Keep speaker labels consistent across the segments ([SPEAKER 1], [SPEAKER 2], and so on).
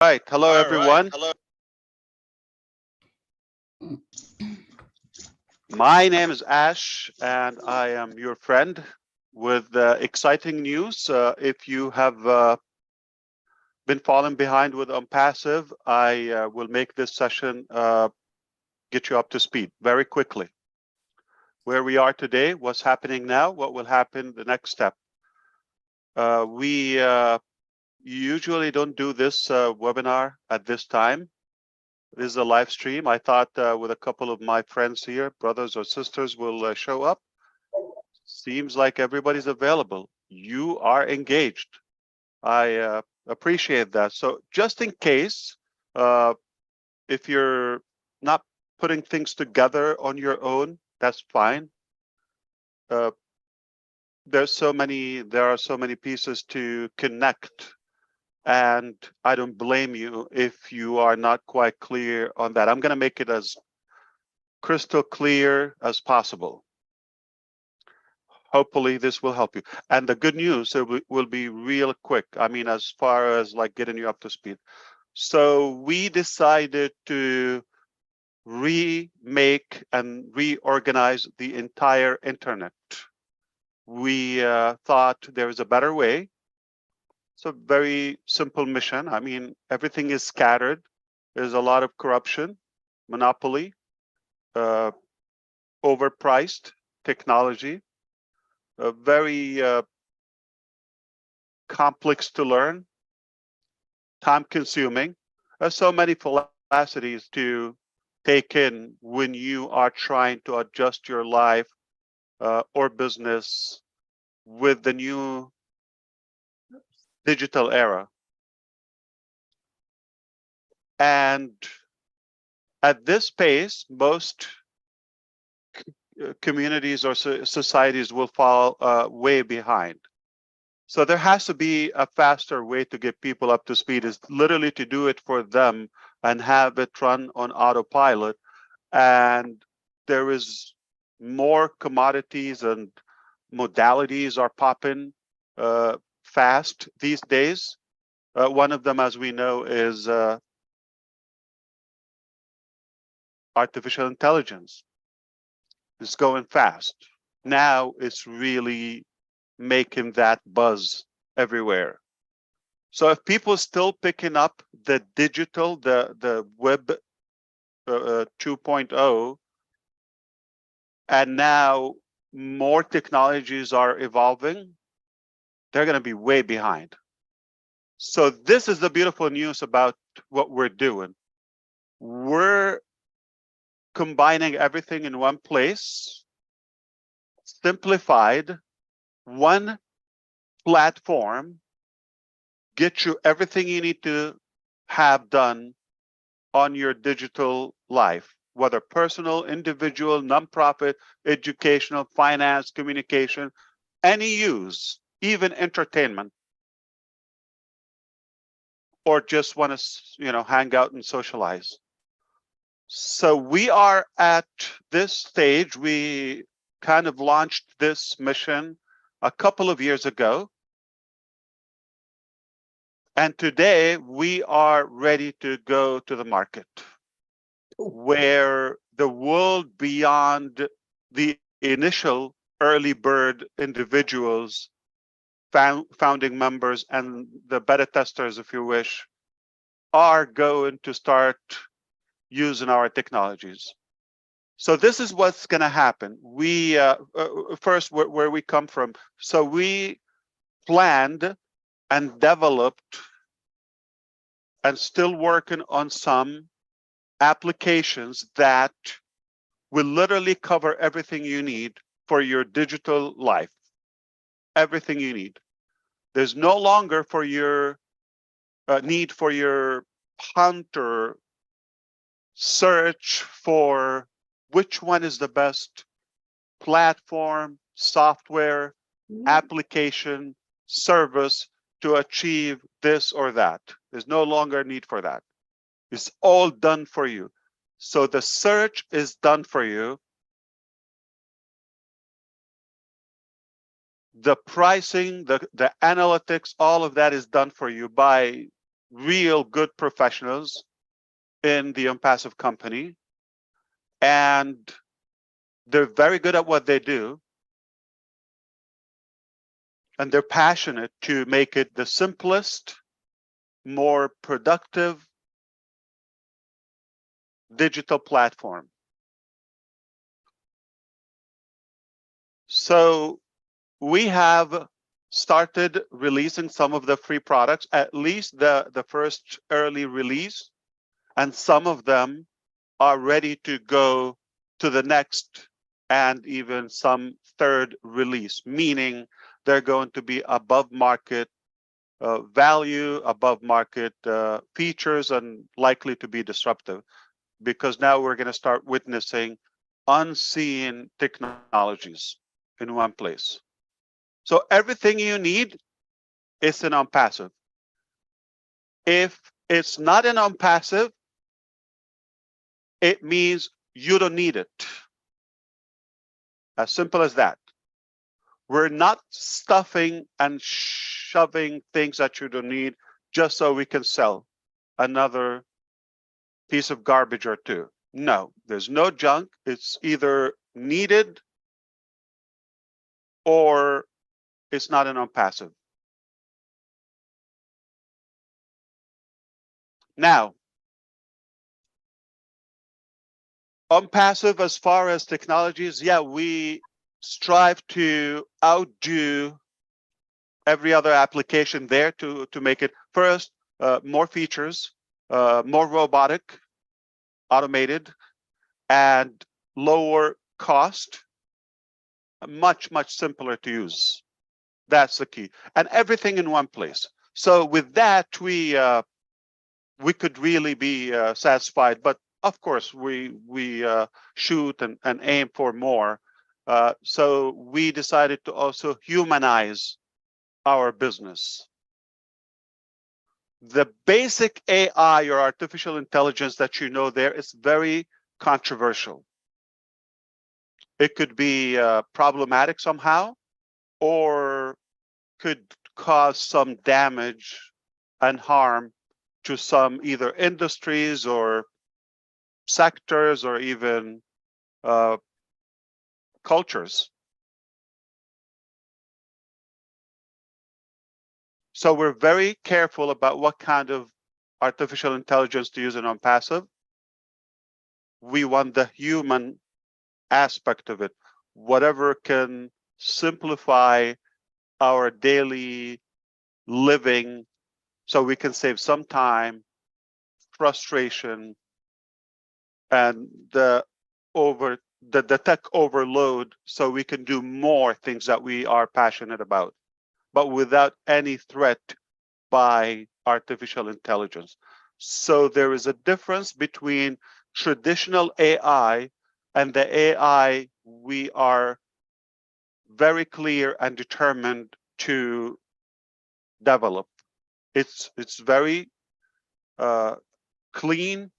[SPEAKER 1] Right. Hello,
[SPEAKER 2] All right.
[SPEAKER 1] everyone.
[SPEAKER 2] Hello.
[SPEAKER 1] My name is Ash, and I am your friend with exciting news. If you have been falling behind with Onpassive, I will make this session get you up to speed very quickly. Where we are today, what's happening now, what will happen the next step. We usually don't do this webinar at this time. This is a live stream. I thought with a couple of my friends here, brothers or sisters, will show up. Seems like everybody's available. You are engaged. I appreciate that. So just in case, uh, if you're not putting things together on your own, that's fine. Uh, there are so many pieces to connect, and I don't blame you if you are not quite clear on that. I'm going to make it as crystal clear as possible. Hopefully this will help you. And the good news, it will be real quick. I mean, as far as like getting you up to speed. So we decided to remake and reorganize the entire internet. We thought there was a better way. It's a very simple mission. I mean, everything is scattered. There's a lot of corruption, monopoly, uh, overpriced technology, very complex to learn, time consuming. There's so many philosophies to take in when you are trying to adjust your life or business with the new digital era. And at this pace, most communities or societies will fall way behind. So there has to be a faster way to get people up to speed, is literally to do it for them and have it run on autopilot. And there is more commodities and modalities are popping fast these days. One of them, as we know, is artificial intelligence. It's going fast. Now it's really making that buzz everywhere. So if people still picking up the digital, the web 2.0, and now more technologies are evolving, they're going to be way behind. So this is the beautiful news about what we're doing. We're combining everything in one place, simplified, one platform, get you everything you need to have done on your digital life, whether personal, individual, nonprofit, educational, finance, communication, any use, even entertainment, or just want to, hang out and socialize. So we are at this stage. We kind of launched this mission a couple of years ago. And today we are ready to go to the market, where the world beyond the initial early bird individuals, founding members, and the beta testers, if you wish, are going to start using our technologies. So this is what's going to happen. We first, where we come from. So we planned and developed and still working on some applications that will literally cover everything you need for your digital life. Everything you need. There's no longer for your need for your hunter search for which one is the best platform, software, application, service to achieve this or that. There's no longer a need for that. It's all done for you. So the search is done for you. The pricing, the analytics, all of that is done for you by real good professionals in the Onpassive company, and they're very good at what they do, and they're passionate to make it the simplest, more productive digital platform. So we have started releasing some of the free products, at least the first early release, and some of them are ready to go to the next and even some third release, meaning they're going to be above market value, above market features, and likely to be disruptive, because now we're going to start witnessing unseen technologies in one place. So everything you need is in Onpassive. If it's not in Onpassive, it means you don't need it. As simple as that. We're not stuffing and shoving things that you don't need just so we can sell another piece of garbage or two. No, there's no junk. It's either needed or it's not an Onpassive. Now, Onpassive, as far as technologies, yeah, we strive to outdo every other application there to make it first more features, more robotic, automated, and lower cost, much simpler to use. That's the key, and everything in one place. So with that, we could really be satisfied. But of course, we shoot and aim for more. So we decided to also humanize our business. The basic AI or artificial intelligence that you know there is very controversial. It could be problematic somehow, or could cause some damage and harm to some either industries or sectors or even cultures. So we're very careful about what kind of artificial intelligence to use in Onpassive. We want the human aspect of it, whatever can simplify our daily living so we can save some time, frustration, and the tech overload, so we can do more things that we are passionate about, but without any threat by artificial intelligence. So there is a difference between traditional AI and the AI we are very clear and determined to develop. It's very clean,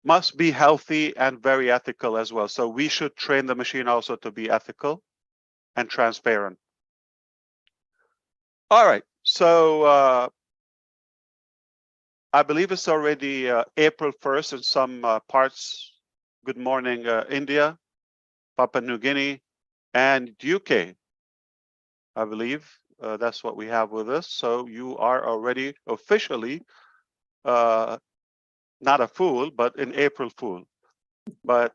[SPEAKER 1] must be healthy, and very ethical as well. So we should train the machine also to be ethical and transparent. All right, so I believe it's already April 1st in some parts. Good morning, India, Papua New Guinea, and UK. I believe that's what we have with us. So you are already officially not a fool, but an April Fool. But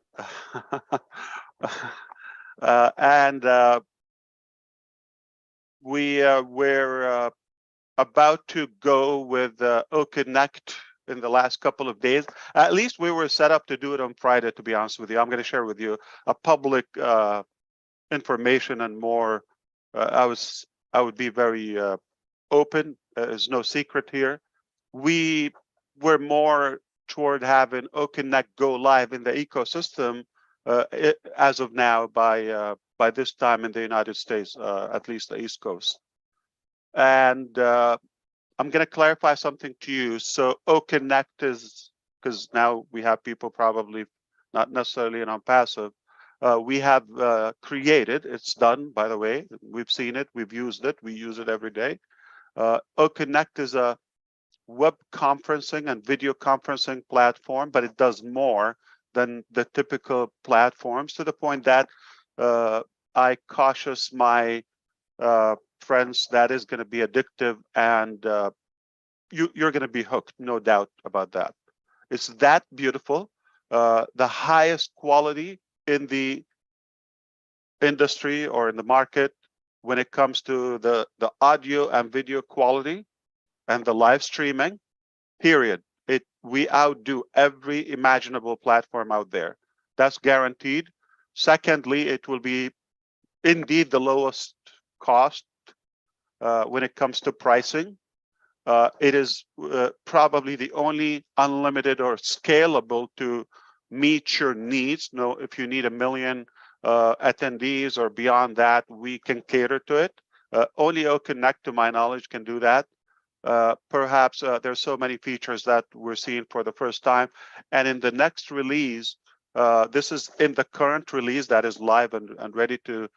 [SPEAKER 1] we're about to go with Connect in the last couple of days. At least we were set up to do it on Friday, to be honest with you. I'm going to share with you a public information and more. I would be very open. There's no secret here. We were more toward having Connect go live in the ecosystem as of now by this time in the United States, at least the East Coast. And I'm going to clarify something to you. So Connect is, because now we have people probably not necessarily in Onpassive. We have created, it's done, by the way. We've seen it, we've used it, we use it every day. OConnect is a web conferencing and video conferencing platform, but it does more than the typical platforms, to the point that I cautious my friends that is going to be addictive, and you're going to be hooked, no doubt about that. It's that beautiful, the highest quality in the industry or in the market when it comes to the audio and video quality and the live streaming, period. We outdo every imaginable platform out there. That's guaranteed. Secondly, it will be indeed the lowest cost when it comes to pricing. It is probably the only unlimited or scalable to meet your needs. No, if you need 1 million attendees or beyond that, we can cater to it. Only OConnect, to my knowledge, can do that. Perhaps there's so many features that we're seeing for the first time. And in the next release, this is in the current release that is live and ready to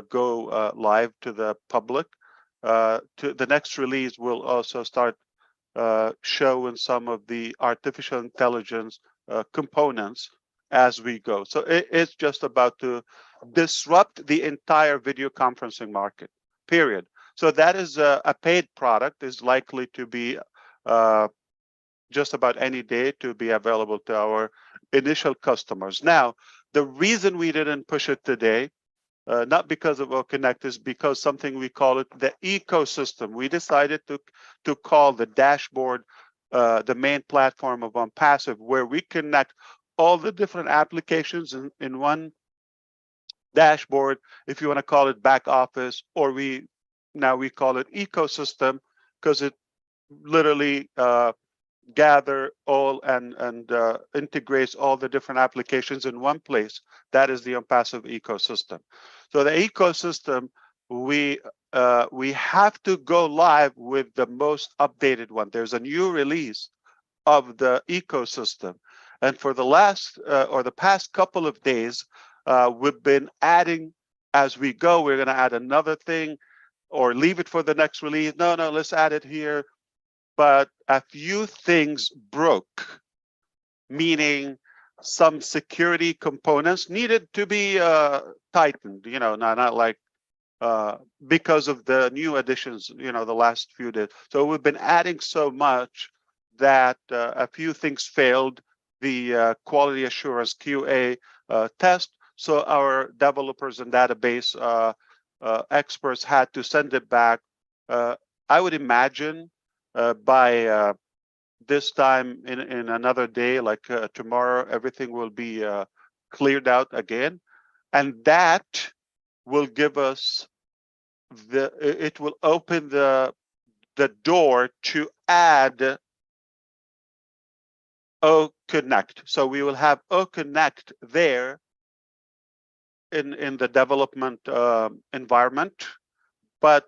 [SPEAKER 1] go live to the public. To the next release, we'll also start showing some of the artificial intelligence components as we go. So it's just about to disrupt the entire video conferencing market, period. So that is a paid product, is likely to be just about any day to be available to our initial customers. Now, the reason we didn't push it today, not because of OConnect, is because something we call it the ecosystem. We decided to call the dashboard the main platform of Onpassive, where we connect all the different applications in one dashboard, if you want to call it back office, or now we call it ecosystem, because it literally gather all and integrates all the different applications in one place. That is the Onpassive ecosystem. So the ecosystem, we have to go live with the most updated one. There's a new release of the ecosystem, and for the last or the past couple of days, we've been adding as we go. We're going to add another thing, or leave it for the next release. No, let's add it here. But a few things broke, meaning some security components needed to be tightened, not like because of the new additions, the last few days. So we've been adding so much that a few things failed the quality assurance QA test. So our developers and database experts had to send it back. I would imagine by this time in another day, like tomorrow, everything will be cleared out again, and that will give us it will open the door to add OConnect. So we will have OConnect there in the development environment, but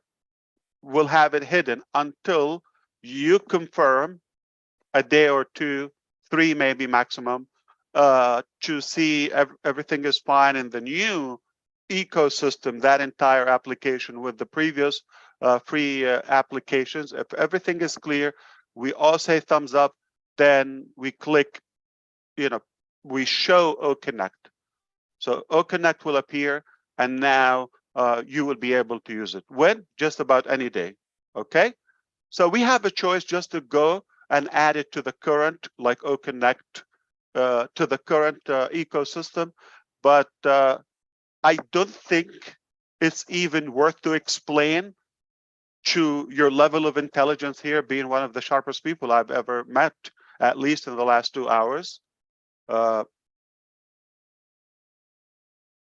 [SPEAKER 1] we'll have it hidden until you confirm a day or two, 3 maybe maximum, to see everything is fine in the new ecosystem, that entire application with the previous free applications. If everything is clear, we all say thumbs up, then we click, we show OConnect. So OConnect will appear, and now you will be able to use it. When? Just about any day, okay? So we have a choice just to go and add it to the current, like OConnect, to the current ecosystem, but I don't think it's even worth to explain to your level of intelligence here, being one of the sharpest people I've ever met, at least in the last 2 hours.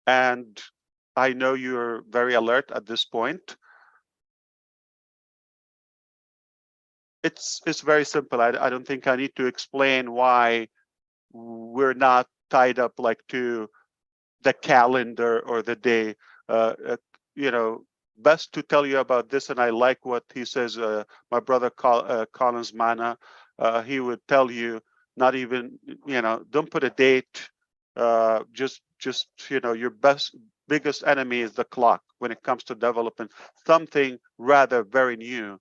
[SPEAKER 1] And I know you're very alert at this point. It's very simple. I don't think I need to explain why we're not tied up like to the calendar or the day. Best to tell you about this, and I like what he says. My brother Collins Mana, he would tell you, not even, don't put a date. Just your biggest enemy is the clock when it comes to developing something rather very new.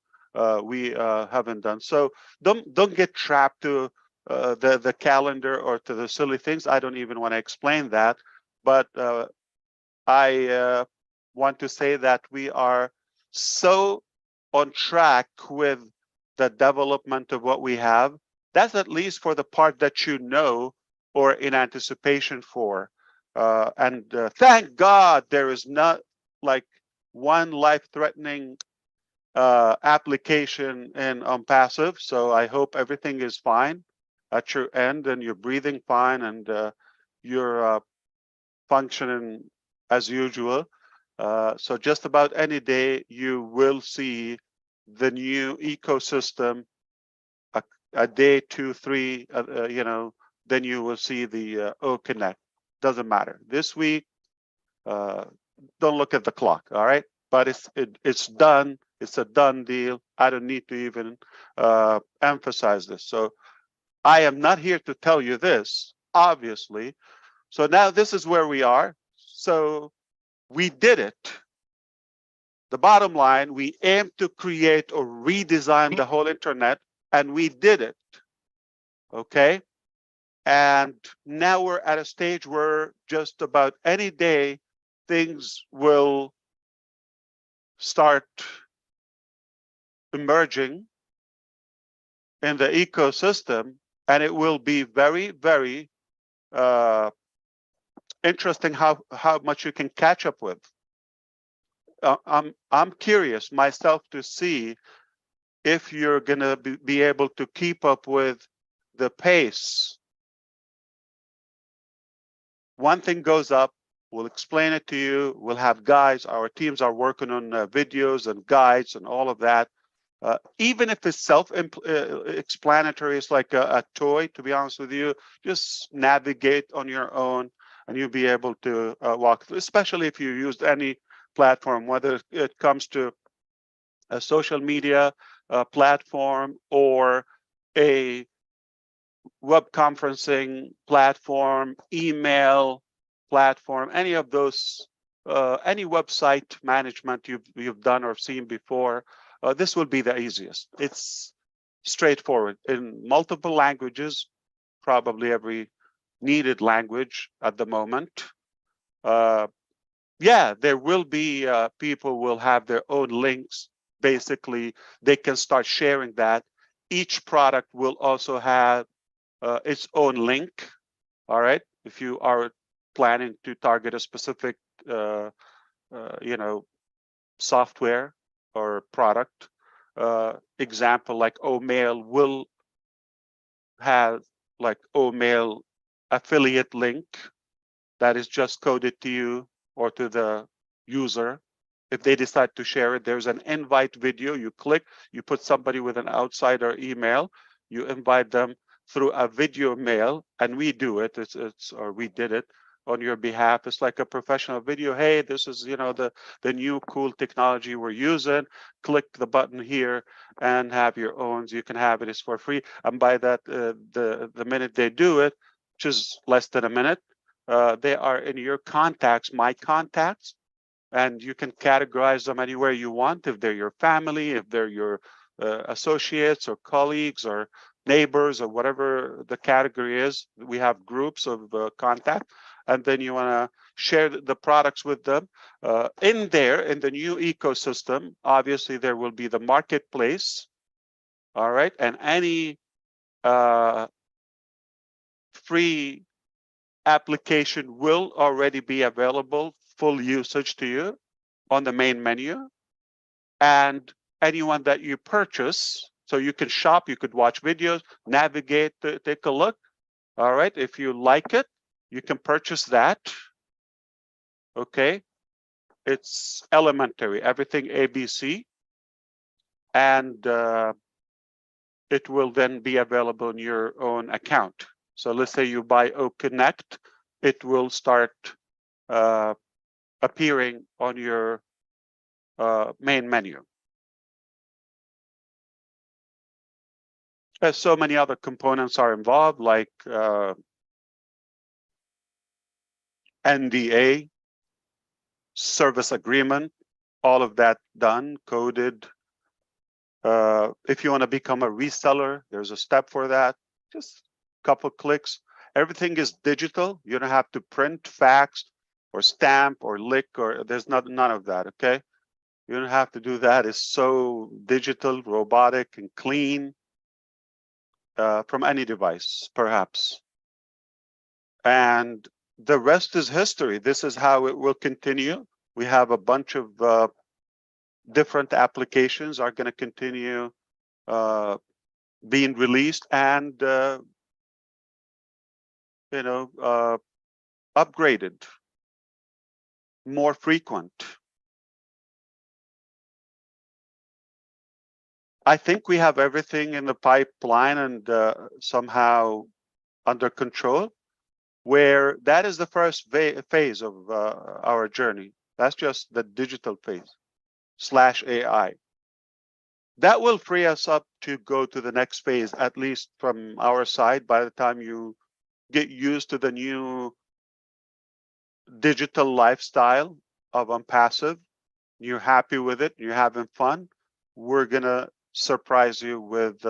[SPEAKER 1] we haven't done. So don't get trapped to the calendar or to the silly things. I don't even want to explain that, but I want to say that we are so on track with the development of what we have. That's at least for the part that you know or in anticipation for. And thank God there is not like one life-threatening application in Onpassive. So I hope everything is fine at your end and you're breathing fine and you're functioning as usual. So just about any day you will see the new ecosystem. A day, 2, 3, then you will see the O Connect. Doesn't matter. This week, don't look at the clock. All right, but it's done. It's a done deal. I don't need to even emphasize this. So I am not here to tell you this, obviously. So now this is where we are. So we did it. The bottom line, we aim to create or redesign the whole internet, and we did it. Okay. And now we're at a stage where just about any day things will start emerging in the ecosystem, and it will be very, very interesting how much you can catch up with. I'm curious myself to see if you're gonna be able to keep up with the pace. One thing goes up, we'll explain it to you. We'll have guides. Our teams are working on videos and guides and all of that. Even if it's self-explanatory, it's like a toy, to be honest with you, just navigate on your own and you'll be able to walk through, especially if you used any platform, whether it comes to a social media platform or a web conferencing platform, email platform, any of those, any website management you've done or seen before, this will be the easiest. It's straightforward in multiple languages, probably every needed language at the moment. Yeah, there will be people will have their own links. Basically, they can start sharing that. Each product will also have its own link. All right, if you are planning to target a specific, software or product, example like Omail will have like Omail affiliate link that is just coded to you or to the user. If they decide to share it, there's an invite video. You click, you put somebody with an outsider email, you invite them through a video mail, and we do it. Or we did it on your behalf. It's like a professional video. Hey, this is the new cool technology we're using. Click the button here and have your own. You can have it. It's for free. And by that, the minute they do it, which is less than a minute, they are in your contacts, my contacts, and you can categorize them anywhere you want. If they're your family, if they're your associates or colleagues or neighbors or whatever the category is, we have groups of contact, and then you want to share the products with them. In the new ecosystem, obviously there will be the marketplace, all right, and any free application will already be available, full usage to you on the main menu. And anyone that you purchase, so you can shop, you could watch videos, navigate, take a look. All right, if you like it, you can purchase that. Okay, it's elementary, everything ABC. And it will then be available in your own account. So let's say you buy OConnect, it will start appearing on your main menu. So many other components are involved, like NDA, service agreement, all of that done, coded, If you want to become a reseller, there's a step for that. Just a couple clicks. Everything is digital. You don't have to print, fax, or stamp, or lick, or there's none of that. Okay, you don't have to do that. It's so digital, robotic, and clean from any device, perhaps. And the rest is history. This is how it will continue. We have a bunch of different applications are going to continue being released and upgraded, more frequent. I think we have everything in the pipeline and somehow under control, where that is the first phase of our journey. That's just the digital phase / AI. That will free us up to go to the next phase, at least from our side. By the time you get used to the new digital lifestyle of Onpassive, you're happy with it, you're having fun, we're gonna surprise you with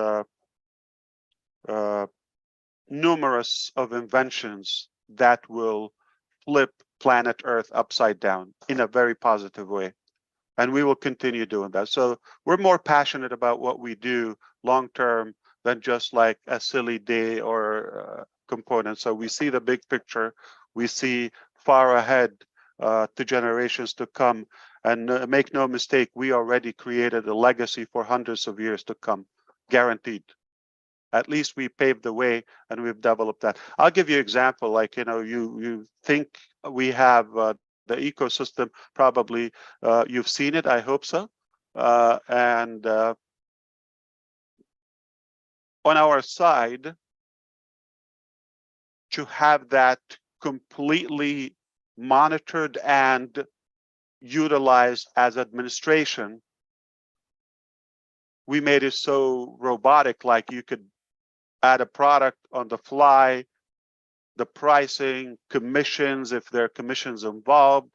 [SPEAKER 1] numerous of inventions that will flip planet Earth upside down in a very positive way. And we will continue doing that. So we're more passionate about what we do long term than just like a silly day or component. So we see the big picture. We see far ahead to generations to come. And make no mistake, we already created a legacy for hundreds of years to come, guaranteed. At least we paved the way and we've developed that. I'll give you an example. Like, you think we have the ecosystem, probably you've seen it, I hope so. And on our side, to have that completely monitored and utilized as administration, we made it so robotic, like you could add a product on the fly, the pricing, commissions, if there are commissions involved,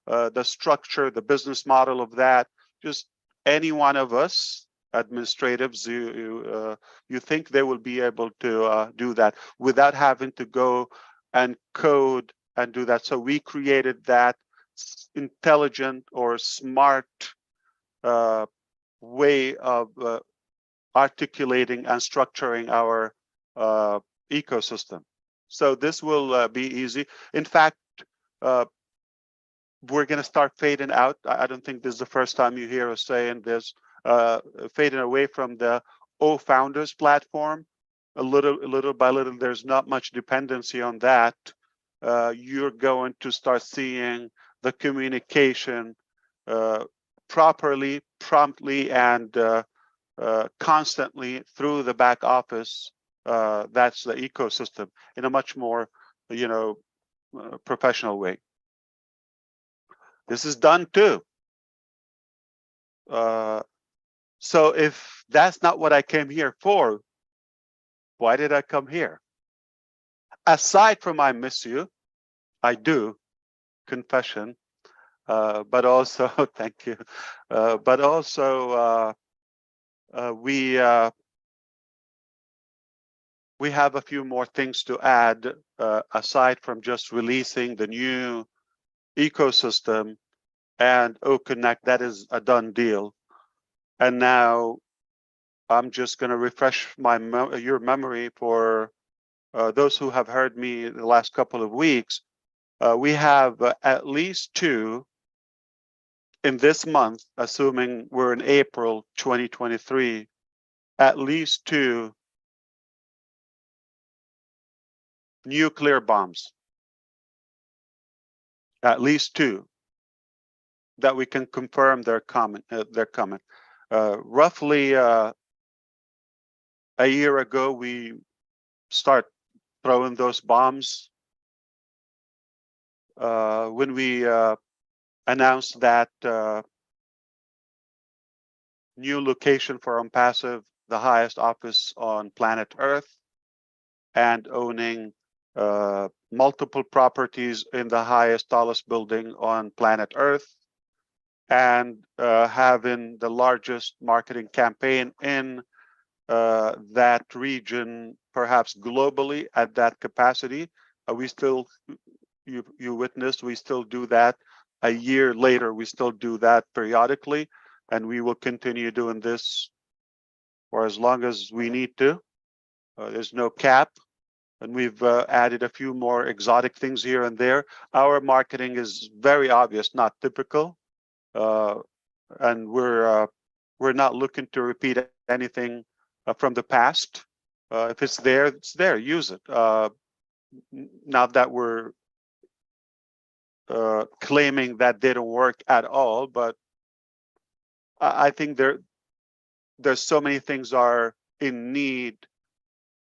[SPEAKER 1] the structure, the business model of that. Just any one of us administratives, you think they will be able to do that without having to go and code and do that. So we created that intelligent or smart way of articulating and structuring our ecosystem. So this will be easy. In fact, we're going to start fading out. I don't think this is the first time you hear us saying this, fading away from the Founders platform. Little by little, there's not much dependency on that. You're going to start seeing the communication properly, promptly, and constantly through the back office. That's the ecosystem in a much more, professional way. This is done too. So if that's not what I came here for, why did I come here? Aside from I miss you, I do, confession, but also, thank you, but also we have a few more things to add aside from just releasing the new ecosystem and Connect. That is a done deal. And now I'm just going to refresh your memory for those who have heard me the last couple of weeks. We have at least 2 in this month, assuming we're in April 2023, at least 2 nuclear bombs, at least 2 that we can confirm they're coming. Roughly a year ago, we start throwing those bombs when we announced that new location for Onpassive, the highest office on planet Earth, and owning multiple properties in the highest, tallest building on planet Earth, and having the largest marketing campaign in that region, perhaps globally at that capacity. We still, you witnessed, we still do that. A year later, we still do that periodically, and we will continue doing this for as long as we need to. There's no cap, and we've added a few more exotic things here and there. Our marketing is very obvious, not typical, and we're not looking to repeat anything from the past. If it's there, it's there. Use it. Not that we're claiming that didn't work at all, but I think there's so many things are in need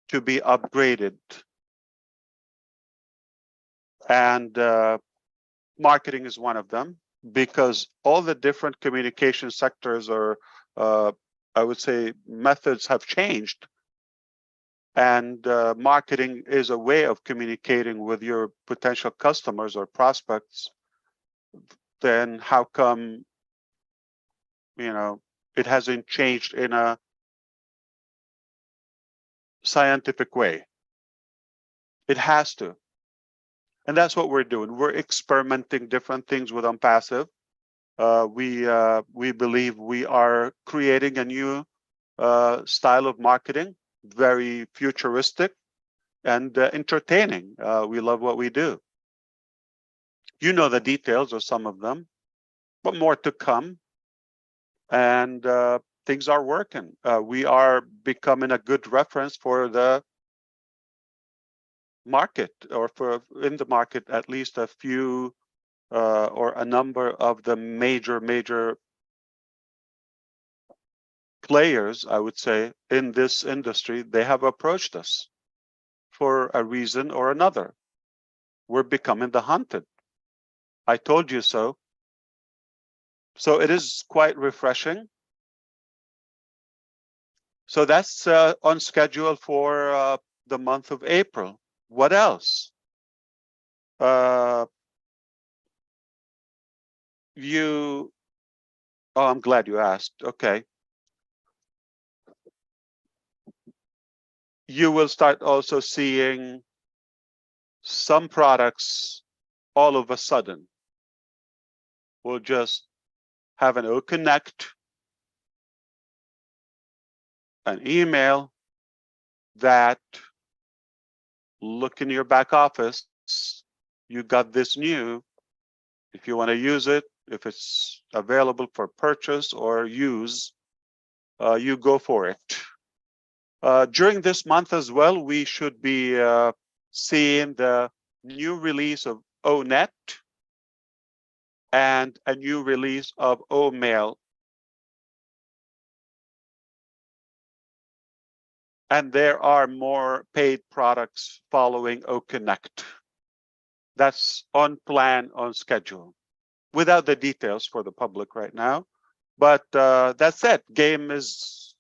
[SPEAKER 1] to be upgraded, and marketing is one of them, because all the different communication sectors or I would say methods have changed, and marketing is a way of communicating with your potential customers or prospects. Then how come, you know, it hasn't changed in a scientific way? It has to. And that's what we're doing. We're experimenting different things with Onpassive. We believe we are creating a new style of marketing, very futuristic and entertaining. We love what we do. You know the details of some of them, but more to come. And things are working. We are becoming a good reference for the market, or for in the market, at least a few or a number of the major players, I would say, in this industry. They have approached us for a reason or another. We're becoming the hunted. I told you so. So it is quite refreshing. So that's on schedule for the month of April. What else? Oh, I'm glad you asked. Okay. You will start also seeing some products all of a sudden. We'll just have an O-Connect, an email that, look in your back office, you got this new. If you want to use it, if it's available for purchase or use, you go for it. During this month as well, we should be seeing the new release of ONet and a new release of OMail. And there are more paid products following O-Connect. That's on plan, on schedule, without the details for the public right now. But that's it. Game has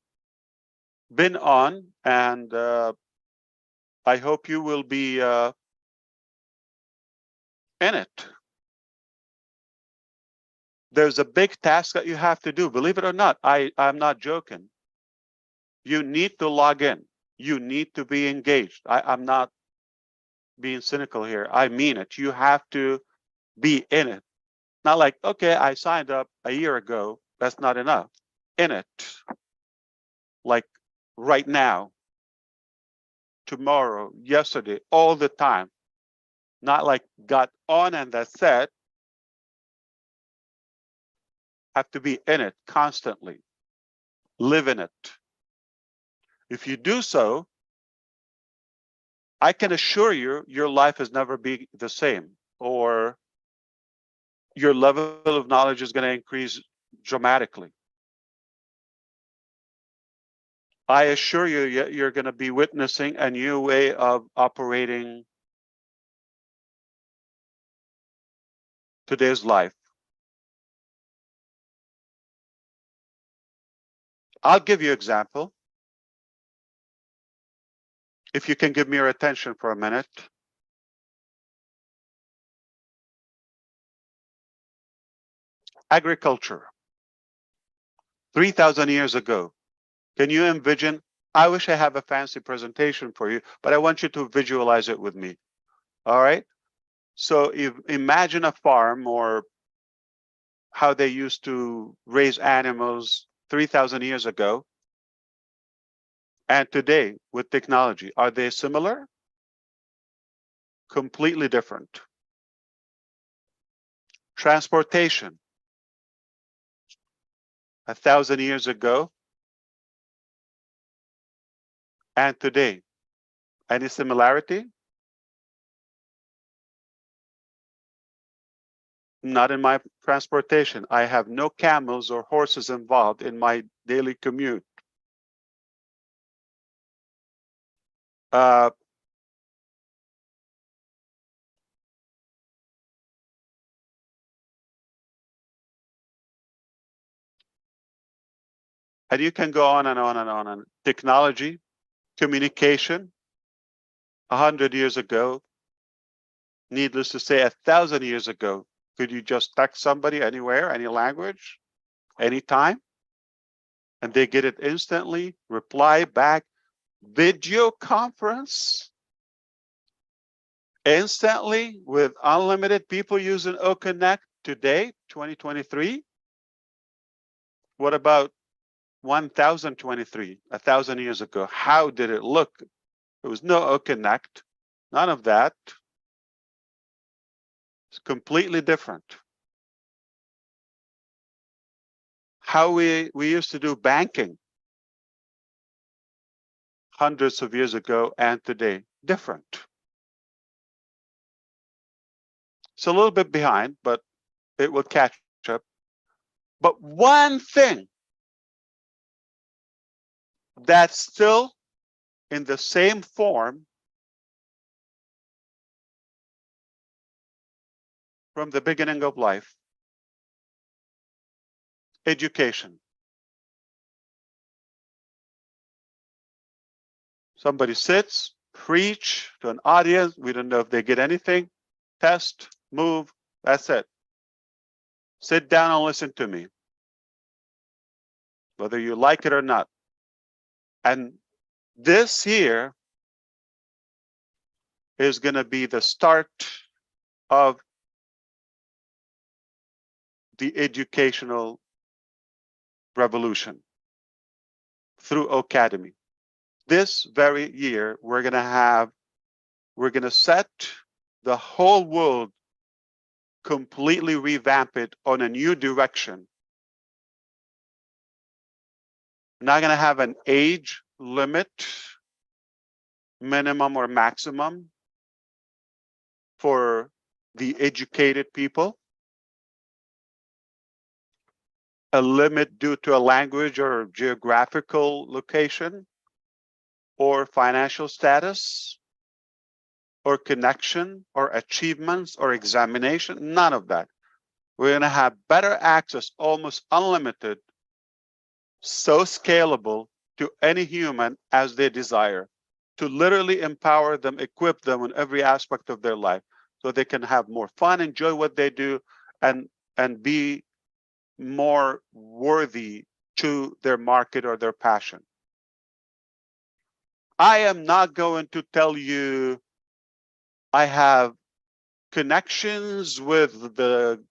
[SPEAKER 1] been on, and I hope you will be in it. There's a big task that you have to do. Believe it or not, I'm not joking. You need to log in. You need to be engaged. I'm not being cynical here. I mean it. You have to be in it. Not like, okay, I signed up a year ago. That's not enough. In it. Like right now, tomorrow, yesterday, all the time. Not like got on and that's it. Have to be in it constantly. Live in it. If you do so, I can assure you, your life has never been the same, or your level of knowledge is going to increase dramatically. I assure you, you're going to be witnessing a new way of operating today's life. I'll give you an example. If you can give me your attention for a minute. Agriculture, 3,000 years ago. Can you envision? I wish I have a fancy presentation for you, but I want you to visualize it with me. All right. So if imagine a farm or how they used to raise animals 3,000 years ago and today with technology. Are they similar? Completely different. Transportation, 1,000 years ago and today. Any similarity? Not in my transportation. I have no camels or horses involved in my daily commute. And you can go on and on and on. And technology, communication, 100 years ago, needless to say, 1,000 years ago, could you just text somebody anywhere, any language, anytime, and they get it instantly, reply back, video conference, instantly with unlimited people using OConnect today, 2023? What about 1023, 1,000 years ago? How did it look? There was no OConnect, none of that. It's completely different. How we used to do banking hundreds of years ago and today, different. It's a little bit behind, but it will catch up. But one thing that's still in the same form from the beginning of life, education. Somebody sits, preach to an audience. We don't know if they get anything. Test, move, that's it. Sit down and listen to me, whether you like it or not. And this year is going to be the start of the educational revolution through Academy. This very year, we're going to set the whole world, completely revamp it on a new direction. We're not going to have an age limit, minimum or maximum, for the educated people. A limit due to a language or geographical location, or financial status, or connection, or achievements, or examination, none of that. We're going to have better access, almost unlimited, so scalable to any human as they desire, to literally empower them, equip them in every aspect of their life, so they can have more fun, enjoy what they do, and be more worthy to their market or their passion. I am not going to tell you I have connections with the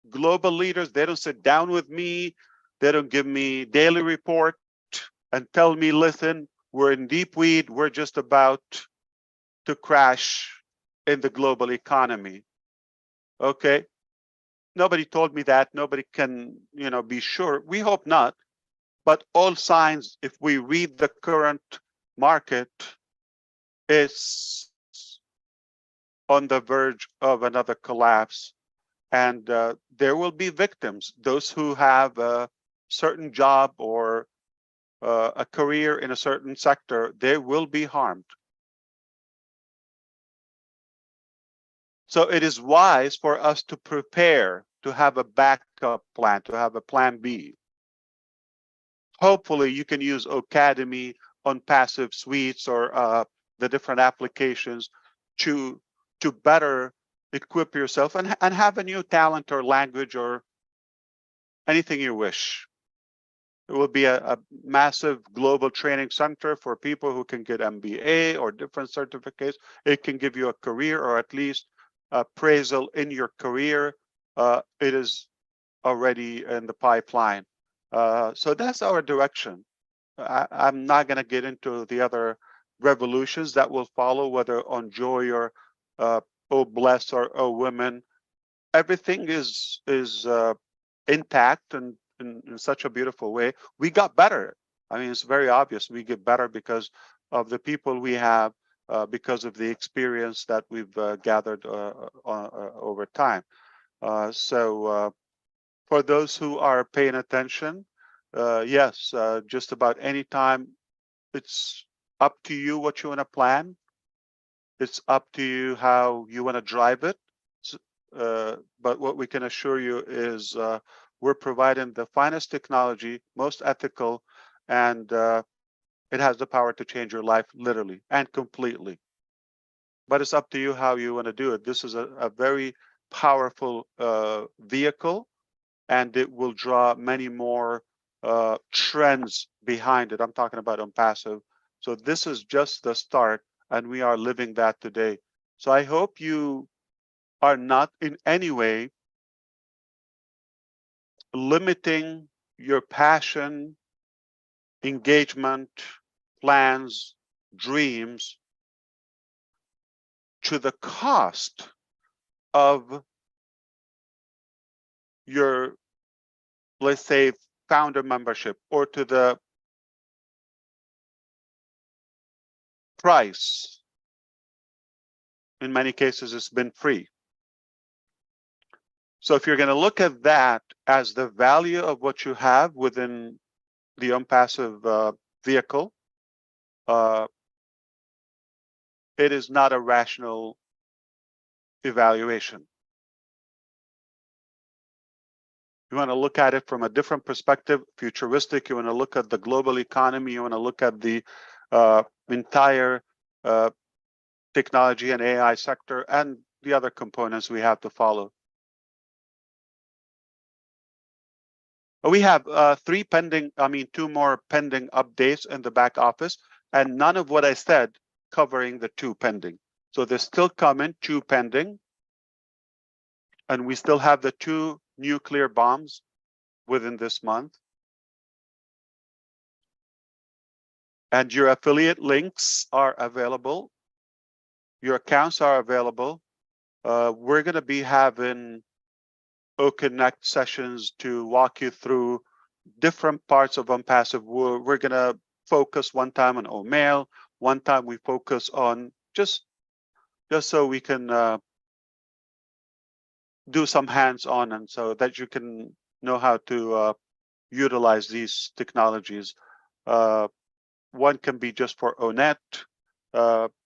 [SPEAKER 1] global leaders. They don't sit down with me. They don't give me daily report and tell me, listen, we're in deep weed. We're just about to crash in the global economy. Okay. Nobody told me that. Nobody can, be sure. We hope not. But all signs, if we read the current market, is on the verge of another collapse. And there will be victims, those who have a certain job or a career in a certain sector, they will be harmed. So it is wise for us to prepare, to have a backup plan, to have a plan B. Hopefully you can use Academy, Onpassive suites, or the different applications to better equip yourself and have a new talent or language or anything you wish. It will be a massive global training center for people who can get MBA or different certificates. It can give you a career or at least appraisal in your career. It is already in the pipeline. So that's our direction. I'm not going to get into the other revolutions that will follow, whether on joy or oh bless or oh women. Everything is intact and in such a beautiful way. We got better. I mean, it's very obvious we get better because of the people we have, because of the experience that we've gathered over time. So for those who are paying attention, yes, just about any time, it's up to you what you want to plan. It's up to you how you want to drive it. But what we can assure you is we're providing the finest technology, most ethical, and it has the power to change your life literally and completely. But it's up to you how you want to do it. This is a very powerful vehicle, and it will draw many more trends behind it. I'm talking about Onpassive. So this is just the start, and we are living that today. So I hope you are not in any way limiting your passion, engagement, plans, dreams to the cost of your, let's say, founder membership, or to the price. In many cases, it's been free. So if you're going to look at that as the value of what you have within the Onpassive vehicle, it is not a rational evaluation. You want to look at it from a different perspective, futuristic. You want to look at the global economy. You want to look at the entire technology and AI sector and the other components we have to follow. We have two more pending updates in the back office, and none of what I said covering the two pending. So there's still coming, two pending, and we still have the two nuclear bombs within this month. And your affiliate links are available. Your accounts are available. We're going to be having OConnect sessions to walk you through different parts of Onpassive. We're going to focus one time on OMail, one time we focus on just so we can do some hands-on, and so that you can know how to utilize these technologies. One can be just for ONET.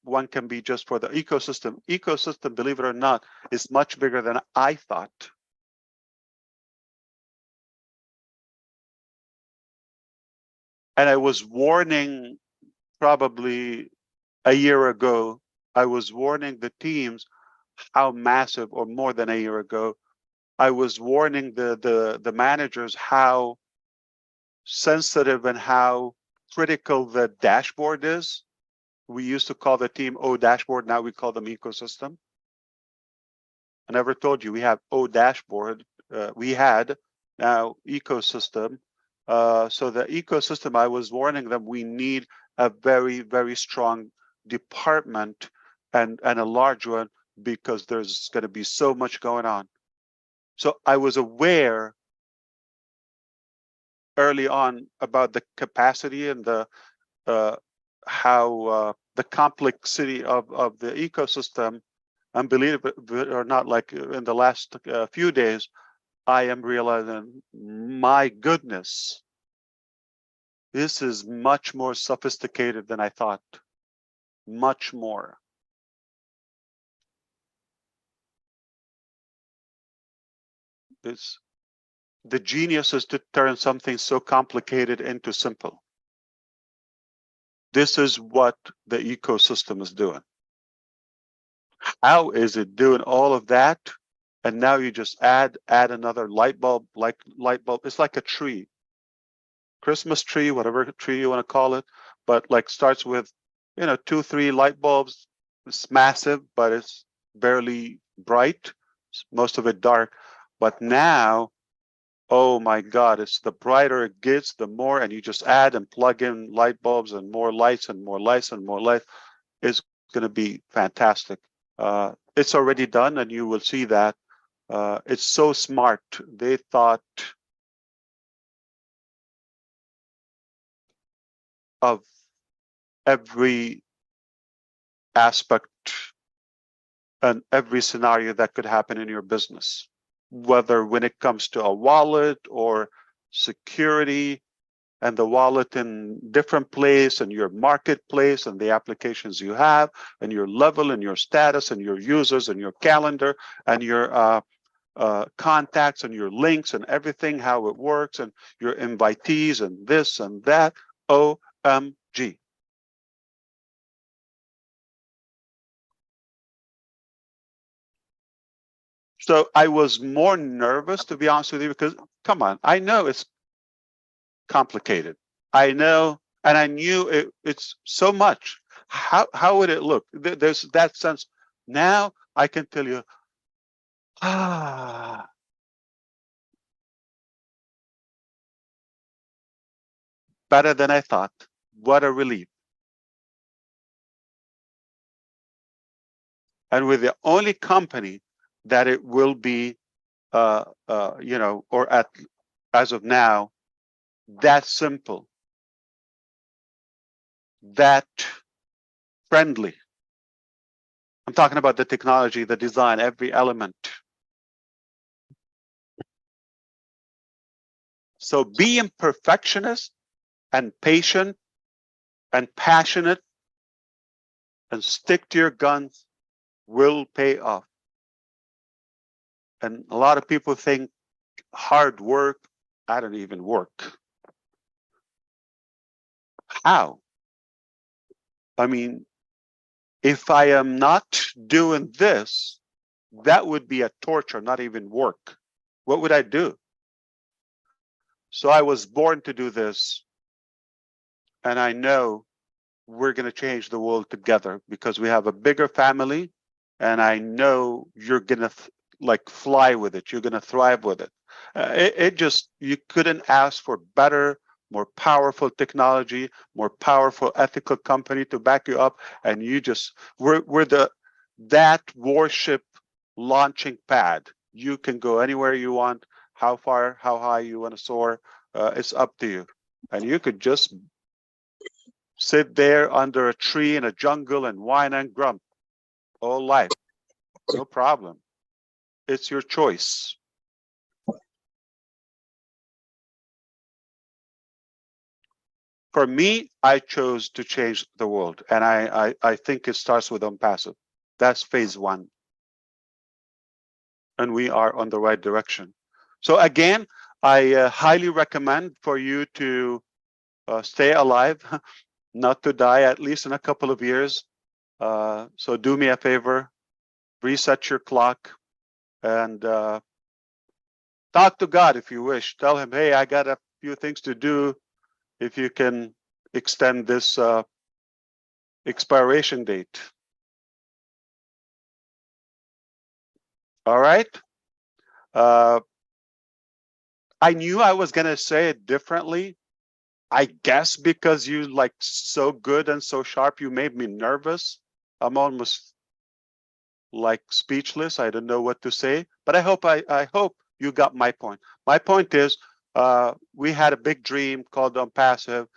[SPEAKER 1] One can be just for the ecosystem. Ecosystem, believe it or not, is much bigger than I thought. And I was warning probably a year ago, I was warning the teams how massive, or more than a year ago, I was warning the managers how sensitive and how critical the dashboard is. We used to call the team O dashboard, now we call them ecosystem. I never told you we have O dashboard, we had now ecosystem. So the ecosystem, I was warning them, we need a very, very strong department and a large one, because there's going to be so much going on. So I was aware early on about the capacity and the how the complexity of the ecosystem. And believe it or not, like in the last few days, I am realizing, my goodness, this is much more sophisticated than I thought. Much more. The genius is to turn something so complicated into simple. This is what the ecosystem is doing. How is it doing all of that? And now you just add another light bulb, It's like a tree, Christmas tree, whatever tree you want to call it, but like starts with, 2, 3 light bulbs. It's massive, but it's barely bright. Most of it dark. But now, oh my God, it's the brighter it gets, the more, and you just add and plug in light bulbs and more lights and more lights and more lights. It's going to be fantastic. It's already done, and you will see that. It's so smart. They thought of every aspect and every scenario that could happen in your business, whether when it comes to a wallet or security, and the wallet in different place, and your marketplace, and the applications you have, and your level, and your status, and your users, and your calendar, and your contacts, and your links, and everything, how it works, and your invitees, and this and that. OMG. So I was more nervous, to be honest with you, because come on, I know it's complicated. I know, and I knew it's so much. How would it look? There's that sense. Now I can tell you, better than I thought. What a relief. And with the only company that it will be, or as of now, that simple, that friendly. I'm talking about the technology, the design, every element. So being perfectionist and patient and passionate and stick to your guns will pay off. And a lot of people think hard work. I don't even work. How? I mean, if I am not doing this, that would be a torture, not even work. What would I do? So I was born to do this. And I know we're going to change the world together because we have a bigger family. And I know you're going to like fly with it. You're going to thrive with it. It just, you couldn't ask for better, more powerful technology, more powerful ethical company to back you up. And you just, we're that warship launching pad. You can go anywhere you want, how far, how high you want to soar. It's up to you. And you could just sit there under a tree in a jungle and whine and grump all life. No problem. It's your choice. For me, I chose to change the world. And I think it starts with Onpassive. That's phase 1. And we are on the right direction. So again, I highly recommend for you to stay alive, not to die, at least in a couple of years. So do me a favor, reset your clock, and talk to God if you wish. Tell him, hey, I got a few things to do. If you can extend this expiration date. All right. I knew I was going to say it differently. I guess because you like so good and so sharp, you made me nervous. I'm almost like speechless. I don't know what to say, but I hope you got my point. My point is, we had a big dream called Onpassive.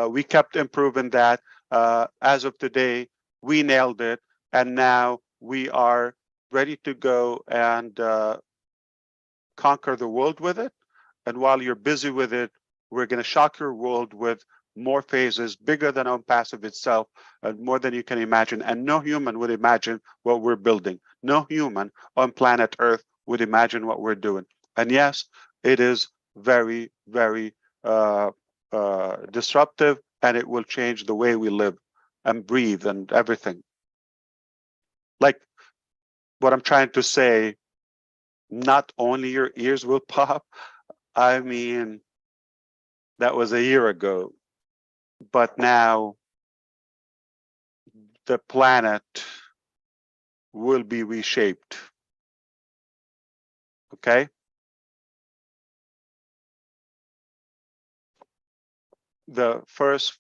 [SPEAKER 1] We kept improving that. As of today, we nailed it, and now we are ready to go and conquer the world with it. And while you're busy with it, we're going to shock your world with more phases, bigger than Onpassive itself, and more than you can imagine. And no human would imagine what we're building. No human on planet Earth would imagine what we're doing. And yes, it is very, very disruptive, and it will change the way we live and breathe and everything. Like what I'm trying to say, not only your ears will pop. I mean, that was a year ago, but now the planet will be reshaped. Okay? The first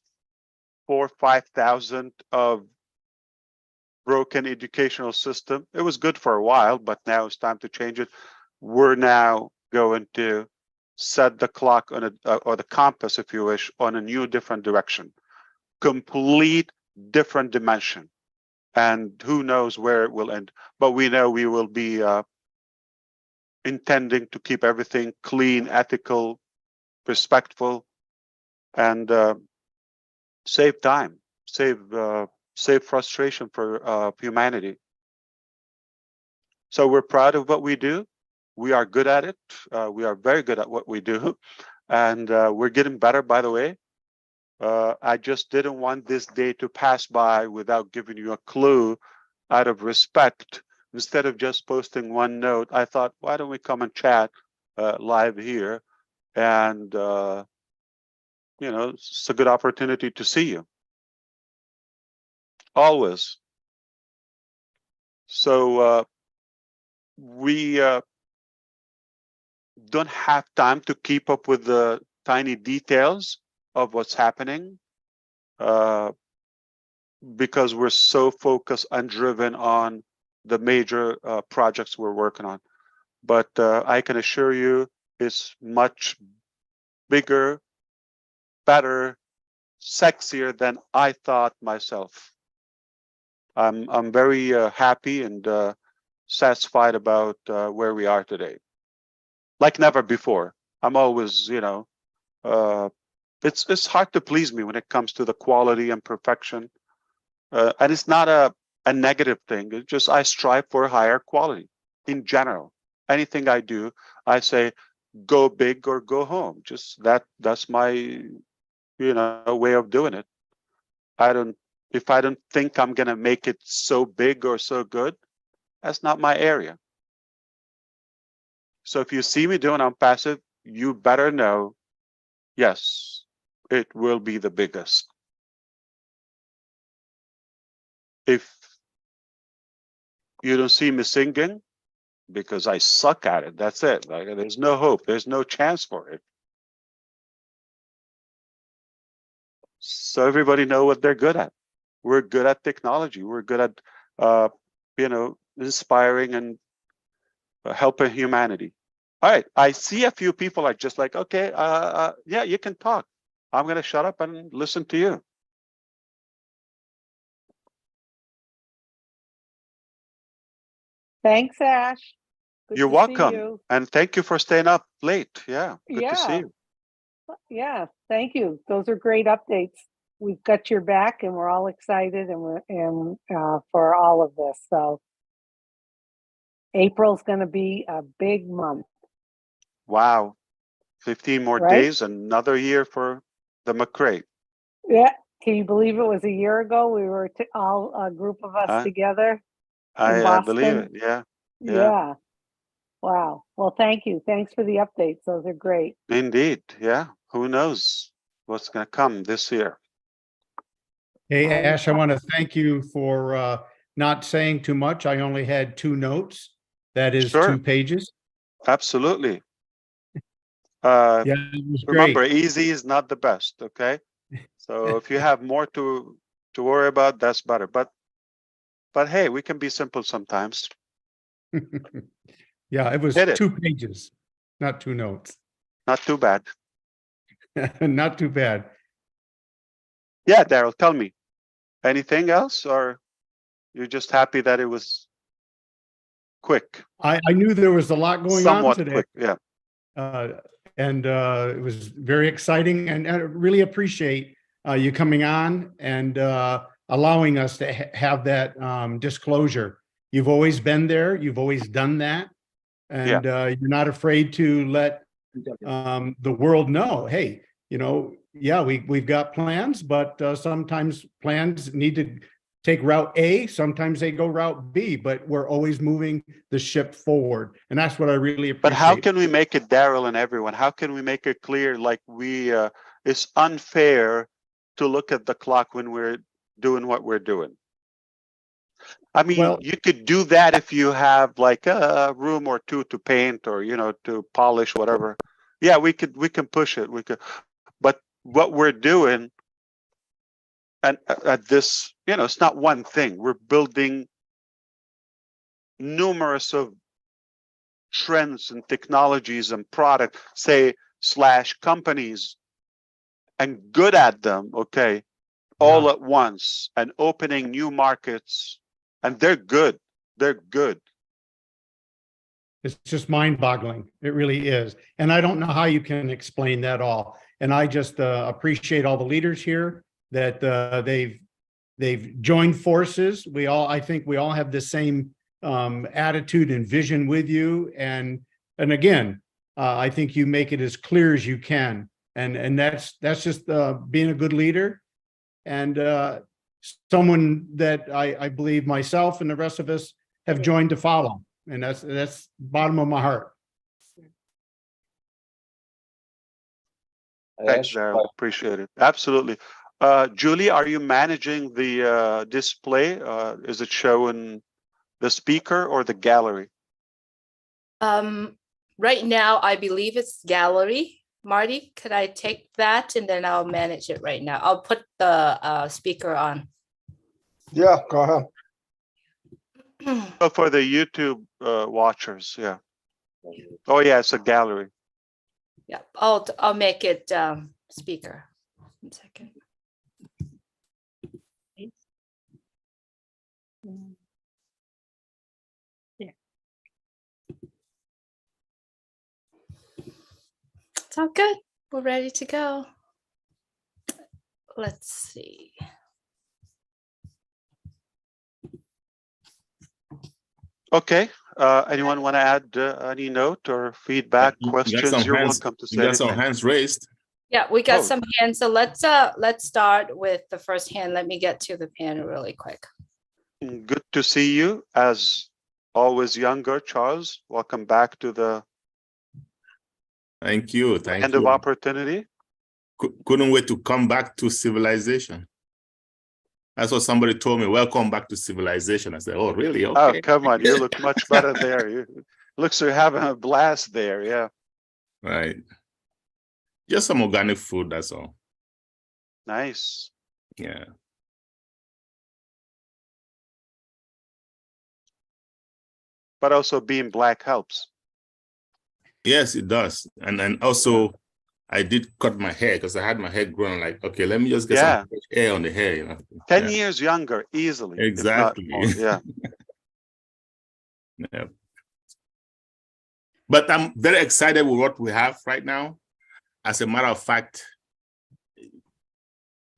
[SPEAKER 1] 4,000-5,000 of broken educational system, it was good for a while, but now it's time to change it. We're now going to set the clock on or the compass, if you wish, on a new, different direction, complete different dimension. And who knows where it will end, but we know we will be intending to keep everything clean, ethical, respectful, and save time, save frustration for humanity. So we're proud of what we do. We are good at it. We are very good at what we do, and we're getting better, by the way. I just didn't want this day to pass by without giving you a clue. Out of respect, instead of just posting one note, I thought, why don't we come and chat live here? And you know, it's a good opportunity to see you. Always. So we don't have time to keep up with the tiny details of what's happening because we're so focused and driven on the major projects we're working on. But I can assure you it's much bigger, better, sexier than I thought myself. I'm very happy and satisfied about where we are today. Like never before. I'm always, you know, it's hard to please me when it comes to the quality and perfection. And it's not a negative thing. It's just I strive for higher quality in general. Anything I do, I say, go big or go home. Just that's my, you know, way of doing it. If I don't think I'm gonna make it so big or so good, that's not my area. So if you see me doing Onpassive, you better know, yes, it will be the biggest. If you don't see me singing, because I suck at it, that's it. Like, there's no hope, there's no chance for it. So everybody know what they're good at. We're good at technology. We're good at, you know, inspiring and helping humanity. All right, I see a few people are just like, okay, yeah, you can talk. I'm gonna shut up and listen to you.
[SPEAKER 2] Thanks, Ash. Good
[SPEAKER 1] You're
[SPEAKER 2] to
[SPEAKER 1] welcome,
[SPEAKER 2] see you.
[SPEAKER 1] and thank you for staying up late. Yeah, good to see you.
[SPEAKER 2] Yeah, thank you. Those are great updates. We've got your back, and we're all excited, and for all of this. So April's going to be a big month.
[SPEAKER 1] Wow, 15 more days, another year for the McRae.
[SPEAKER 2] Yeah, can you believe it was a year ago? We were all a group of us together in Boston.
[SPEAKER 1] I believe it. Yeah.
[SPEAKER 2] Yeah. Wow. Well, thank you. Thanks for the updates. Those are great.
[SPEAKER 1] Indeed. Yeah. Who knows what's going to come this year?
[SPEAKER 3] Hey, Ash, I want to thank you for not saying too much. I only had 2 notes. That is 2 pages.
[SPEAKER 1] Absolutely.
[SPEAKER 3] Yeah, it was
[SPEAKER 1] remember,
[SPEAKER 3] great.
[SPEAKER 1] easy is not the best. Okay. So if you have more to worry about, that's better. But hey, we can be simple sometimes.
[SPEAKER 3] Yeah, it was 2 pages, not 2 notes.
[SPEAKER 1] Not too bad.
[SPEAKER 3] Not too bad.
[SPEAKER 1] Yeah, Daryl, tell me. Anything else, or you're just happy that it was quick?
[SPEAKER 3] I knew there was a lot going on today.
[SPEAKER 1] Quick, yeah.
[SPEAKER 3] And it was very exciting, and I really appreciate you coming on and allowing us to have that disclosure. You've always been there. You've always done that. And you're not afraid to let the world know, hey, you know, yeah, we've got plans, but sometimes plans need to take route A, sometimes they go route B, but we're always moving the ship forward. And that's what I really appreciate.
[SPEAKER 1] But how can we make it, Daryl and everyone, how can we make it clear, like it's unfair to look at the clock when we're doing what we're doing? I mean,
[SPEAKER 3] Well,
[SPEAKER 1] you could do that if you have like a room or two to paint or, to polish, whatever. Yeah, we can push it. But what we're doing, and at this, it's not one thing. We're building numerous of trends and technologies and product, / companies, and good at them, okay, all at once, and opening new markets, and they're good. They're good.
[SPEAKER 3] It's just mind-boggling. It really is. And I don't know how you can explain that all. And I just appreciate all the leaders here that they've joined forces. I think we all have the same attitude and vision with you. And again, I think you make it as clear as you can. And that's just being a good leader, and someone that I believe myself and the rest of us have joined to follow. And that's bottom of my heart.
[SPEAKER 1] Thanks, Daryl. Appreciate it. Absolutely. Julie, are you managing the display? Is it showing the speaker or the gallery?
[SPEAKER 4] Right now, I believe it's gallery. Marty, could I take that and then I'll manage it right now? I'll put the speaker on.
[SPEAKER 5] Yeah, go ahead.
[SPEAKER 1] Oh, for the YouTube watchers, yeah. Oh yeah, it's a gallery.
[SPEAKER 4] Yeah, I'll make it speaker. 1 second.
[SPEAKER 2] Yeah.
[SPEAKER 4] It's all good. We're ready to go. Let's see.
[SPEAKER 1] Okay. Anyone want to add any note or feedback, questions? You're welcome to say
[SPEAKER 6] You got some
[SPEAKER 1] anything.
[SPEAKER 6] hands raised.
[SPEAKER 4] Yeah, we got
[SPEAKER 1] Oh.
[SPEAKER 4] some hands. So let's start with the first hand. Let me get to the panel really quick.
[SPEAKER 1] Good to see you, as always, younger Charles. Welcome back to the
[SPEAKER 6] Thank you. Thank
[SPEAKER 1] end of
[SPEAKER 6] you.
[SPEAKER 1] opportunity.
[SPEAKER 6] Couldn't wait to come back to civilization. That's what somebody told me. Welcome back to civilization. I said, oh, really? Okay.
[SPEAKER 1] Oh, come on. You look much better there. Looks like you're having a blast there. Yeah.
[SPEAKER 6] Right. Just some organic food, that's all.
[SPEAKER 1] Nice.
[SPEAKER 6] Yeah.
[SPEAKER 1] But also being black helps.
[SPEAKER 6] Yes, it does. And also, I did cut my hair because I had my hair growing. Like, okay, let me just get some fresh hair on the hair.
[SPEAKER 1] 10 years younger, easily. if not
[SPEAKER 6] Exactly.
[SPEAKER 1] more. Yeah.
[SPEAKER 6] Yeah. But I'm very excited with what we have right now. As a matter of fact,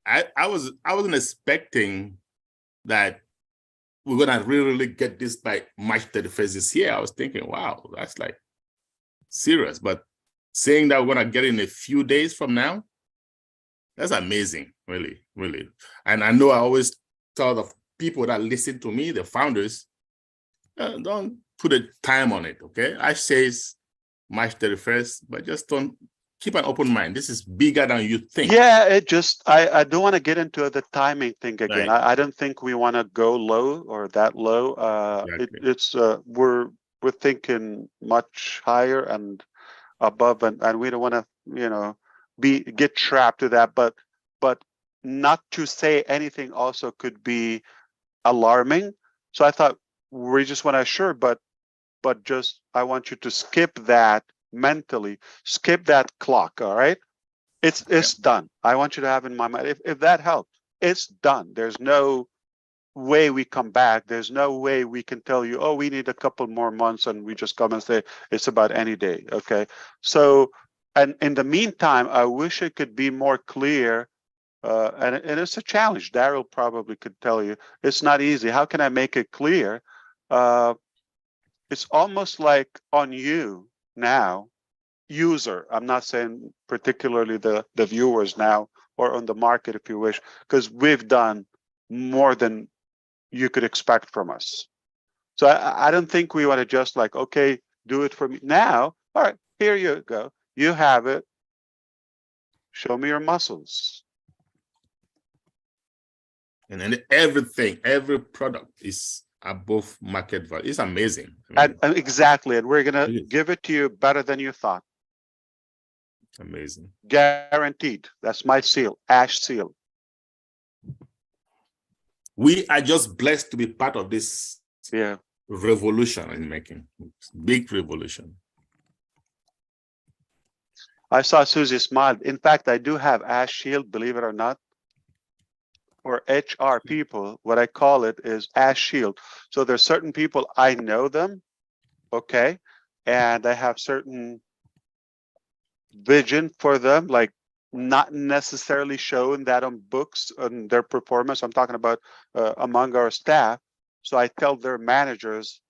[SPEAKER 6] I wasn't expecting that we're gonna really get this by March 31st this year. I was thinking, wow, that's like serious. But saying that we're gonna get it in a few days from now, that's amazing, really, really. And I know I always tell the people that listen to me, the founders, don't put a time on it, okay? I say it's March 31st, but just don't keep an open mind. This is bigger than you think.
[SPEAKER 1] Yeah, it just, I don't want to get into the timing thing again.
[SPEAKER 6] Right.
[SPEAKER 1] I don't think we want to go low or that low.
[SPEAKER 6] Exactly.
[SPEAKER 1] We're thinking much higher and above, and we don't want to, get trapped to that. But not to say anything also could be alarming. So I thought we just want to assure, but just I want you to skip that mentally, skip that clock. All right, it's done. I want you to have in my mind, if that helps, it's done. There's no way we come back. There's no way we can tell you, oh, we need a couple more months, and we just come and say it's about any day. Okay, so and in the meantime, I wish it could be more clear. And it's a challenge. Daryl probably could tell you it's not easy. How can I make it clear? It's almost like on you now, user. I'm not saying particularly the viewers now, or on the market, if you wish, because we've done more than you could expect from us. So I don't think we want to just like, okay, do it for me now. All right, here you go. You have it. Show me your muscles.
[SPEAKER 6] And then everything, every product is above market value. It's amazing. I mean,
[SPEAKER 1] And exactly. And we're
[SPEAKER 6] It
[SPEAKER 1] going to
[SPEAKER 6] is.
[SPEAKER 1] give it to you better than you thought.
[SPEAKER 6] amazing.
[SPEAKER 1] Guaranteed. That's my seal, Ash seal.
[SPEAKER 6] We are just blessed to be part of this
[SPEAKER 1] Yeah.
[SPEAKER 6] revolution in making. Big revolution.
[SPEAKER 1] I saw Susie smile. In fact, I do have Ash Shield, believe it or not. For HR people, what I call it is Ash Shield. So there's certain people, I know them, okay? And I have certain vision for them, like not necessarily showing that on books and their performance. I'm talking about among our staff. So I tell their managers,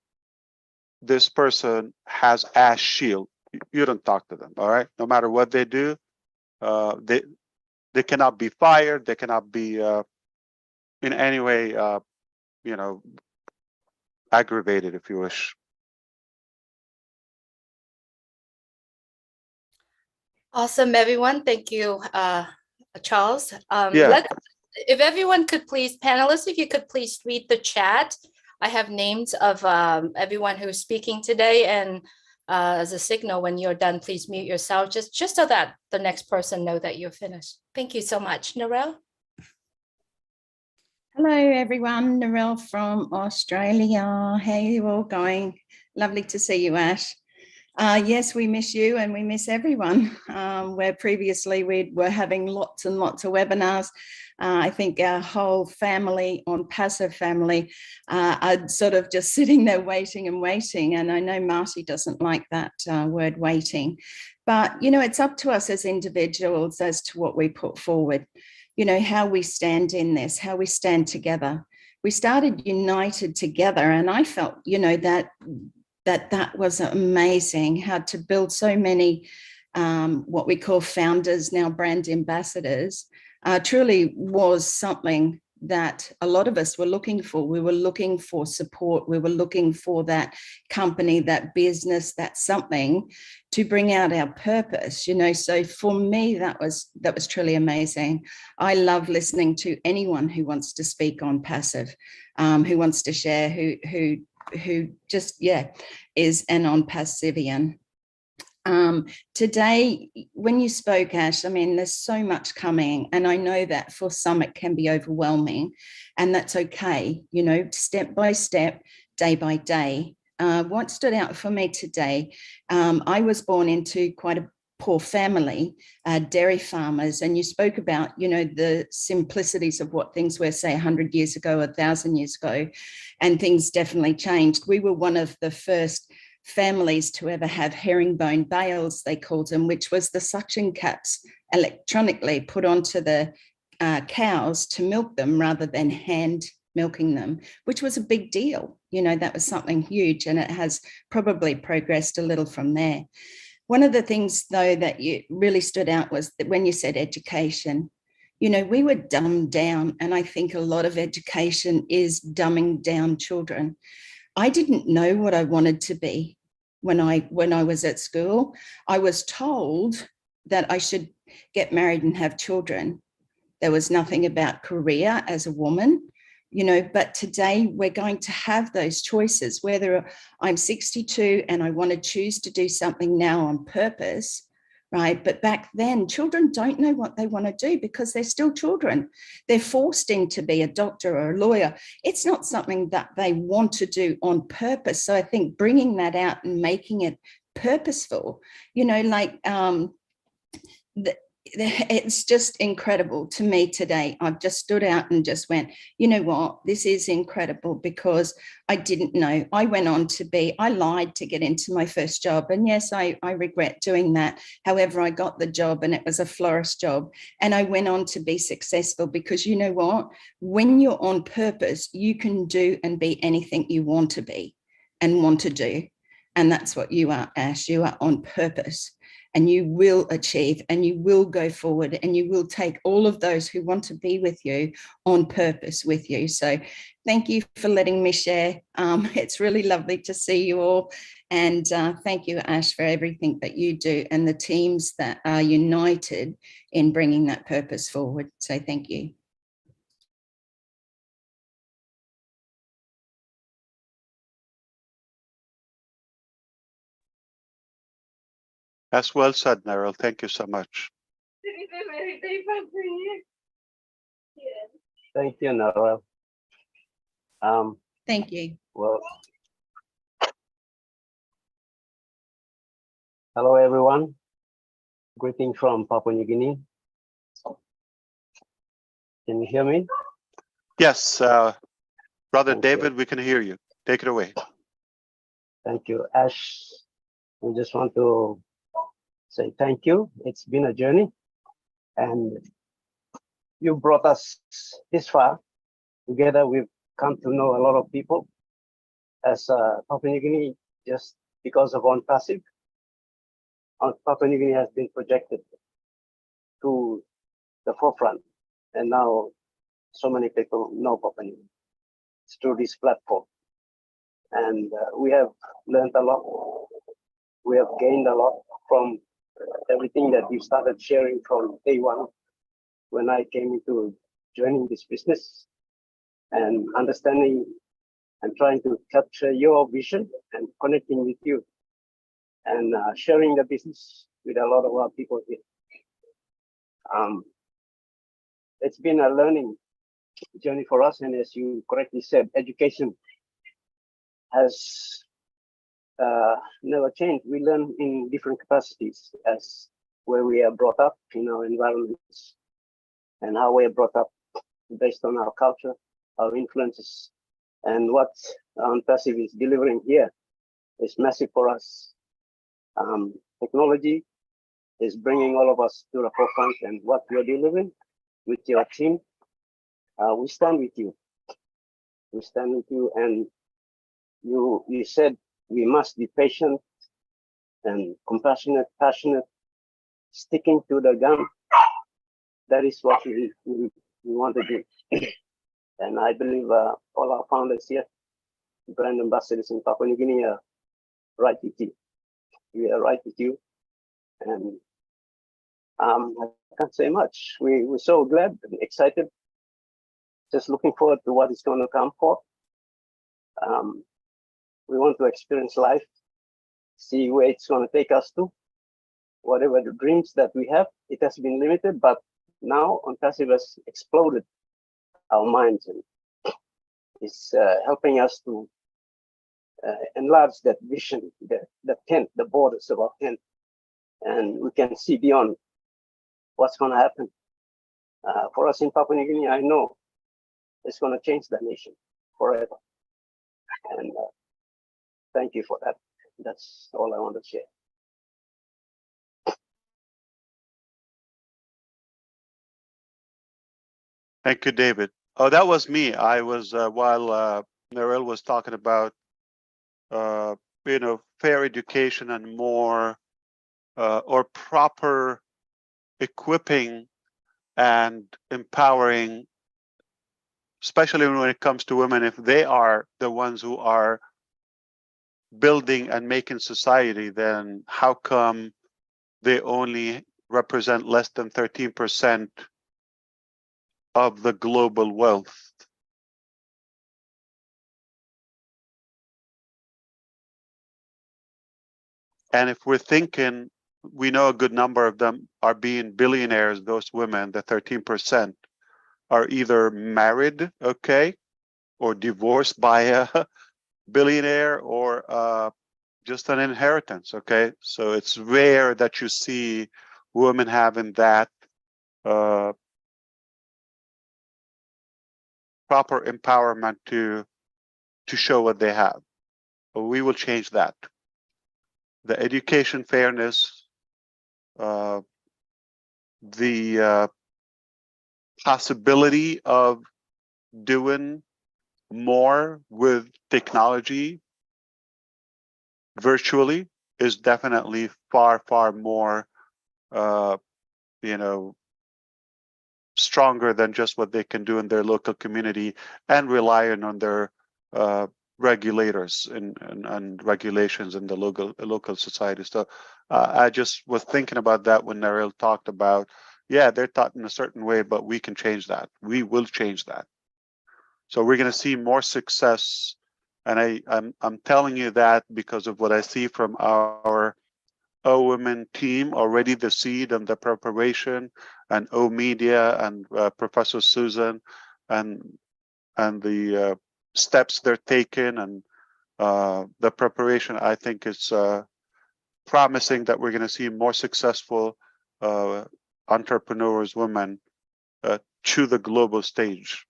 [SPEAKER 1] this person has Ash Shield. You don't talk to them, all right? No matter what they do, they cannot be fired. They cannot be in any way, you know, aggravated, if you wish.
[SPEAKER 4] Awesome, everyone. Thank you, Charles.
[SPEAKER 1] Yeah.
[SPEAKER 4] If everyone could please, panelists, if you could please read the chat. I have names of everyone who's speaking today, and as a signal, when you're done, please mute yourself, just so that the next person know that you're finished. Thank you so much. Narelle?
[SPEAKER 7] Hello, everyone. Narelle from Australia. How are you all going? Lovely to see you, Ash. Yes, we miss you and we miss everyone. Where previously we were having lots and lots of webinars. I think our whole family, Onpassive family, are sort of just sitting there waiting and waiting. And I know Marty doesn't like that word waiting. But, you know, it's up to us as individuals as to what we put forward, you know, how we stand in this, how we stand together. We started united together, and I felt, you know, that was amazing, how to build so many what we call founders, now brand ambassadors, truly was something that a lot of us were looking for. We were looking for support. We were looking for that company, that business, that something to bring out our purpose, you know. So for me, that was truly amazing. I love listening to anyone who wants to speak on Passive, who wants to share, who just, yeah, is an Onpassivian. Today, when you spoke, Ash, I mean, there's so much coming, and I know that for some it can be overwhelming, and that's okay, you know, step by step, day by day. What stood out for me today, I was born into quite a poor family, dairy farmers, and you spoke about, you know, the simplicities of what things were, say, 100 years ago, 1,000 years ago, and things definitely changed. We were one of the first families to ever have herringbone bales, they called them, which was the suction caps electronically put onto the cows to milk them rather than hand milking them, which was a big deal. You know, that was something huge, and it has probably progressed a little from there. One of the things, though, that you really stood out was that when you said education, you know, we were dumbed down, and I think a lot of education is dumbing down children. I didn't know what I wanted to be when I was at school. I was told that I should get married and have children. There was nothing about career as a woman, you know, but today we're going to have those choices, whether I'm 62 and I want to choose to do something now on purpose, right? But back then, children don't know what they want to do because they're still children. They're forced in to be a doctor or a lawyer. It's not something that they want to do on purpose. So I think bringing that out and making it purposeful, you know, like it's just incredible to me today. I've just stood out and just went, you know what, this is incredible, because I didn't know. I went on to I lied to get into my first job. And yes, I regret doing that. However, I got the job, and it was a florist job. And I went on to be successful because, you know what, when you're on purpose, you can do and be anything you want to be and want to do. And that's what you are, Ash. You are on purpose. and you will achieve, and you will go forward, and you will take all of those who want to be with you on purpose with you. So thank you for letting me share. It's really lovely to see you all. And thank you, Ash, for everything that you do and the teams that are united in bringing that purpose forward. So thank you.
[SPEAKER 1] As well said, Meryl. Thank you so much.
[SPEAKER 8] Thank you, Noel.
[SPEAKER 7] Thank you.
[SPEAKER 8] Well, hello, everyone. Greeting from Papua New Guinea. Can you hear me?
[SPEAKER 1] Yes, Brother
[SPEAKER 8] Thank
[SPEAKER 1] David, we can hear you. Take it away.
[SPEAKER 8] Thank you, Ash. We just want to say thank you. It's been a journey, and you brought us this far. Together, we've come to know a lot of people as Papua New Guinea, just because of Onpassive. Papua New Guinea has been projected to the forefront, and now so many people know Papua New Guinea through this platform. And we have learned a lot. We have gained a lot from everything that you started sharing from day one when I came into joining this business, and understanding and trying to capture your vision and connecting with you, and sharing the business with a lot of our people here. It's been a learning journey for us, and as you correctly said, education has never changed. We learn in different capacities as where we are brought up in our environments, and how we are brought up based on our culture, our influences, and what Onpassive is delivering here is massive for us. Technology is bringing all of us to the forefront, and what you're delivering with your team, we stand with you. We stand with you, and you said we must be patient and compassionate, passionate, sticking to the gun. That is what we want to do. And I believe all our founders here, brand ambassadors in Papua New Guinea, are right with you. We are right with you. And I can't say much. We're so glad and excited. Just looking forward to what is going to come forth. We want to experience life, see where it's going to take us to. Whatever the dreams that we have, it has been limited, but now Onpassive has exploded our minds, and it's helping us to enlarge that vision, the tent, the borders of our tent, and we can see beyond what's going to happen. For us in Papua New Guinea, I know it's going to change the nation forever. And thank you for that. That's all I want to share.
[SPEAKER 1] Thank you, David. Oh, that was me. I was while Meryl was talking about fair education and more or proper equipping and empowering, especially when it comes to women, if they are the ones who are building and making society, then how come they only represent less than 13% of the global wealth? And if we're thinking, we know a good number of them are being billionaires, those women, the 13%, are either married, okay, or divorced by a billionaire, or just an inheritance, okay? So it's rare that you see women having that proper empowerment to show what they have. But we will change that. The education fairness, the possibility of doing more with technology virtually is definitely far, far more, you know, stronger than just what they can do in their local community and relying on their regulators and regulations in the local society. So I just was thinking about that when Narelle talked about, yeah, they're taught in a certain way, but we can change that. We will change that. So we're going to see more success, and I'm telling you that because of what I see from our O Women team already, the seed and the preparation, and O Media and Professor Susan, and the steps they're taking, and the preparation. I think is promising that we're going to see more successful entrepreneurs, women, to the global stage.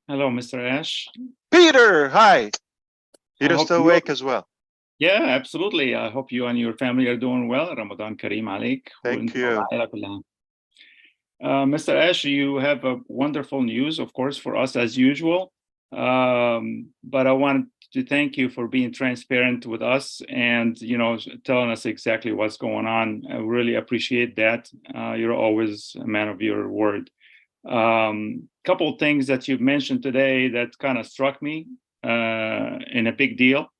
[SPEAKER 9] Hello, Mr. Ash.
[SPEAKER 1] Peter, hi. You're
[SPEAKER 9] hope
[SPEAKER 1] still
[SPEAKER 9] you-
[SPEAKER 1] awake as well.
[SPEAKER 9] Yeah, absolutely. I hope you and your family are doing well. Ramadan Kareem عليك.
[SPEAKER 1] Thank you.
[SPEAKER 9] Mr. Ash, you have a wonderful news, of course, for us as usual. But I want to thank you for being transparent with us and, you know, telling us exactly what's going on. I really appreciate that. You're always a man of your word. Couple of things that you've mentioned today that kind of struck me in a big deal.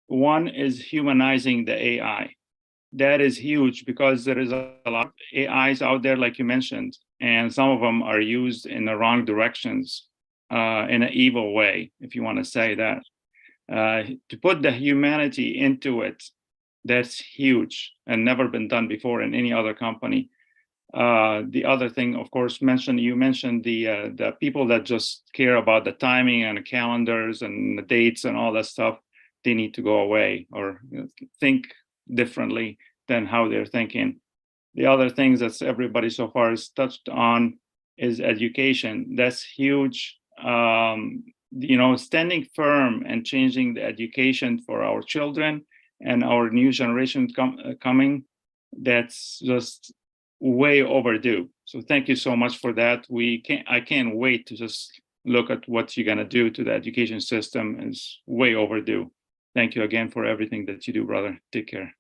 [SPEAKER 9] One is humanizing the AI. That is huge because there is a lot of AIs out there, like you mentioned, and some of them are used in the wrong directions, in an evil way, if you want to say that. To put the humanity into it, that's huge and never been done before in any other company. The other thing, of course, you mentioned the people that just care about the timing and the calendars and the dates and all that stuff. They need to go away or think differently than how they're thinking. The other things that everybody so far has touched on is education. That's huge. You know, standing firm and changing the education for our children and our new generation coming. That's just way overdue. So thank you so much for that. I can't wait to just look at what you're gonna do to the education system. Is way overdue. Thank you again for everything that you do, brother. Take care.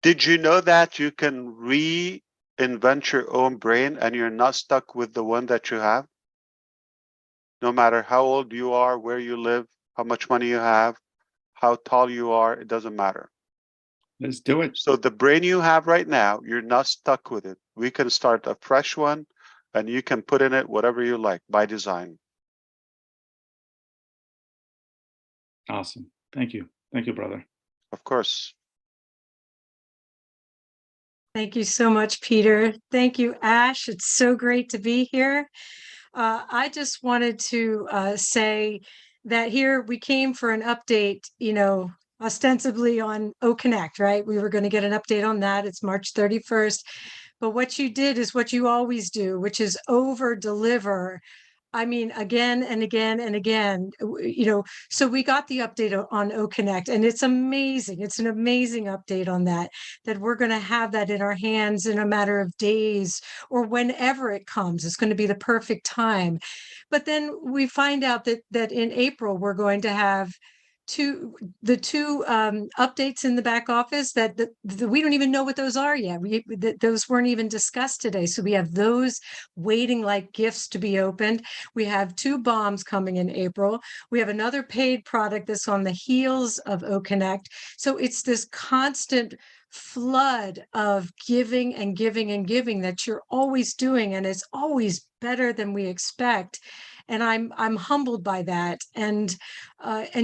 [SPEAKER 1] Did you know that you can reinvent your own brain and you're not stuck with the one that you have? No matter how old you are, where you live, how much money you have, how tall you are, it doesn't matter.
[SPEAKER 9] Let's do it.
[SPEAKER 1] So the brain you have right now, you're not stuck with it. We can start a fresh one and you can put in it whatever you like by design.
[SPEAKER 9] Awesome. Thank you. Thank you, brother.
[SPEAKER 1] Of course.
[SPEAKER 10] Thank you so much, Peter. Thank you, Ash. It's so great to be here. I just wanted to say that here we came for an update, you know, ostensibly on OConnect, right? We were going to get an update on that. It's March 31st. But what you did is what you always do, which is over deliver. I mean, again and again and again, you know, so we got the update on OConnect and it's amazing. It's an amazing update on that we're going to have that in our hands in a matter of days or whenever it comes. It's going to be the perfect time. But then we find out that in April, we're going to have two updates in the back office that we don't even know what those are yet. Those weren't even discussed today. So we have those waiting like gifts to be opened. We have 2 bombs coming in April. We have another paid product that's on the heels of OConnect. So it's this constant flood of giving and giving and giving that you're always doing, and it's always better than we expect. And I'm humbled by that, and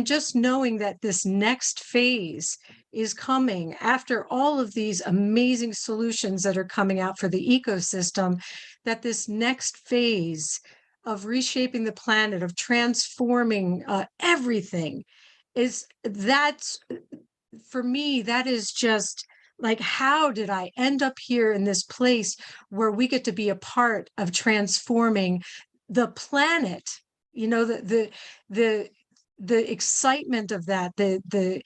[SPEAKER 10] just knowing that this next phase is coming after all of these amazing solutions that are coming out for the ecosystem, that this next phase of reshaping the planet, of transforming everything, that's for me, that is just like, how did I end up here in this place where we get to be a part of transforming the planet? You know, the the excitement of that, the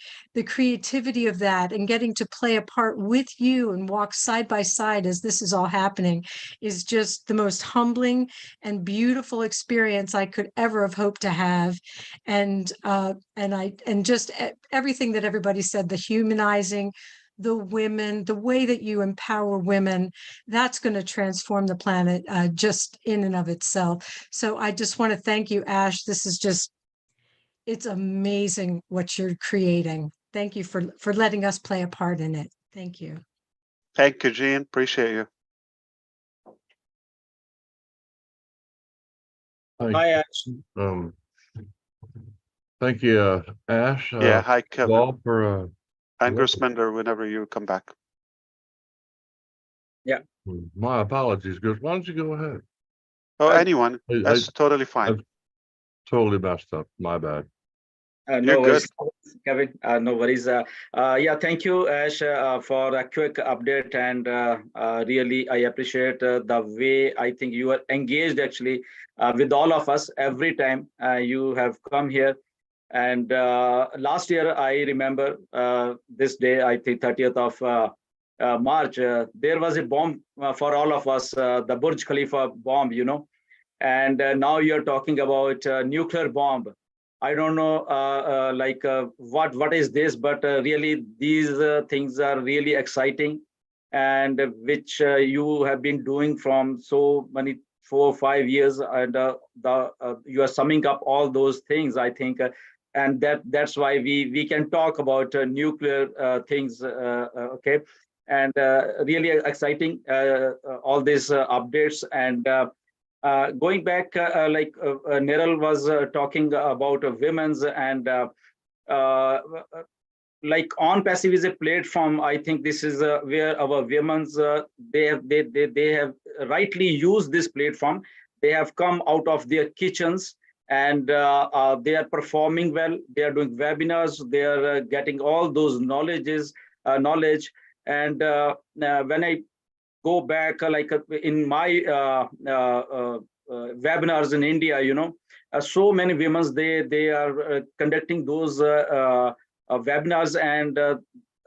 [SPEAKER 10] creativity of that, and getting to play a part with you and walk side by side as this is all happening is just the most humbling and beautiful experience I could ever have hoped to have. And just everything that everybody said, the humanizing the women, the way that you empower women, that's going to transform the planet just in and of itself. So I just want to thank you, Ash. This is just, it's amazing what you're creating. Thank you for letting us play a part in it. Thank you.
[SPEAKER 1] Thank you, Jean. Appreciate you.
[SPEAKER 11] Hi, Ash. Thank you, Ash.
[SPEAKER 1] Yeah, hi, Kevin.
[SPEAKER 11] Paul, for
[SPEAKER 1] And Grisminder, whenever you come back.
[SPEAKER 11] my apologies, Gus. Why don't you go ahead?
[SPEAKER 1] Oh, anyone.
[SPEAKER 11] I
[SPEAKER 1] That's totally fine.
[SPEAKER 11] totally messed up. My bad.
[SPEAKER 1] You're
[SPEAKER 12] No
[SPEAKER 1] good.
[SPEAKER 12] worries, Kevin. No worries. Yeah, thank you, Ash, for a quick update. And really, I appreciate the way I think you are engaged actually with all of us every time you have come here. And last year, I remember this day, I think 30th of March, there was a bomb for all of us, the Burj Khalifa bomb, you know. And now you're talking about nuclear bomb. I don't know, what is this, but really these things are really exciting, and which you have been doing from so many 4 or 5 years, and you are summing up all those things, I think, and that's why we can talk about nuclear things, okay, and really exciting all these updates. And going back, Niral was talking about women's, and like Onpassive is a platform. I think this is where our women's they have rightly used this platform. They have come out of their kitchens, and they are performing well. They are doing webinars. They are getting all those knowledge. And when I go back, in my webinars in India, you know, so many women, they are conducting those webinars, and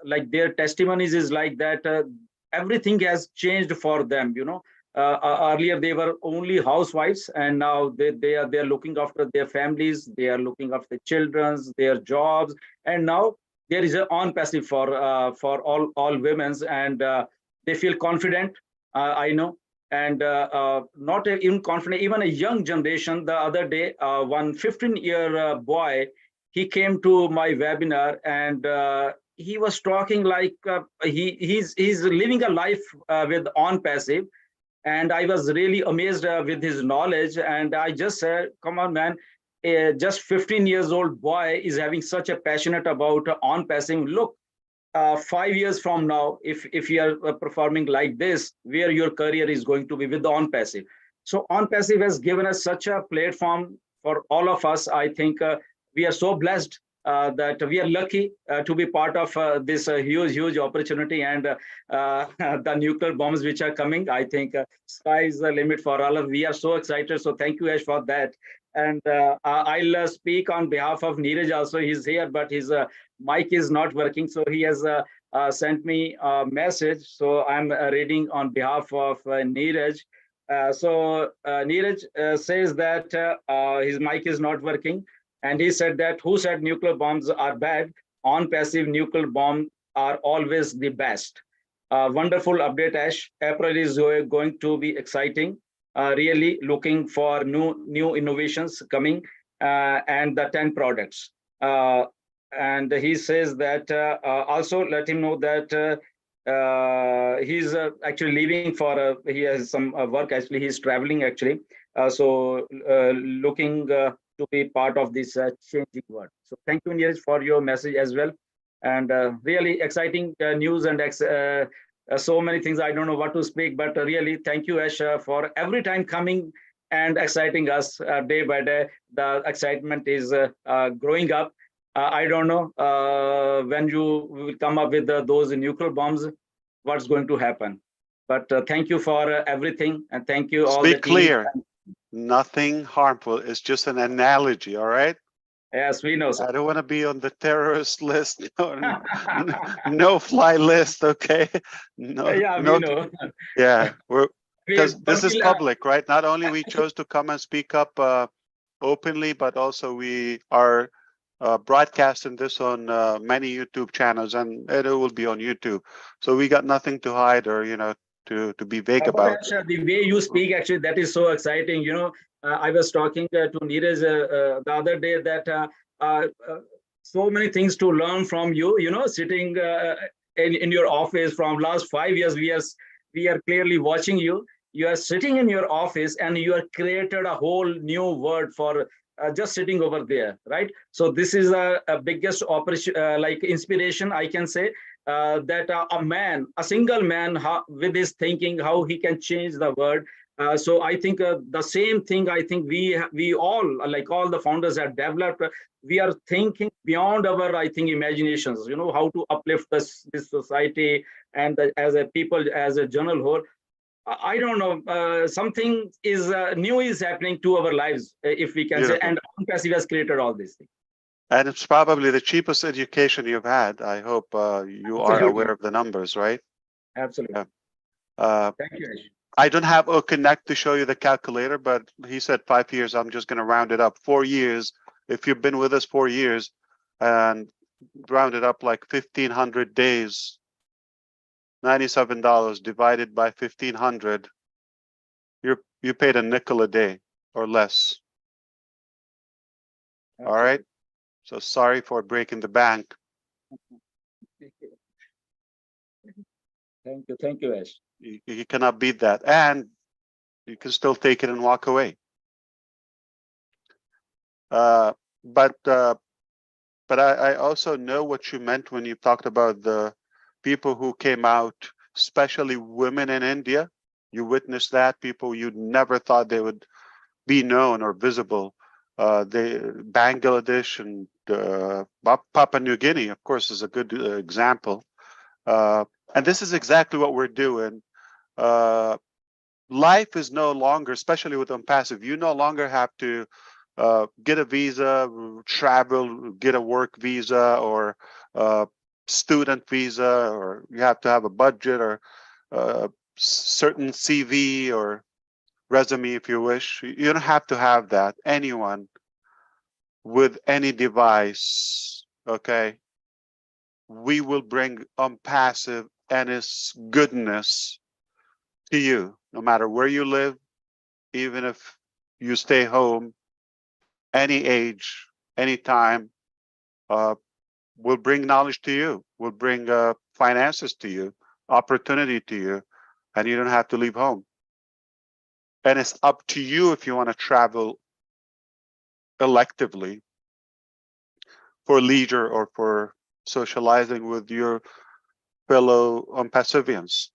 [SPEAKER 12] like their testimonies is like that everything has changed for them, you know. Earlier they were only housewives, and now they are looking after their families, they are looking after children's, their jobs, and now there is an Onpassive for all women's, and they feel confident, I know, and not even confident, even a young generation. The other day, one 15-year boy, he came to my webinar, and he was talking like he's living a life with Onpassive, and I was really amazed with his knowledge. And I just said, come on, man, just 15 years old boy is having such a passionate about Onpassive. Look, 5 years from now, if you are performing like this, where your career is going to be with Onpassive. So Onpassive has given us such a platform for all of us. I think we are so blessed that we are lucky to be part of this huge opportunity, and the nuclear bombs which are coming. I think sky is the limit for all of. We are so excited. So thank you, Ash, for that. And I'll speak on behalf of Neeraj also. He's here, but his mic is not working. So he has sent me a message. So I'm reading on behalf of Neeraj. Neeraj says that his mic is not working. And he said that, who said nuclear bombs are bad? Onpassive nuclear bombs are always the best. Wonderful update, Ash. April is going to be exciting. Really looking for new innovations coming, and the 10 products. And he says that also let him know that he's actually leaving for he has some work. Actually, he's traveling actually. Looking to be part of this changing world. So thank you, Neeraj, for your message as well. And really exciting news, and so many things. I don't know what to speak, but really thank you, Ash, for every time coming and exciting us day by day. The excitement is growing up. I don't know when you will come up with those nuclear bombs, what's going to happen. But thank you for everything, and thank you all.
[SPEAKER 1] Be clear, nothing harmful. It's just an analogy, all right?
[SPEAKER 12] Yes, we know, sir.
[SPEAKER 1] I don't want to be on the terrorist list, no fly list. Okay, no,
[SPEAKER 12] Yeah, we
[SPEAKER 1] no,
[SPEAKER 12] know.
[SPEAKER 1] yeah, because
[SPEAKER 12] But
[SPEAKER 1] this is
[SPEAKER 12] we'll,
[SPEAKER 1] public, right? Not only we chose to come and speak up openly, but also we are broadcasting this on many YouTube channels, and it will be on YouTube. So we got nothing to hide or to be vague
[SPEAKER 12] but
[SPEAKER 1] about.
[SPEAKER 12] the way you speak, actually, that is so exciting. I was talking to Neeraj the other day that so many things to learn from you. Sitting in your office from last 5 years, we are clearly watching you. You are sitting in your office and you have created a whole new word for just sitting over there, right? So this is a biggest like inspiration, I can say. That a single man, with his thinking, how he can change the world. So I think the same thing. I think we all, like all the founders, have developed. We are thinking beyond our, I think, imaginations. How to uplift this society and as a people, as a general whole. I don't know. Something is new is happening to our lives, if we can say.
[SPEAKER 1] Beautiful.
[SPEAKER 12] And Onpassive has created all these things.
[SPEAKER 1] And it's probably the cheapest education you've had. I hope you are
[SPEAKER 12] Absolutely.
[SPEAKER 1] aware of the numbers, right?
[SPEAKER 12] Absolutely.
[SPEAKER 1] Yeah.
[SPEAKER 12] Thank you, Ash.
[SPEAKER 1] I don't have a connect to show you the calculator, but he said 5 years. I'm just going to round it up. 4 years. If you've been with us 4 years and round it up like 1,500 days, $97 divided by 1,500, you paid a nickel a day or less. All right. So sorry for breaking the bank.
[SPEAKER 12] Thank you, Ash.
[SPEAKER 1] You cannot beat that, and you can still take it and walk away. But I also know what you meant when you talked about the people who came out, especially women in India. You witnessed that, people you never thought they would be known or visible. Bangladesh and Papua New Guinea, of course, is a good example. And this is exactly what we're doing. Life is no longer, especially with Onpassive, you no longer have to get a visa, travel, get a work visa or student visa, or you have to have a budget or certain CV or resume if you wish. You don't have to have that. Anyone with any device, okay, we will bring Onpassive and its goodness to you, no matter where you live, even if you stay home, any age, anytime. We'll bring knowledge to you. We'll bring finances to you, opportunity to you, and you don't have to leave home. And it's up to you if you want to travel electively for leisure or for socializing with your fellow Onpassivians.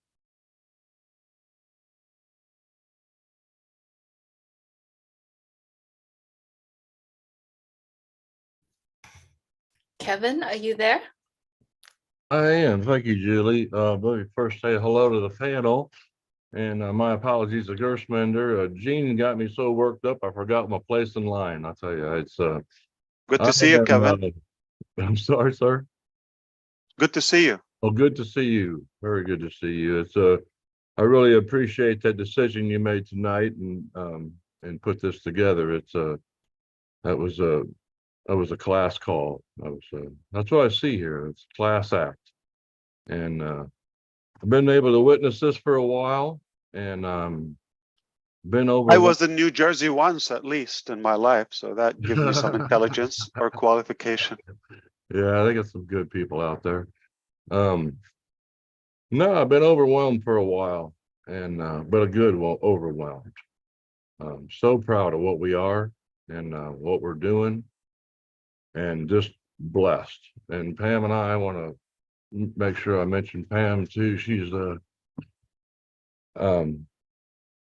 [SPEAKER 4] Kevin, are you there?
[SPEAKER 11] I am. Thank you, Julie. Let me first say hello to the panel. And my apologies to Gershmander. Gene got me so worked up, I forgot my place in line. I'll tell you, it's
[SPEAKER 1] good to see you, Kevin.
[SPEAKER 11] I'm sorry, sir.
[SPEAKER 1] Good to see you.
[SPEAKER 11] Oh, good to see you. Very good to see you. It's I really appreciate that decision you made tonight and put this together. It's that was a class call. That's what I see here. It's a class act, and I've been able to witness this for a while, and been over.
[SPEAKER 1] I was in New Jersey once, at least in my life, so that gives me some intelligence or qualification.
[SPEAKER 11] Yeah, I think it's some good people out there. No, I've been overwhelmed for a while, and but a good one, overwhelmed. So proud of what we are and what we're doing, and just blessed. And Pam and I want to make sure I mention Pam too. She's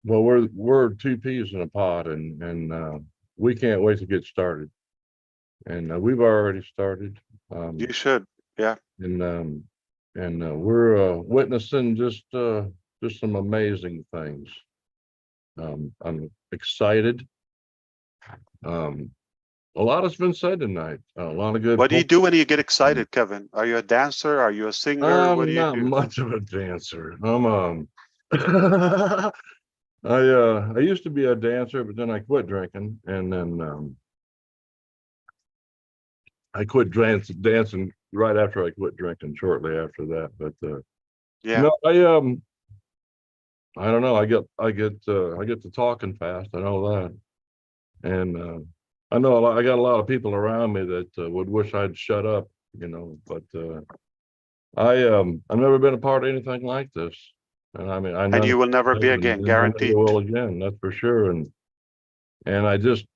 [SPEAKER 11] well, we're two peas in a pod, and we can't wait to get started. And we've already started.
[SPEAKER 1] You should, yeah.
[SPEAKER 11] And we're witnessing just some amazing things. I'm excited. a lot has been said tonight. A lot of good.
[SPEAKER 1] What do you do when you get excited, Kevin? Are you a dancer? Are you a singer? What do
[SPEAKER 11] I'm
[SPEAKER 1] you
[SPEAKER 11] not
[SPEAKER 1] do?
[SPEAKER 11] much of a dancer. I used to be a dancer, but then I quit drinking, and then I quit dancing right after I quit drinking. Shortly after that, but
[SPEAKER 1] Yeah.
[SPEAKER 11] no, I don't know. I get to talking fast. I know that, and I know I got a lot of people around me that would wish I'd shut up, but I've never been a part of anything like this, and I mean I
[SPEAKER 1] And
[SPEAKER 11] know
[SPEAKER 1] you will never be
[SPEAKER 11] and
[SPEAKER 1] again,
[SPEAKER 11] I never
[SPEAKER 1] guaranteed.
[SPEAKER 11] will again. That's for sure, and I just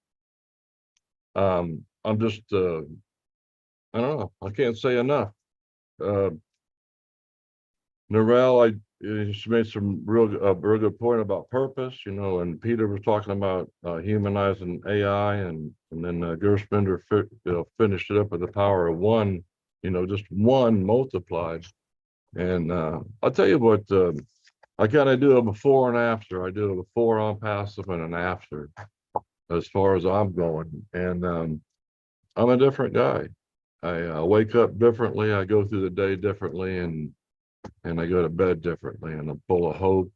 [SPEAKER 11] I'm just I don't know. I can't say enough. Narelle, she made some real good point about purpose, and Peter was talking about humanizing AI, and then Gerspender finished it up with the power of one, just one multiplied. And I'll tell you what, I kind of do a before and after. I do a before on passive and an after, as far as I'm going, and I'm a different guy. I wake up differently. I go through the day differently, and I go to bed differently. And I'm full of hope.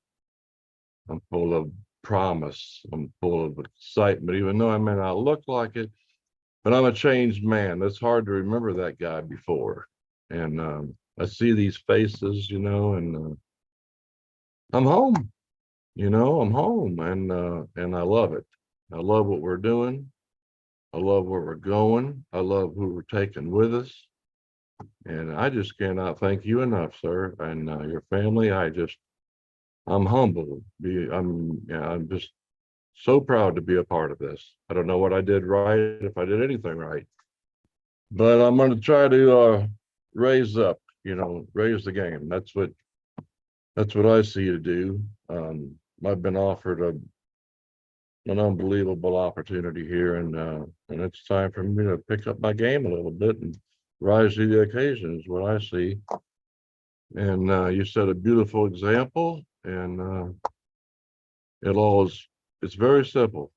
[SPEAKER 11] I'm full of promise. I'm full of excitement, even though I may not look like it. But I'm a changed man. It's hard to remember that guy before. And I see these faces, and I'm home. I'm home, and I love it. I love what we're doing. I love where we're going. I love who we're taking with us. And I just cannot thank you enough, sir, and your family. I'm humbled. I'm just so proud to be a part of this. I don't know what I did right, if I did anything right, but I'm going to try to raise up, raise the game. That's what I see to do. I've been offered an unbelievable opportunity here, and it's time for me to pick up my game a little bit and rise to the occasion is what I see. And you set a beautiful example, and it's very simple.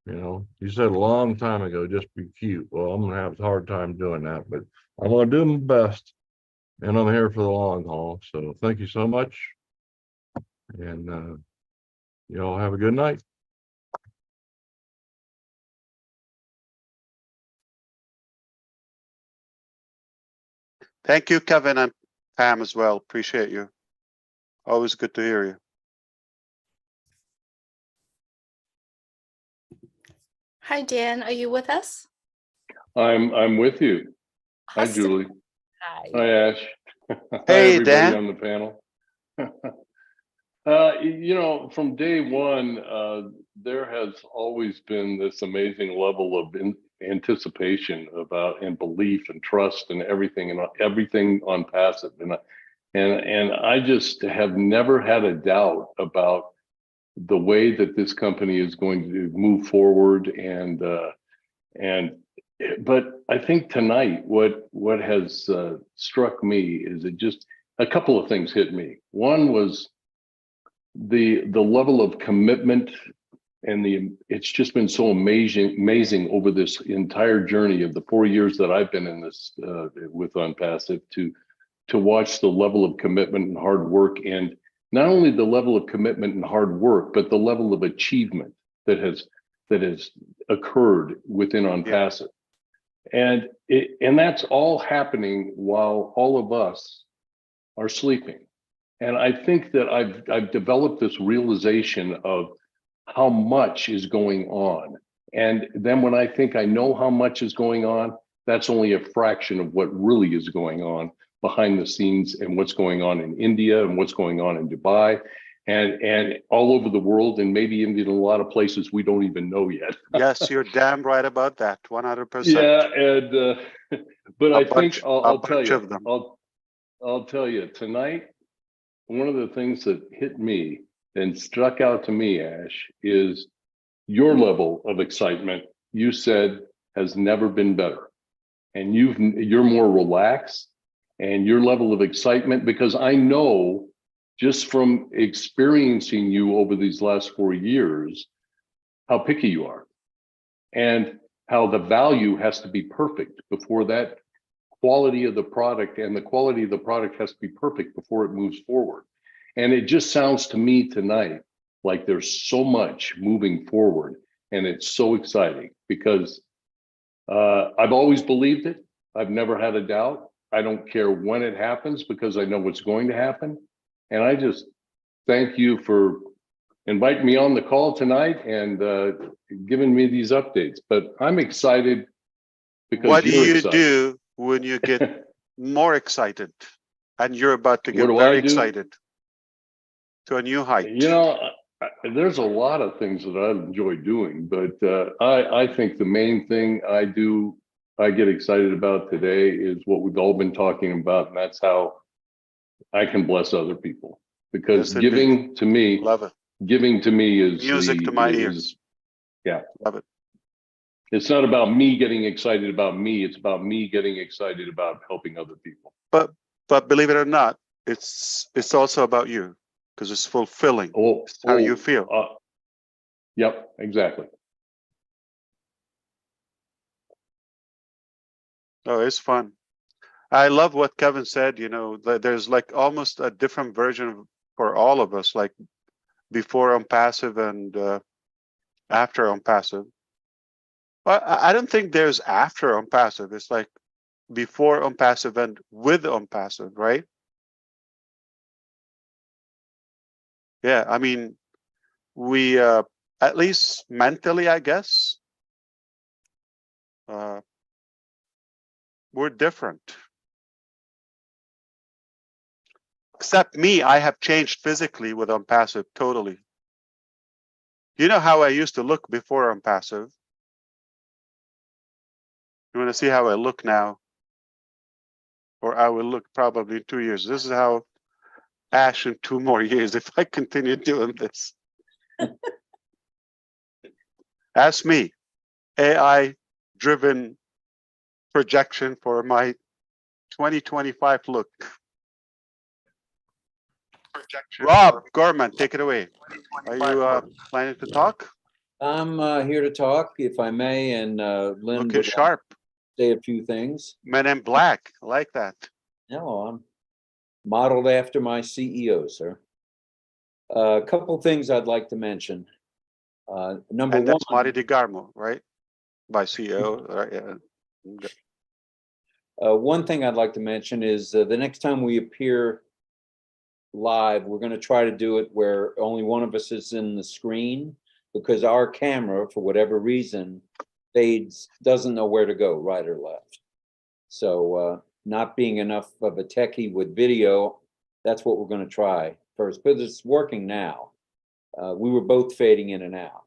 [SPEAKER 11] You said a long time ago, just be cute. Well, I'm gonna have a hard time doing that, but I'm gonna do my best, and I'm here for the long haul. So thank you so much, and you all have a good night.
[SPEAKER 1] Thank you, Kevin and Pam as well. Appreciate you. Always good to hear you.
[SPEAKER 4] Hi, Dan. Are you with us?
[SPEAKER 11] I'm with you. Hi,
[SPEAKER 4] Awesome.
[SPEAKER 11] Julie.
[SPEAKER 4] Hi.
[SPEAKER 11] Hi, Ash. Hi,
[SPEAKER 1] Hey,
[SPEAKER 11] everybody
[SPEAKER 1] Dan.
[SPEAKER 11] on the panel. From day one, there has always been this amazing level of anticipation about and belief and trust and everything on passive, and I just have never had a doubt about the way that this company is going to move forward, but I think tonight what has struck me is a couple of things hit me. One was the level of commitment, and it's just been so amazing over this entire journey of the 4 years that I've been in this with Onpassive to watch the level of commitment and hard work, and not only the level of commitment and hard work, but the level of achievement that has occurred within Onpassive. And that's all happening while all of us are sleeping. And I think that I've developed this realization of how much is going on. And then when I think I know how much is going on, that's only a fraction of what really is going on behind the scenes, and what's going on in India, and what's going on in Dubai, and all over the world, and maybe in a lot of places we don't even know yet.
[SPEAKER 1] Yes, you're damn right about that. 100%.
[SPEAKER 11] Yeah, and but I think I'll tell you,
[SPEAKER 1] of them.
[SPEAKER 11] I'll tell you tonight. One of the things that hit me and struck out to me, Ash, is your level of excitement. You said has never been better, and you're more relaxed, and your level of excitement, because I know just from experiencing you over these last 4 years how picky you are, and
[SPEAKER 13] how the value has to be perfect before that quality of the product, and the quality of the product has to be perfect before it moves forward. And it just sounds to me tonight like there's so much moving forward, and it's so exciting because I've always believed it. I've never had a doubt. I don't care when it happens because I know what's going to happen. And I just thank you for inviting me on the call tonight and giving me these updates. But I'm excited because
[SPEAKER 1] What do
[SPEAKER 13] you're
[SPEAKER 1] you
[SPEAKER 13] excited.
[SPEAKER 1] do when you get more excited and you're about to get
[SPEAKER 13] What do
[SPEAKER 1] very
[SPEAKER 13] I do?
[SPEAKER 1] excited to a new height?
[SPEAKER 13] You know, there's a lot of things that I enjoy doing, but I think the main thing I get excited about today is what we've all been talking about, and that's how I can bless other people. Because
[SPEAKER 1] Yes, indeed.
[SPEAKER 13] giving to me,
[SPEAKER 1] Love it.
[SPEAKER 13] giving to me is
[SPEAKER 1] Music to my ears.
[SPEAKER 13] Yeah.
[SPEAKER 1] Love it.
[SPEAKER 13] It's not about me getting excited about me. It's about me getting excited about helping other people.
[SPEAKER 1] But believe it or not, it's also about you because it's fulfilling. It's how you feel.
[SPEAKER 13] Yep, exactly.
[SPEAKER 1] Oh, it's fun. I love what Kevin said, you know, that there's like almost a different version for all of us, like before Onpassive and after Onpassive. Well, I don't think there's after Onpassive. It's like before Onpassive and with Onpassive, right? Yeah, I mean, we at least mentally, I guess, we're different. Except me, I have changed physically with Onpassive totally. You know how I used to look before Onpassive? You want to see how I look now? Or I will look probably in 2 years. This is how Ash in 2 more years if I continue doing this. Ask me, AI-driven projection for my 2025 look. Rob Gorman, take it away. Are you planning to talk?
[SPEAKER 14] I'm here to talk, if I may, and Lynn
[SPEAKER 1] Looking
[SPEAKER 14] would
[SPEAKER 1] sharp.
[SPEAKER 14] say a few things.
[SPEAKER 1] Men in Black, I like that.
[SPEAKER 14] No, I'm modeled after my CEO, sir. A couple things I'd like to mention. Number
[SPEAKER 1] And
[SPEAKER 14] one,
[SPEAKER 1] that's Mari DeGarmo, right? By CEO, right? Yeah.
[SPEAKER 14] one thing I'd like to mention is the next time we appear live, we're going to try to do it where only one of us is in the screen, because our camera, for whatever reason, doesn't know where to go, right or left. So not being enough of a techie with video, that's what we're going to try first, but it's working now. We were both fading in and out.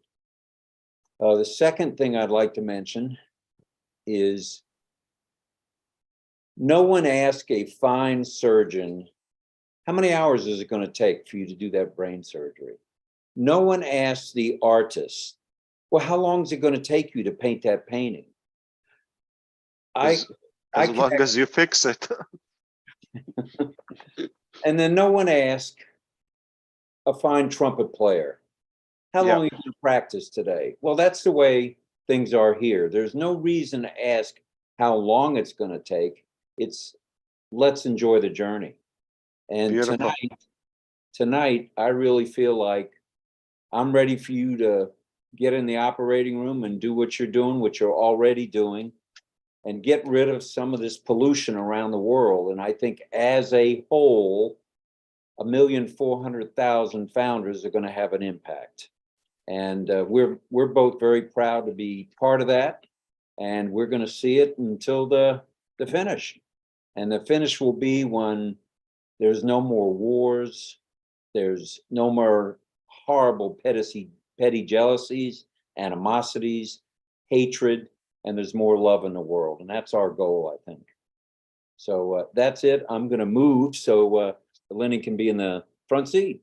[SPEAKER 14] The second thing I'd like to mention is no one asked a fine surgeon, how many hours is it going to take for you to do that brain surgery? No one asked the artist, well, how long is it going to take you to paint that painting?
[SPEAKER 1] As long as you fix it.
[SPEAKER 14] And then no one asked a fine trumpet player, how long are you going to practice today? Well, that's the way things are here. There's no reason to ask how long it's going to take. It's let's enjoy the journey. And tonight, I really feel like I'm ready for you to get in the operating room and do what you're doing, what you're already doing, and get rid of some of this pollution around the world. And I think as a whole, 1,400,000 founders are going to have an impact. And we're both very proud to be part of that. And we're going to see it until the finish. And the finish will be when there's no more wars, there's no more horrible petty jealousies, animosities, hatred, and there's more love in the world. And that's our goal, I think. So that's it. I'm going to move so Lenny can be in the front seat.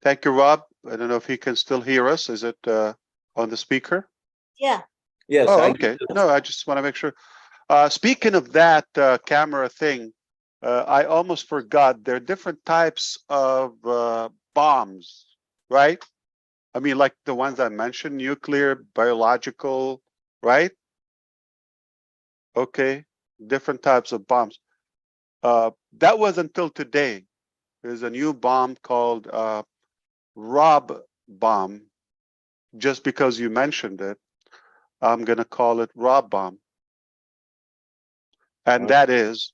[SPEAKER 1] Thank you, Rob. I don't know if he can still hear us. Is it on the speaker?
[SPEAKER 15] Yeah.
[SPEAKER 14] Yes.
[SPEAKER 1] Oh, okay. No, I just want to make sure. Speaking of that camera thing, I almost forgot there are different types of bombs right? I mean, like the ones I mentioned, nuclear, biological, right? Okay, different types of bombs. That was until today. There's a new bomb called Rob bomb. Just because you mentioned it, I'm gonna call it Rob bomb. And that is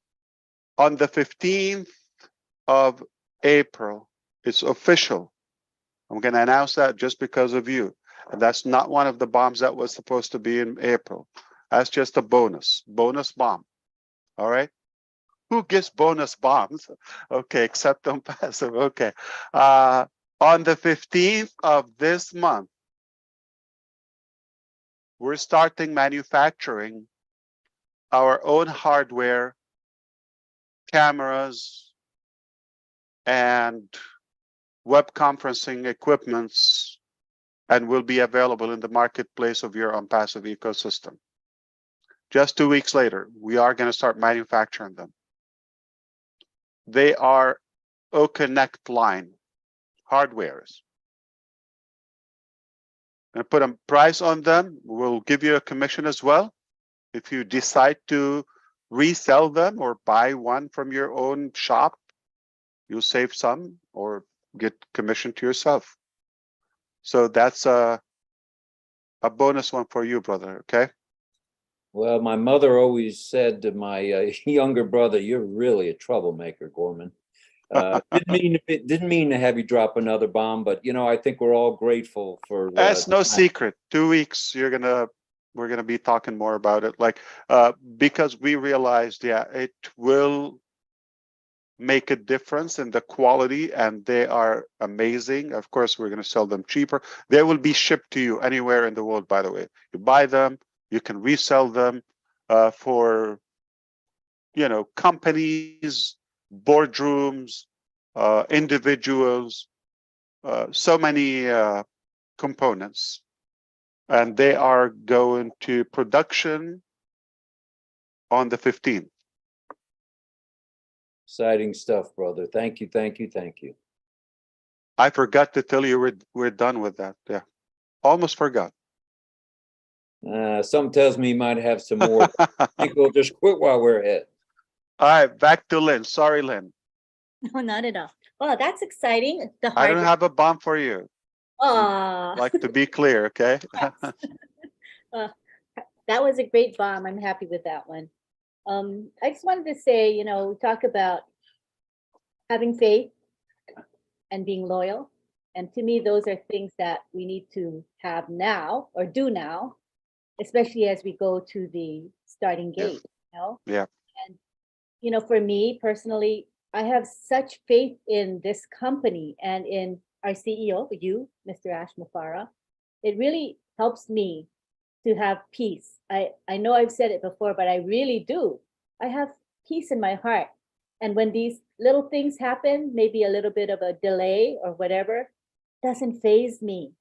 [SPEAKER 1] on the 15th of April. It's official. I'm gonna announce that just because of you. And that's not one of the bombs that was supposed to be in April. That's just a bonus bomb. All right. Who gets bonus bombs? Okay, except Onpassive. Okay. On the 15th of this month, we're starting manufacturing our own hardware, cameras, and web conferencing equipments, and will be available in the marketplace of your Onpassive ecosystem. Just 2 weeks later, we are going to start manufacturing them. They are O-Connect line hardwares. And put a price on them. We'll give you a commission as well. If you decide to resell them or buy one from your own shop, you'll save some or get commission to yourself. So that's a bonus one for you, brother. Okay.
[SPEAKER 14] Well, my mother always said to my younger brother, "You're really a troublemaker, Gorman." Didn't mean to have you drop another bomb, but you know, I think we're all grateful for.
[SPEAKER 1] That's no secret. 2 weeks, we're gonna be talking more about it, like because we realized, yeah, it will make a difference in the quality, and they are amazing. Of course, we're gonna sell them cheaper. They will be shipped to you anywhere in the world. By the way, you buy them, you can resell them for, you know, companies, boardrooms, individuals, so many components, and they are going to production on the 15th.
[SPEAKER 14] Exciting stuff, brother. Thank you, thank you, thank you.
[SPEAKER 1] I forgot to tell you we're done with that. Yeah, almost forgot.
[SPEAKER 14] Some tells me you might have some more. I think we'll just quit while we're ahead.
[SPEAKER 1] All right, back to Lynn. Sorry, Lynn.
[SPEAKER 15] No, not at all. Well, that's exciting.
[SPEAKER 1] I don't have a bomb for you.
[SPEAKER 15] Oh,
[SPEAKER 1] Like, to be clear, okay?
[SPEAKER 15] that was a great bomb. I'm happy with that one. I just wanted to say, you know, we talk about having faith and being loyal. And to me, those are things that we need to have now or do now, especially as we go to the starting gate, you know?
[SPEAKER 1] Yeah.
[SPEAKER 15] And, you know, for me personally, I have such faith in this company and in our CEO, you, Mr. Ash Mufareh. It really helps me to have peace. I know I've said it before, but I really do. I have peace in my heart. And when these little things happen, maybe a little bit of a delay or whatever, doesn't faze me,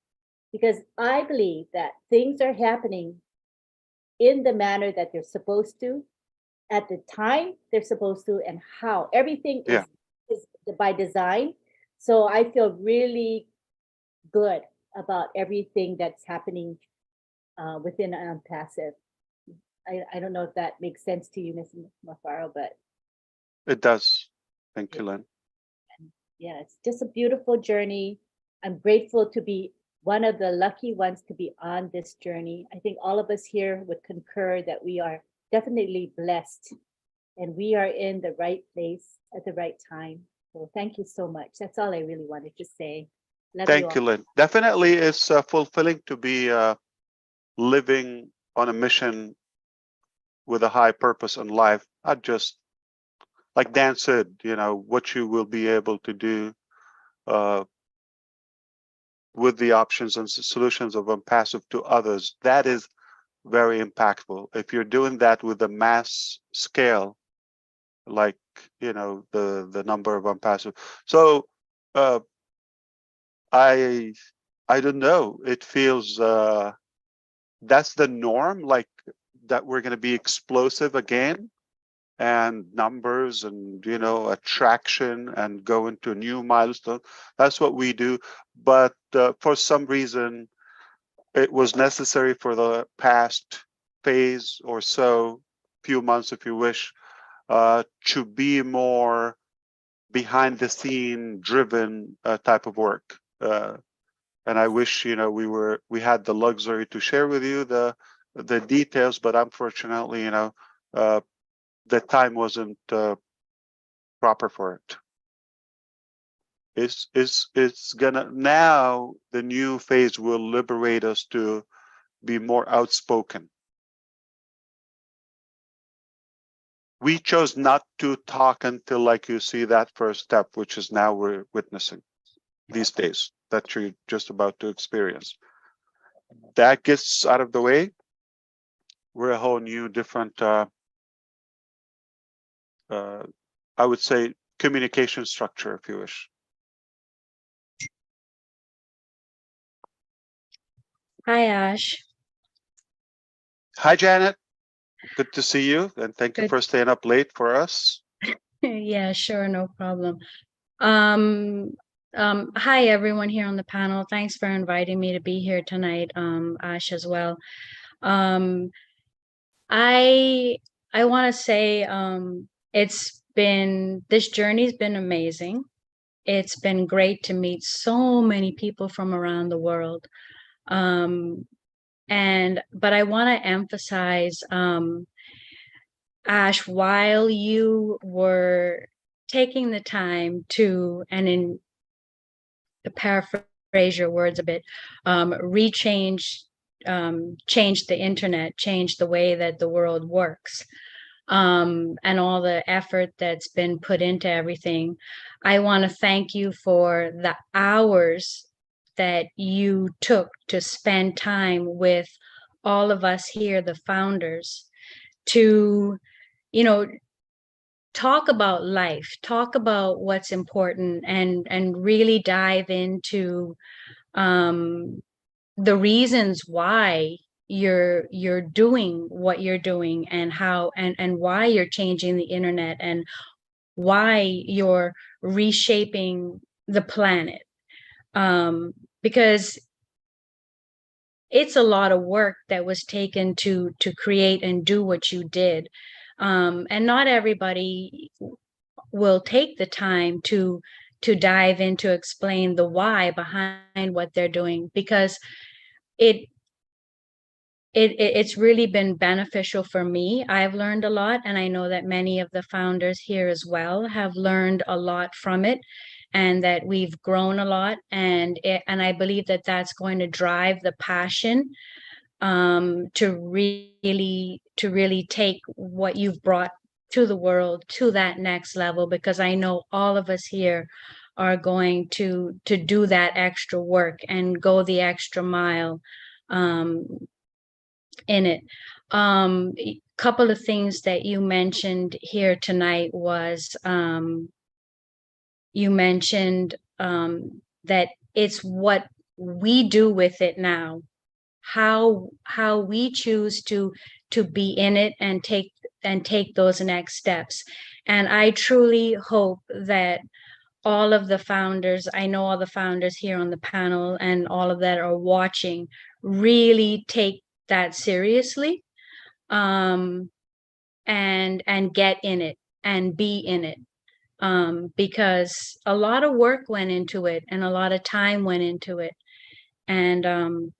[SPEAKER 15] because I believe that things are happening in the manner that they're supposed to, at the time they're supposed to, and how everything is by design. So I feel really good about everything that's happening within Onpassive. I don't know if that makes sense to you, Mr. Mufareh, but
[SPEAKER 1] It does. Thank you, Lynn.
[SPEAKER 15] yeah, it's just a beautiful journey. I'm grateful to be one of the lucky ones to be on this journey. I think all of us here would concur that we are definitely blessed and we are in the right place at the right time. So thank you so much. That's all I really wanted to say. Love
[SPEAKER 1] Thank you,
[SPEAKER 15] all.
[SPEAKER 1] Lynn. Definitely, it's fulfilling to be living on a mission with a high purpose in life. Not just, like Dan said, you know, what you will be able to do with the options and solutions of Onpassive to others. That is very impactful. If you're doing that with a mass scale, like, you know, the number of Onpassive. So I don't know. It feels that's the norm, like that we're going to be explosive again. and numbers and, you know, attraction and go into new milestone. That's what we do. But for some reason, it was necessary for the past phase or so, few months, if you wish, to be more behind the scene driven type of work. And I wish, you know, we had the luxury to share with you the details, but unfortunately, you know, the time wasn't proper for it. It's gonna, now the new phase will liberate us to be more outspoken. We chose not to talk until, like, you see that first step, which is now we're witnessing these days that you're just about to experience. That gets out of the way. We're a whole new different, I would say, communication structure, if you wish.
[SPEAKER 4] Hi, Ash.
[SPEAKER 1] Hi, Janet. Good to see you, and thank you
[SPEAKER 4] Good.
[SPEAKER 1] for staying up late for us.
[SPEAKER 4] Yeah, sure, no problem. Hi, everyone here on the panel. Thanks for inviting me to be here tonight, Ash, as well. I want to say this journey's been amazing. It's been great to meet so many people from around the world. But I want to emphasize, Ash, while you were taking the time to, and to paraphrase your words a bit, change the internet, change the way that the world works, and all the effort that's been put into everything. I want to thank you for the hours that you took to spend time with all of us here, the founders, to, you know, talk about life, talk about what's important, and really dive into the reasons why you're doing what you're doing, and how and why you're changing the internet, and why you're reshaping the planet, because it's a lot of work that was taken to create and do what you did, and not everybody will take the time to dive in to explain the why behind what they're doing, because it's really been beneficial for me. I've learned a lot, and I know that many of the founders here as well have learned a lot from it, and that we've grown a lot. And I believe that that's going to drive the passion to really take what you've brought to the world to that next level, because I know all of us here are going to do that extra work and go the extra mile in it. A couple of things that you mentioned here tonight was, you mentioned that it's what we do with it now, how we choose to be in it and take those next steps. And I truly hope that all of the founders, I know all the founders here on the panel and all of that are watching, really take that seriously, and get in it and be in it, because a lot of work went into it and a lot of time went into it, and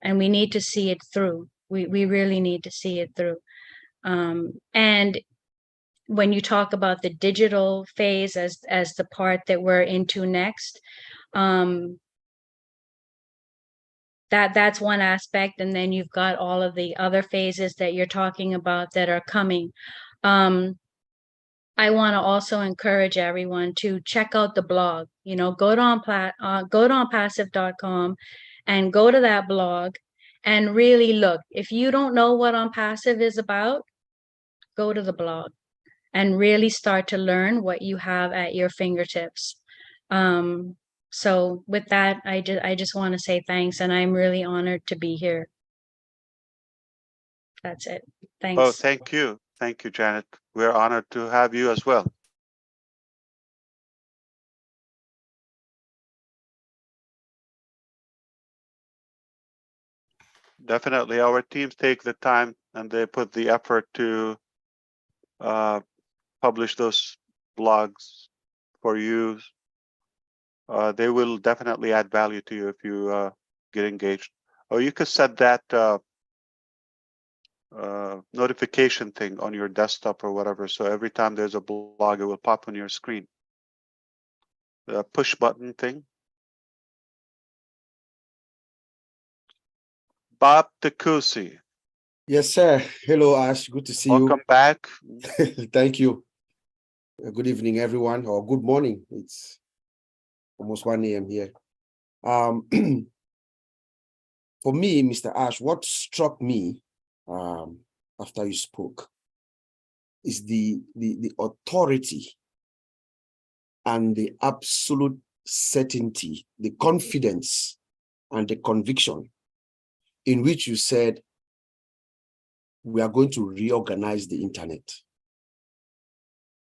[SPEAKER 4] we need to see it through. We really need to see it through. And when you talk about the digital phase as the part that we're into next, that's one aspect, and then you've got all of the other phases that you're talking about that are coming. I want to also encourage everyone to check out the blog. You know, go to Onpassive.com and go to that blog and really look. If you don't know what Onpassive is about, go to the blog and really start to learn what you have at your fingertips. So with that, I just want to say thanks, and I'm really honored to be here. That's it. Thanks.
[SPEAKER 1] Oh, thank you, Janet. We're honored to have you as well. Definitely, our teams take the time and they put the effort to publish those blogs for you. They will definitely add value to you if you get engaged. Or you could set that notification thing on your desktop or whatever. So every time there's a blog, it will pop on your screen. The push button thing. Bob Takusi.
[SPEAKER 16] Yes, sir. Hello, Ash. Good to see
[SPEAKER 1] Welcome back.
[SPEAKER 16] you. Thank you. Good evening, everyone, or good morning. It's almost 1 a.m. here. For me, Mr. Ash, what struck me after you spoke is the authority and the absolute certainty, the confidence and the conviction in which you said, we are going to reorganize the internet.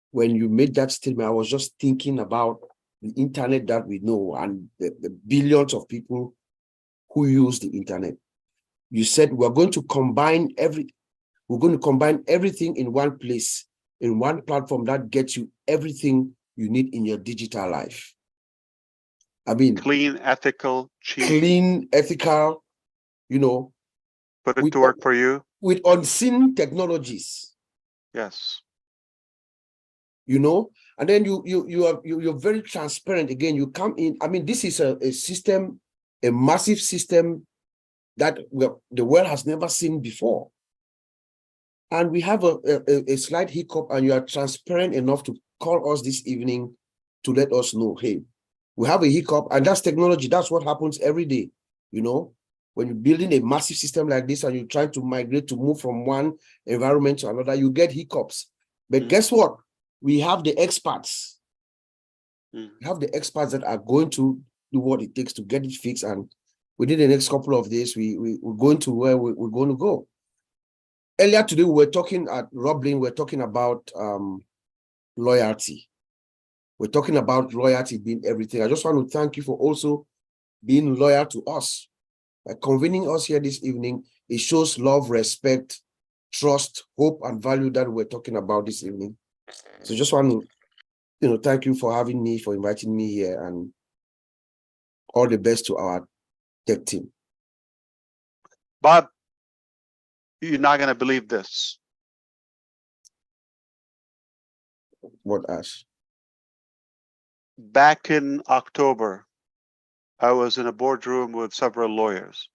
[SPEAKER 16] When you made that statement, I was just thinking about the internet that we know and the billions of people who use the internet. You said we're going to combine everything in one place, in one platform that gets you everything you need in your digital life. I mean,
[SPEAKER 1] clean, ethical, cheap.
[SPEAKER 16] Clean, ethical, you know.
[SPEAKER 1] Put it to work for you.
[SPEAKER 16] With unseen technologies.
[SPEAKER 1] Yes.
[SPEAKER 16] You know, and then you're very transparent. Again, you come in. I mean, this is a system, a massive system that the world has never seen before. And we have a slight hiccup, and you are transparent enough to call us this evening to let us know, hey, we have a hiccup, and that's technology. That's what happens every day. You know, when you're building a massive system like this and you're trying to migrate to move from one environment to another, you get hiccups. But guess what? We have the experts. We have the experts that are going to do what it takes to get it fixed. And within the next couple of days, we're going to where we're going to go. Earlier today, we were talking at Roblin, we're talking about loyalty. We're talking about loyalty being everything. I just want to thank you for also being loyal to us. By convening us here this evening, it shows love, respect, trust, hope, and value that we're talking about this evening. So just want to, thank you for having me, for inviting me here, and all the best to our tech team.
[SPEAKER 1] Bob, you're not going to believe this.
[SPEAKER 16] What, Ash?
[SPEAKER 1] Back in October, I was in a boardroom with several lawyers.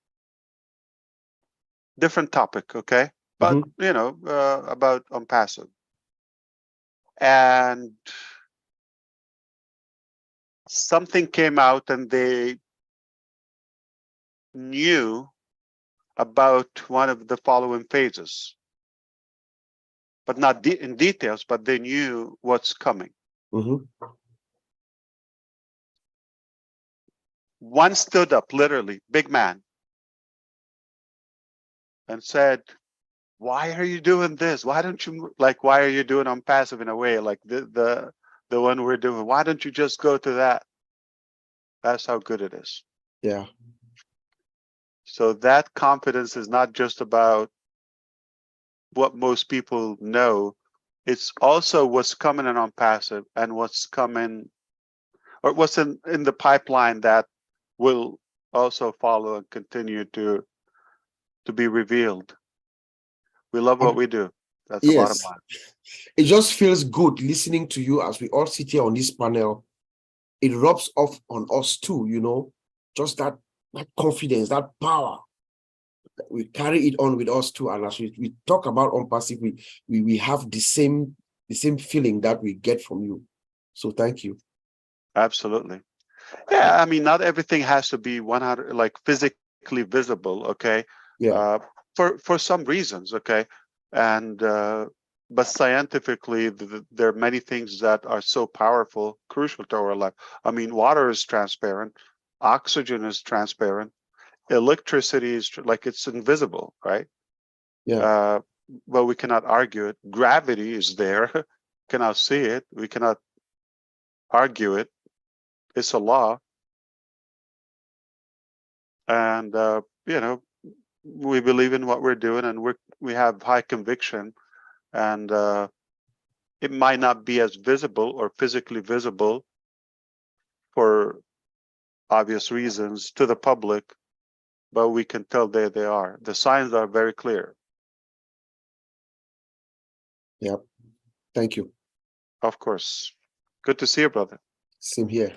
[SPEAKER 1] Different topic, okay? But, about Onpassive. And something came out and they knew about one of the following phases, but not in details, but they knew what's coming. One stood up, literally, big man, and said, why are you doing this? Why don't you, why are you doing Onpassive in a way, like the one we're doing? Why don't you just go to that? That's how good it is.
[SPEAKER 16] Yeah.
[SPEAKER 1] So that confidence is not just about what most people know. It's also what's coming in Onpassive and what's coming, or what's in the pipeline that will also follow and continue to be revealed. We love what we do. That's the bottom line.
[SPEAKER 16] It just feels good listening to you as we all sit here on this panel. It rubs off on us too, just that confidence, that power. We carry it on with us too. And as we talk about Onpassive, we have the same feeling that we get from you. So thank you.
[SPEAKER 1] Absolutely. Yeah, I mean, not everything has to be 100 physically visible, okay?
[SPEAKER 16] Yeah.
[SPEAKER 1] For some reasons, okay? And but scientifically, there are many things that are so powerful, crucial to our life. I mean, water is transparent, oxygen is transparent, electricity is it's invisible, right?
[SPEAKER 16] Yeah.
[SPEAKER 1] well, we cannot argue it. Gravity is there. Cannot see it. We cannot argue it. It's a law. And, you know, we believe in what we're doing, and we have high conviction, and it might not be as visible or physically visible for obvious reasons to the public, but we can tell there they are. The signs are very clear.
[SPEAKER 16] Yep. Thank you.
[SPEAKER 1] Of course. Good to see you, brother.
[SPEAKER 16] Same here.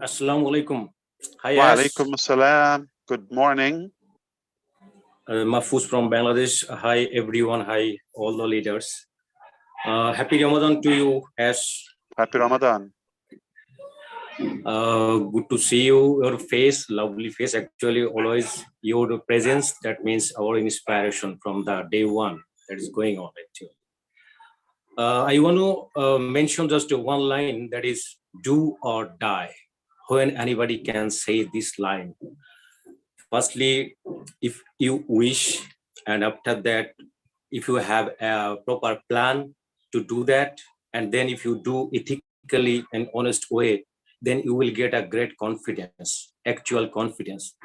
[SPEAKER 17] Assalamu alaikum. Hi,
[SPEAKER 1] Wa
[SPEAKER 17] Ash.
[SPEAKER 1] alaikum assalam. Good morning.
[SPEAKER 17] Mahfouz from Bangladesh. Hi, everyone. Hi, all the leaders. Happy Ramadan to you, Ash.
[SPEAKER 1] Happy Ramadan.
[SPEAKER 17] Good to see you, your face, lovely face. Actually, always your presence, that means our inspiration from the day one that is going on, actually. I want to mention just one line, that is do or die. When anybody can say this line. Firstly, if you wish, and after that, if you have a proper plan to do that, and then if you do ethically and honest way, then you will get a great confidence, actual confidence.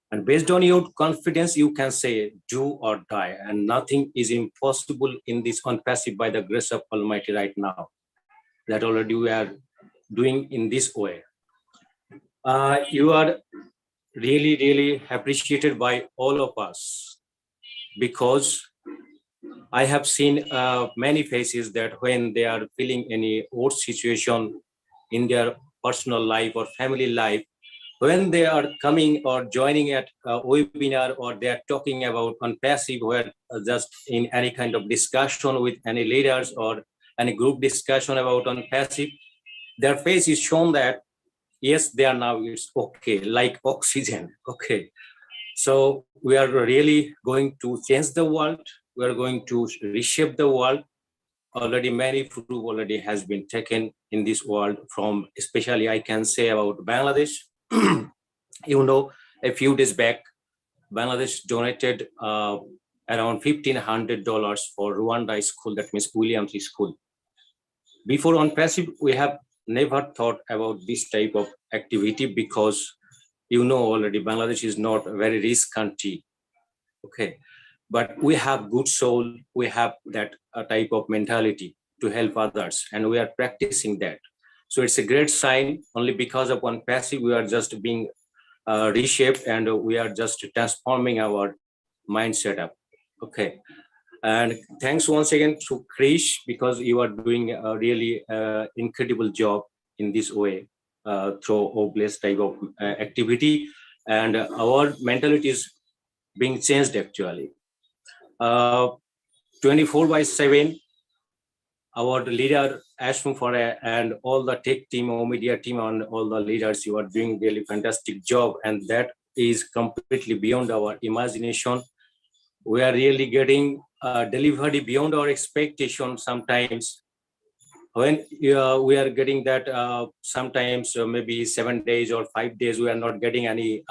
[SPEAKER 17] And based on your confidence, you can say do or die, and nothing is impossible in this Onpassive by the grace of Almighty right now. That already we are doing in this way. You are really, really appreciated by all of us, because I have seen many faces that when they are feeling any worse situation in their personal life or family life, when they are coming or joining at a webinar, or they are talking about Onpassive, where just in any kind of discussion with any leaders or any group discussion about Onpassive, their face is shown that yes, they are now, it's okay, like oxygen. Okay. So we are really going to change the world. We are going to reshape the world. Already many proof already has been taken in this world from, especially I can say about Bangladesh. You know, a few days back, Bangladesh donated around $1,500 for Rwanda school, that means Williams School. Before Onpassive, we have never thought about this type of activity, because you know already Bangladesh is not a very rich country. Okay, but we have good soul, we have that type of mentality to help others, and we are practicing that. So it's a great sign. Only because of Onpassive, we are just being reshaped, and we are just transforming our mind setup. Okay. And thanks once again to Krish, because you are doing a really incredible job in this way through Obla's type of activity. And our mentality is being changed actually. 24/7, our leader, Ash Mufareh, and all the tech team or media team and all the leaders, you are doing really fantastic job. And that is completely beyond our imagination. We are really getting delivery beyond our expectation sometimes. When we are getting that sometimes maybe 7 days or 5 days, we are not getting any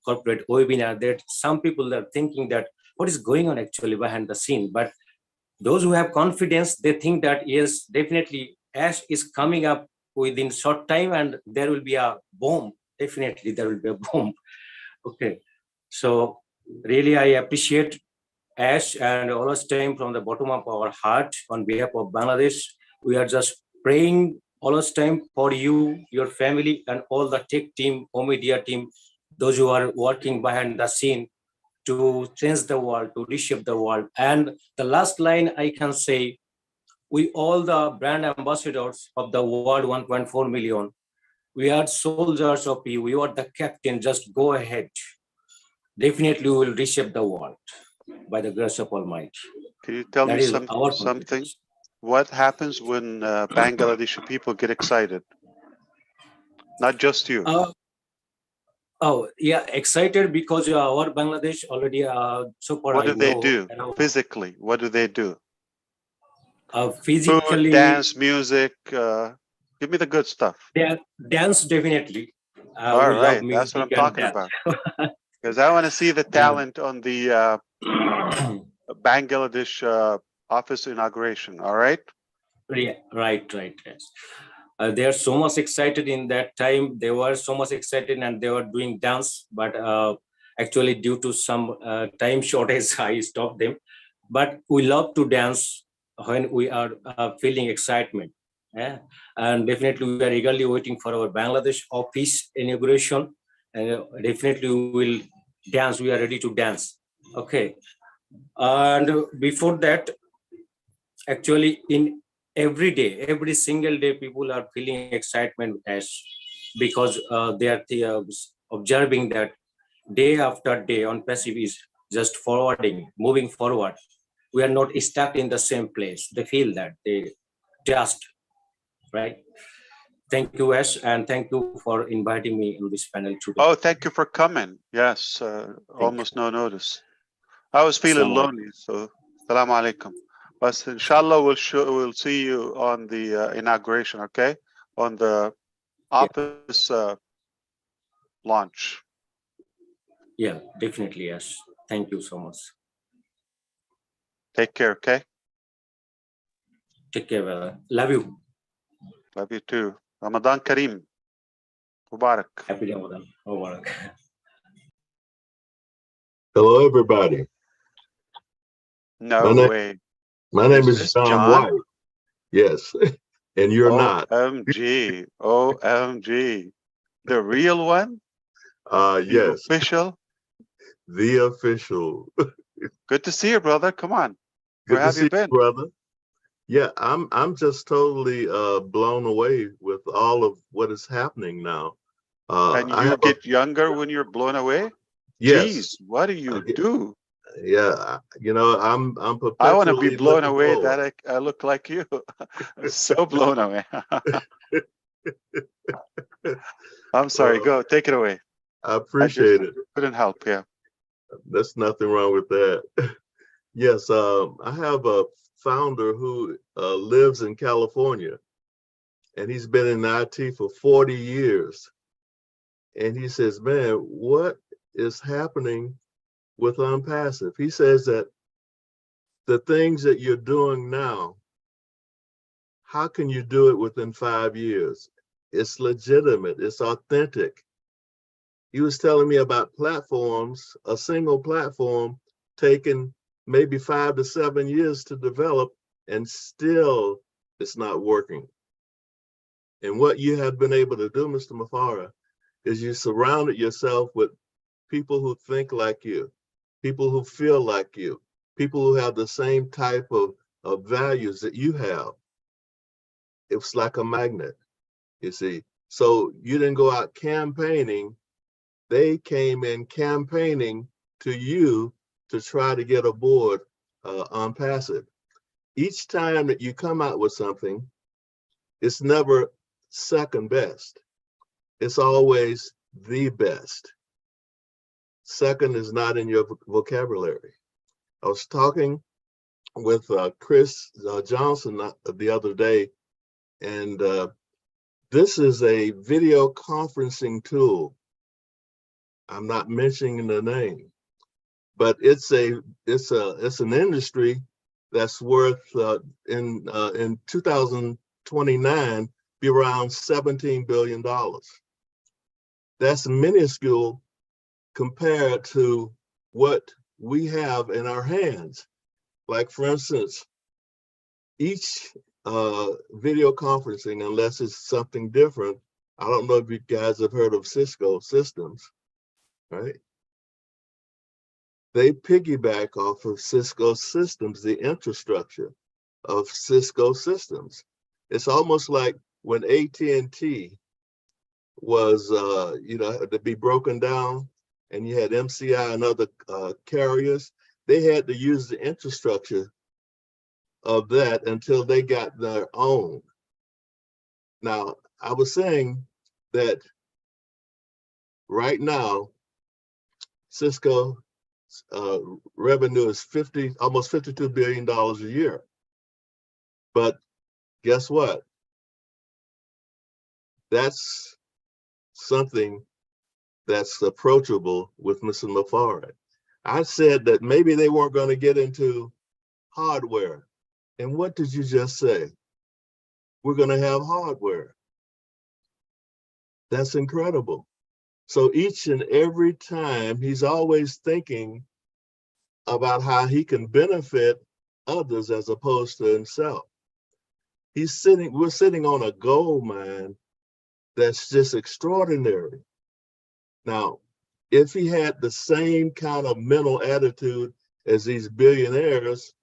[SPEAKER 17] corporate webinar, that some people are thinking that what is going on actually behind the scene. But those who have confidence, they think that yes, definitely Ash is coming up within short time and there will be a boom. Definitely there will be a boom. Okay. So really I appreciate Ash, and always time from the bottom of our heart on behalf of Bangladesh. We are just praying always time for you, your family, and all the tech team or media team, those who are working behind the scene to change the world, to reshape the world. And the last line I can say, we all the brand ambassadors of the world 1.4 million, we are soldiers of you, you are the captain, just go ahead. Definitely we will reshape the world by the grace of Almighty.
[SPEAKER 1] Can you tell me something? What happens when Bangladeshi people get excited? Not just you.
[SPEAKER 17] Oh, yeah, excited because our Bangladesh already so far.
[SPEAKER 1] What do they do physically? What do they do?
[SPEAKER 17] Physically,
[SPEAKER 1] food, dance, music. Give me the good stuff.
[SPEAKER 17] Dance definitely.
[SPEAKER 1] All
[SPEAKER 17] we
[SPEAKER 1] right,
[SPEAKER 17] love
[SPEAKER 1] that's what I'm
[SPEAKER 17] music
[SPEAKER 1] talking
[SPEAKER 17] and
[SPEAKER 1] about. Because I want to see the talent on the Bangladesh office inauguration. All right.
[SPEAKER 17] Yeah, right. Yes. They are so much excited in that time. They were so much excited and they were doing dance, but actually due to some time shortage, I stopped them. But we love to dance when we are feeling excitement. Yeah, and definitely we are eagerly waiting for our Bangladesh office inauguration, and definitely we will dance. We are ready to dance. Okay, and before that, actually in every single day, people are feeling excitement as because they are observing that day after day Onpassive is just forwarding, moving forward. We are not stuck in the same place. They feel that they just right. Thank you, Ash, and thank you for inviting me in this panel today.
[SPEAKER 1] Oh, thank you for coming. Yes, almost no notice. I was feeling lonely, so salam alaikum. But inshallah, we'll see you on the inauguration, okay? On the office launch.
[SPEAKER 17] Yeah, definitely, yes. Thank you so much.
[SPEAKER 1] Take care, okay?
[SPEAKER 17] Take care, brother. Love you.
[SPEAKER 1] Love you too. Ramadan Kareem. Mubarak.
[SPEAKER 17] Happy Ramadan. Mubarak.
[SPEAKER 11] Hello, everybody.
[SPEAKER 1] No way.
[SPEAKER 11] My name is John White. Yes, and you're not.
[SPEAKER 1] OMG. OMG. The real one? The
[SPEAKER 11] Yes.
[SPEAKER 1] official?
[SPEAKER 11] The official.
[SPEAKER 1] Good to see you, brother. Come on.
[SPEAKER 11] Good
[SPEAKER 1] Where
[SPEAKER 11] to
[SPEAKER 1] have
[SPEAKER 11] see
[SPEAKER 1] you been?
[SPEAKER 11] you, brother. Yeah, I'm just totally blown away with all of what is happening now.
[SPEAKER 1] And you get younger when you're blown away?
[SPEAKER 11] Yes.
[SPEAKER 1] Jeez, what do you do?
[SPEAKER 11] Yeah, you know, I'm perpetually
[SPEAKER 1] I want to be blown
[SPEAKER 11] looking
[SPEAKER 1] away
[SPEAKER 11] forward.
[SPEAKER 1] that I look like you. So blown away. I'm sorry. Go take it away.
[SPEAKER 11] I appreciate it.
[SPEAKER 1] Couldn't help. Yeah.
[SPEAKER 11] There's nothing wrong with that. Yes, I have a founder who lives in California, and he's been in IT for 40 years. And he says, man, what is happening with Onpassive? He says that the things that you're doing now, how can you do it within 5 years? It's legitimate, it's authentic. He was telling me about platforms, a single platform taking maybe 5 to 7 years to develop, and still it's not working. And what you have been able to do, Mr. Mufareh, is you surrounded yourself with people who think like you, people who feel like you, people who have the same type of values that you have. It's like a magnet, you see. So you didn't go out campaigning. They came in campaigning to you to try to get aboard Onpassive. Each time that you come out with something, it's never second best. It's always the best. Second is not in your vocabulary. I was talking with Chris Johnson the other day, and this is a video conferencing tool. I'm not mentioning the name, but it's an industry that's worth in 2029 be around $17 billion. That's minuscule compared to what we have in our hands. Like for instance, each video conferencing, unless it's something different, I don't know if you guys have heard of Cisco systems, right? They piggyback off of Cisco systems, the infrastructure of Cisco systems. It's almost like when AT&T was, to be broken down, and you had MCI and other carriers, they had to use the infrastructure of that until they got their own. Now, I was saying that right now, Cisco revenue is almost $52 billion a year. But guess what? That's something that's approachable with Mr. Mufareh. I said that maybe they weren't going to get into hardware. And what did you just say? We're going to have hardware. That's incredible. So each and every time, he's always thinking about how he can benefit others as opposed to himself. We're sitting on a gold mine that's just extraordinary. Now, if he had the same kind of mental attitude as these billionaires,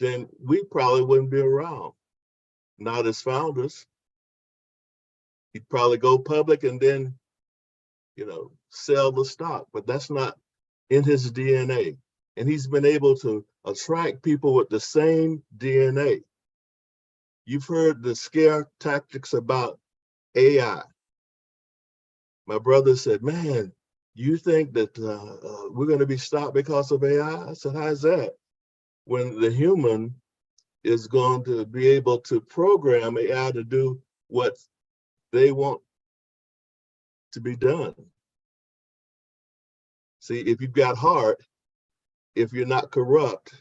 [SPEAKER 11] then we probably wouldn't be around. Not as founders. He'd probably go public and then, sell the stock, but that's not in his DNA. And he's been able to attract people with the same DNA. You've heard the scare tactics about AI. My brother said, man, you think that we're going to be stopped because of AI? I said, how's that? When the human is going to be able to program AI to do what they want to be done. See, if you've got heart, if you're not corrupt,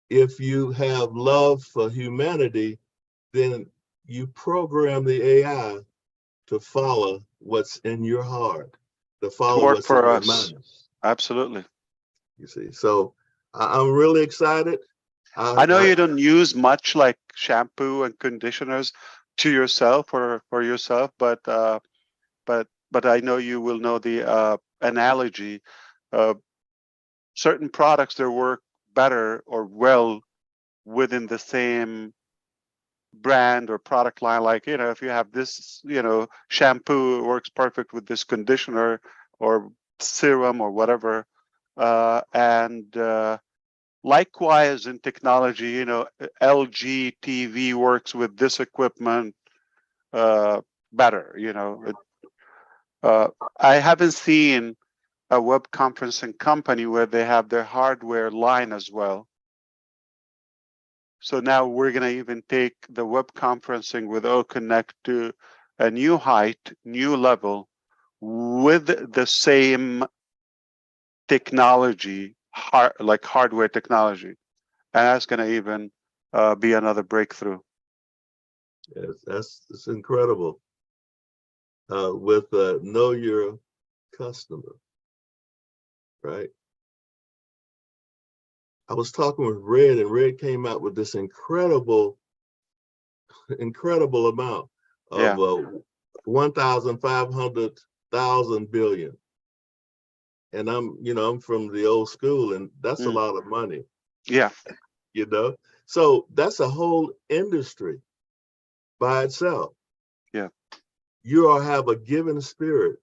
[SPEAKER 11] if you have love for humanity, then you program the AI to follow what's in your heart, to follow
[SPEAKER 1] work
[SPEAKER 11] what's in
[SPEAKER 1] for
[SPEAKER 11] your
[SPEAKER 1] us.
[SPEAKER 11] mind.
[SPEAKER 1] Absolutely.
[SPEAKER 11] You see, so I'm really excited.
[SPEAKER 1] I know you don't use much like shampoo and conditioners to yourself or for yourself, but I know you will know the analogy. Certain products that work better or well within the same brand or product line, like if you have this shampoo, it works perfect with this conditioner or serum or whatever, and likewise in technology, LG TV works with this equipment better. I haven't seen a web conferencing company where they have their hardware line as well. So now we're going to even take the web conferencing with OConnect to a new height, new level with the same technology, like hardware technology. And that's going to even be another breakthrough.
[SPEAKER 11] Yes, it's incredible. With know your customer, right? I was talking with Red, and Red came out with this incredible amount of 1,500,000 billion. And I'm from the old school, and that's a lot of money.
[SPEAKER 1] Yeah.
[SPEAKER 11] So that's a whole industry by itself.
[SPEAKER 1] Yeah.
[SPEAKER 11] You all have a given spirit.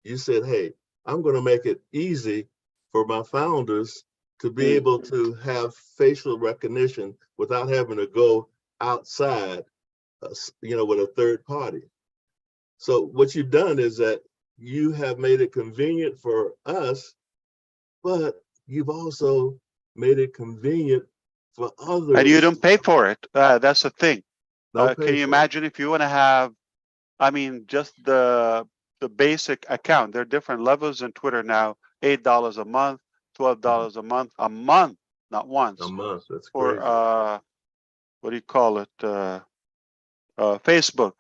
[SPEAKER 11] You said, hey, I'm going to make it easy for my founders to be able to have facial recognition without having to go outside, with a third party. So what you've done is that you have made it convenient for us, but you've also made it convenient for others.
[SPEAKER 1] And you don't pay for it. That's the thing.
[SPEAKER 11] Can
[SPEAKER 1] you imagine if you want to have, just the basic account? There are different levels in Twitter now. $8 a month, $12 a month, not once.
[SPEAKER 11] A month. That's
[SPEAKER 1] for
[SPEAKER 11] crazy.
[SPEAKER 1] what do you call it? Facebook.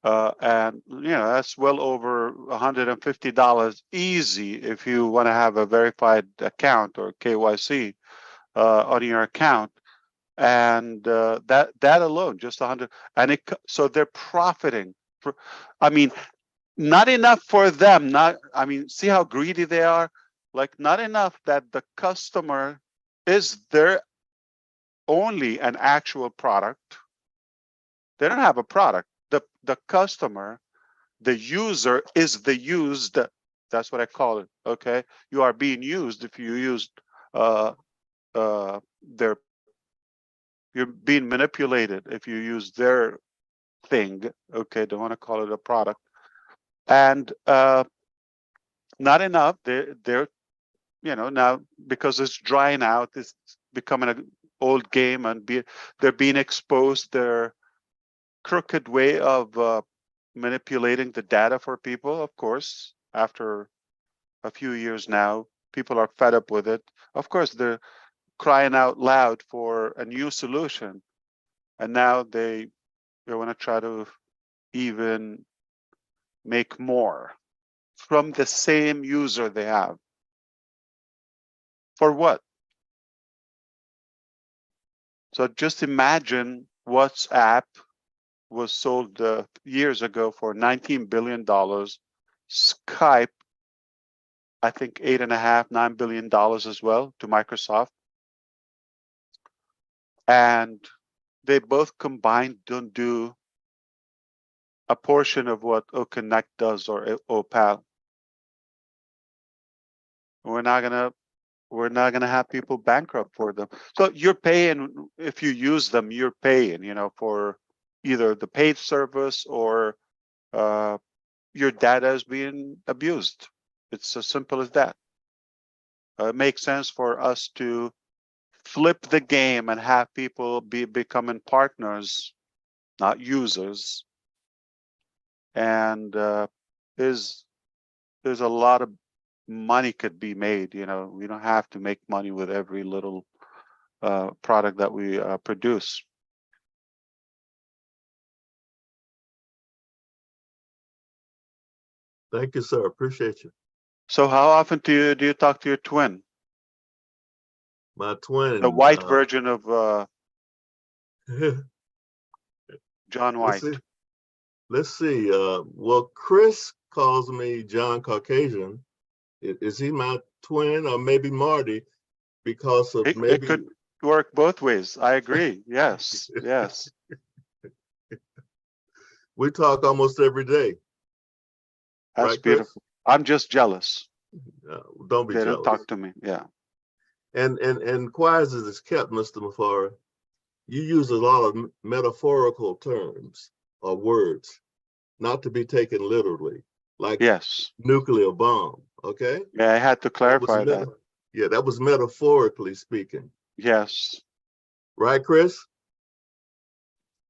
[SPEAKER 1] And that's well over $150 easy if you want to have a verified account or KYC on your account. And that alone, just 100, and so they're profiting. Not enough for them. See how greedy they are. Like, not enough that the customer is their only an actual product. They don't have a product. The customer, the user is the used. That's what I call it. Okay, you are being used if you used their. You're being manipulated if you use their thing. Okay, don't want to call it a product. And not enough. They're now, because it's drying out, it's becoming an old game, and they're being exposed their crooked way of manipulating the data for people, of course. after a few years now. People are fed up with it. Of course, they're crying out loud for a new solution. And now they want to try to even make more from the same user they have. For what? So just imagine WhatsApp was sold years ago for $19 billion. Skype, I think $8.5, $9 billion as well to Microsoft. And they both combined don't do a portion of what OConnect does or Opal. We're not gonna have people bankrupt for them. So you're paying, if you use them, you're paying, for either the paid service or your data is being abused. It's as simple as that. It makes sense for us to flip the game and have people becoming partners, not users. And there's a lot of money could be made. We don't have to make money with every little product that we produce.
[SPEAKER 11] Thank you, sir. Appreciate you.
[SPEAKER 1] So how often do you talk to your twin?
[SPEAKER 11] My twin.
[SPEAKER 1] The white version of John White.
[SPEAKER 11] Let's see. Well, Chris calls me John Caucasian. Is he my twin or maybe Marty? Because of maybe
[SPEAKER 1] it could work both ways. I agree. Yes, yes.
[SPEAKER 11] We talk almost every day.
[SPEAKER 1] That's
[SPEAKER 11] right,
[SPEAKER 1] beautiful.
[SPEAKER 11] Chris?
[SPEAKER 1] I'm just jealous.
[SPEAKER 11] Don't be
[SPEAKER 1] They
[SPEAKER 11] jealous.
[SPEAKER 1] don't talk to me. Yeah.
[SPEAKER 11] And quiet as it's kept, Mr. Mufareh, you use a lot of metaphorical terms or words, not to be taken literally, like
[SPEAKER 1] yes,
[SPEAKER 11] nuclear bomb. Okay.
[SPEAKER 1] Yeah, I had to clarify that.
[SPEAKER 11] Yeah, that was metaphorically speaking.
[SPEAKER 1] Yes.
[SPEAKER 11] Right, Chris?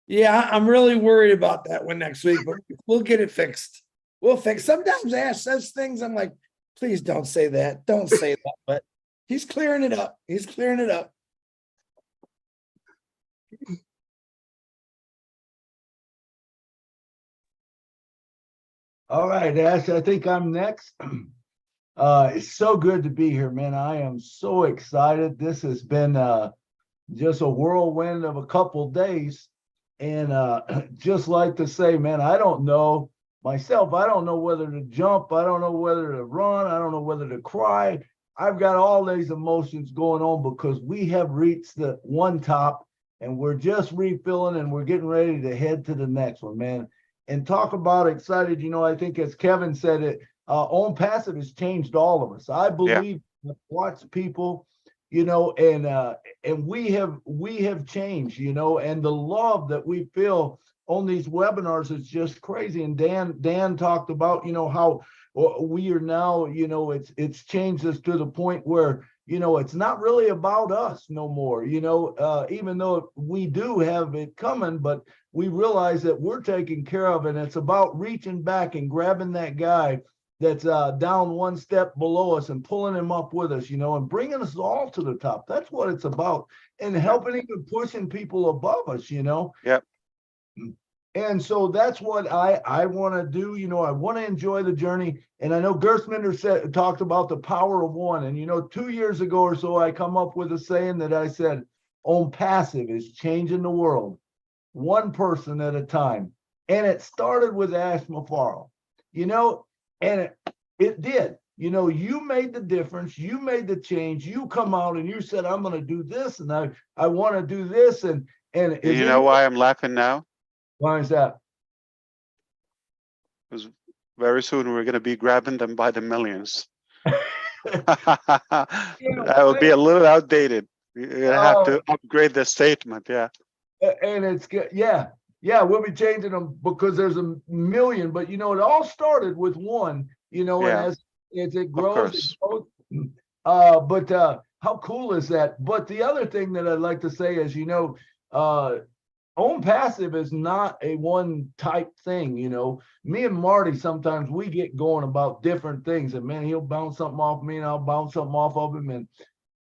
[SPEAKER 18] Yeah, I'm really worried about that one next week, but we'll get it fixed. We'll fix. Sometimes Ash says things, I'm like, please don't say that. Don't say that. But he's clearing it up. He's clearing it up.
[SPEAKER 19] All right, Ash, I think I'm next. It's so good to be here, man. I am so excited. This has been just a whirlwind of a couple days. And just like to say, man, I don't know myself. I don't know whether to jump. I don't know whether to run. I don't know whether to cry. I've got all these emotions going on because we have reached the one top and we're just refilling and we're getting ready to head to the next one, man. And talk about excited, I think as Kevin said it, Onpassive has changed all of us. I believe watch people, and we have changed, and the love that we feel on these webinars is just crazy. And Dan talked about, how we are now, it's changed us to the point where, it's not really about us no more, even though we do have it coming, but we realize that we're taken care of, and it's about reaching back and grabbing that guy that's down one step below us and pulling him up with us, and bringing us all to the top. That's what it's about, and helping even pushing people above us,
[SPEAKER 1] Yep.
[SPEAKER 19] And so that's what I want to do. I want to enjoy the journey. And I know Gerstminder talked about the power of one. And, 2 years ago or so, I come up with a saying that I said, Onpassive is changing the world, one person at a time. And it started with Ash Mufareh, and it did. You made the difference. You made the change. You come out and you said, I'm going to do this. And I want to do this. And
[SPEAKER 1] you know why I'm laughing now?
[SPEAKER 19] Why is that?
[SPEAKER 1] Because very soon we're going to be grabbing them by the millions. That will be a little outdated. You're going to have to upgrade the statement. Yeah.
[SPEAKER 19] And it's good. Yeah. We'll be changing them because there's a million. But, it all started with one, and as it grows, but how cool is that? But the other thing that I'd like to say is, Onpassive is not a one type thing, you know. Me and Marty, sometimes we get going about different things, and man, he'll bounce something off me and I'll bounce something off of him. And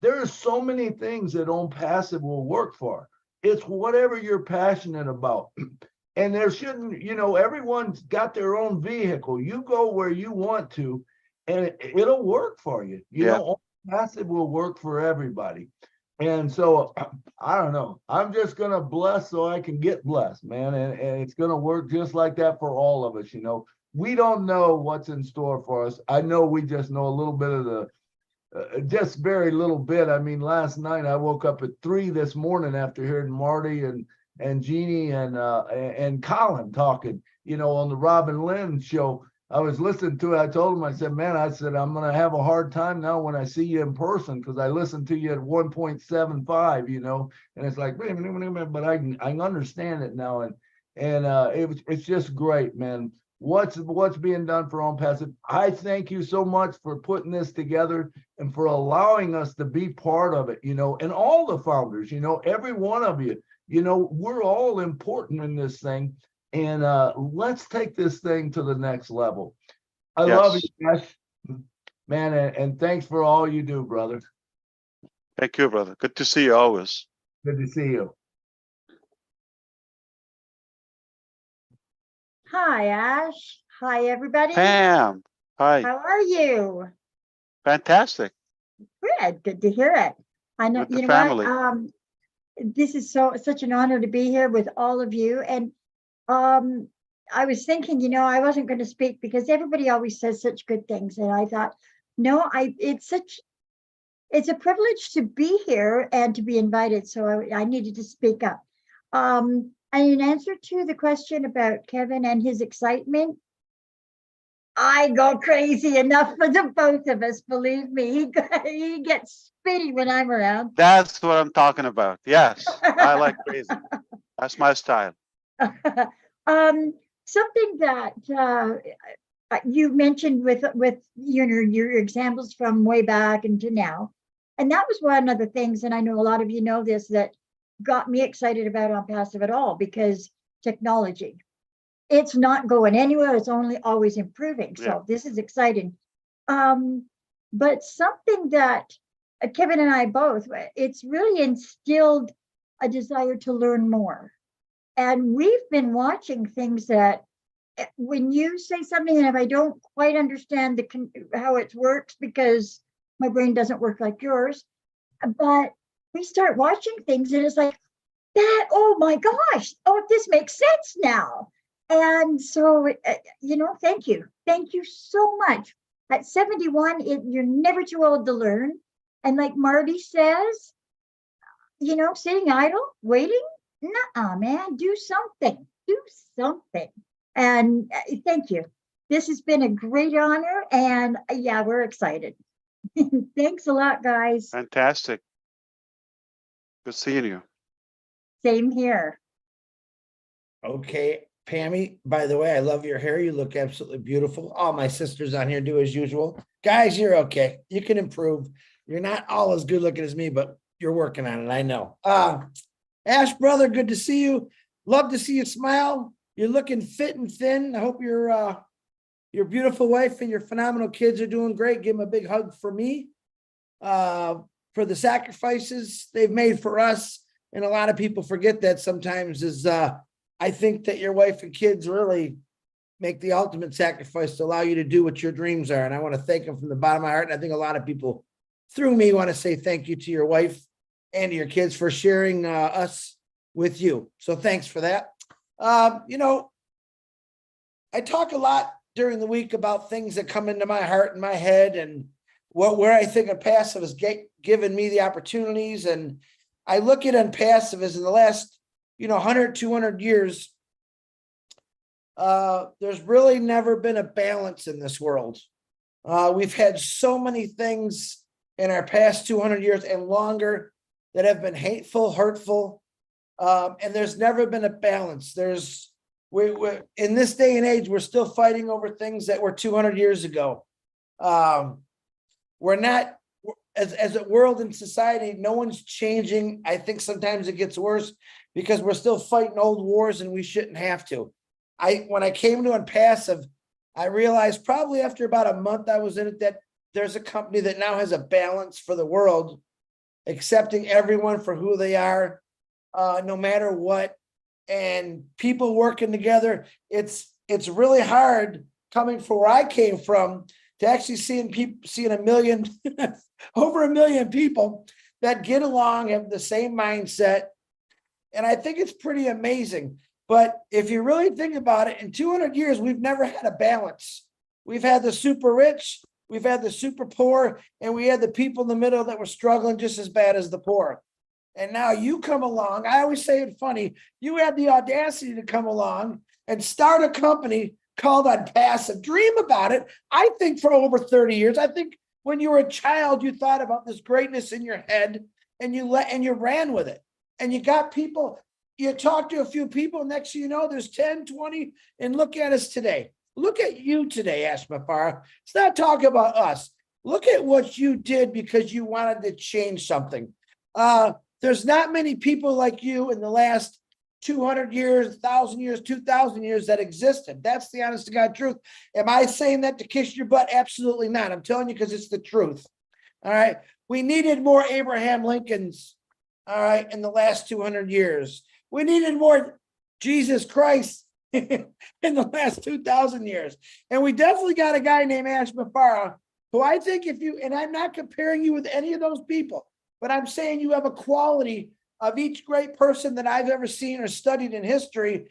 [SPEAKER 19] there are so many things that Onpassive will work for. It's whatever you're passionate about. And there shouldn't, you know, everyone's got their own vehicle. You go where you want to, and it'll work for you. You know, Onpassive will work for everybody. And so I don't know. I'm just gonna bless so I can get blessed, man. And it's gonna work just like that for all of us, you know. We don't know what's in store for us. I know we just know a little bit of the just very little bit. I mean, last night I woke up at 3 this morning after hearing Marty and Jeannie and Colin talking, you know, on the Robin Lynn show. I was listening to it. I told him, I said, man, I said, I'm going to have a hard time now when I see you in person, because I listened to you at 1.75, you know, and it's like, wait a minute, but I understand it now. And it's just great, man. What's being done for Onpassive. I thank you so much for putting this together and for allowing us to be part of it, you know, and all the founders, you know, every one of you, you know, we're all important in this thing. And let's take this thing to the next level. I love you, Ash, man, and thanks for all you do, brother.
[SPEAKER 1] Thank you, brother. Good to see you always.
[SPEAKER 19] Good to see you.
[SPEAKER 20] Hi, Ash. Hi, everybody.
[SPEAKER 1] Pam, hi.
[SPEAKER 20] How are you?
[SPEAKER 1] Fantastic.
[SPEAKER 20] Good to hear it. I know,
[SPEAKER 1] With the
[SPEAKER 20] you know
[SPEAKER 1] family.
[SPEAKER 20] what? This is such an honor to be here with all of you. And I was thinking, you know, I wasn't going to speak because everybody always says such good things. And I thought, no, it's a privilege to be here and to be invited. So I needed to speak up. And in answer to the question about Kevin and his excitement, I go crazy enough for the both of us. Believe me, he gets spitty when I'm around.
[SPEAKER 1] That's what I'm talking about. Yes, I like crazy. That's my style.
[SPEAKER 20] Something that you mentioned with your examples from way back into now, and that was one of the things, and I know a lot of you know this, that got me excited about Onpassive at all, because technology, it's not going anywhere. It's only always improving. So this is exciting. But something that Kevin and I both, it's really instilled a desire to learn more. And we've been watching things that when you say something, and if I don't quite understand how it works, because my brain doesn't work like yours, but we start watching things and it's like, that, oh my gosh, oh, this makes sense now. And so, you know, thank you. Thank you so much. At 71, you're never too old to learn. And like Marty says, you know, sitting idle, waiting, nuh-uh, man, do something. And thank you. This has been a great honor. And yeah, we're excited. Thanks a lot, guys.
[SPEAKER 1] Fantastic. Good seeing you.
[SPEAKER 20] Same here.
[SPEAKER 18] Okay, Pammy, by the way, I love your hair. You look absolutely beautiful. All my sisters on here do as usual. Guys, you're okay. You can improve. You're not all as good looking as me, but you're working on it. I know. Ash, brother, good to see you. Love to see you smile. You're looking fit and thin. I hope your beautiful wife and your phenomenal kids are doing great. Give them a big hug for me, for the sacrifices they've made for us. And a lot of people forget that sometimes is, I think that your wife and kids really make the ultimate sacrifice to allow you to do what your dreams are. And I want to thank them from the bottom of my heart. And I think a lot of people through me want to say thank you to your wife and to your kids for sharing us with you. So thanks for that. You know, I talk a lot during the week about things that come into my heart and my head, and where I think Onpassive has given me the opportunities. And I look at Onpassive as in the last, 100, 200 years, there's really never been a balance in this world. We've had so many things in our past 200 years and longer that have been hateful, hurtful, and there's never been a balance. We're in this day and age, we're still fighting over things that were 200 years ago. We're not, as a world and society, no one's changing. I think sometimes it gets worse. because we're still fighting old wars and we shouldn't have to. When I came to Onpassive, I realized probably after about a month I was in it that there's a company that now has a balance for the world, accepting everyone for who they are, no matter what, and people working together. It's really hard coming from where I came from to actually seeing a million, over a million people that get along, have the same mindset. And I think it's pretty amazing. But if you really think about it, in 200 years, we've never had a balance. We've had the super rich, we've had the super poor, and we had the people in the middle that were struggling just as bad as the poor. And now you come along. I always say it funny. You had the audacity to come along and start a company called Onpassive. Dream about it. I think for over 30 years. I think when you were a child, you thought about this greatness in your head and you ran with it. And you got people, you talk to a few people, next thing you know, there's 10, 20, and look at us today. Look at you today, Ash Mufareh. It's not talking about us. Look at what you did because you wanted to change something. There's not many people like you in the last 200 years, 1,000 years, 2,000 years that existed. That's the honest to God truth. Am I saying that to kiss your butt? Absolutely not. I'm telling you because it's the truth. All right. We needed more Abraham Lincolns, all right, in the last 200 years. We needed more Jesus Christ in the last 2,000 years. And we definitely got a guy named Ash Mufareh, who I think and I'm not comparing you with any of those people, but I'm saying you have a quality of each great person that I've ever seen or studied in history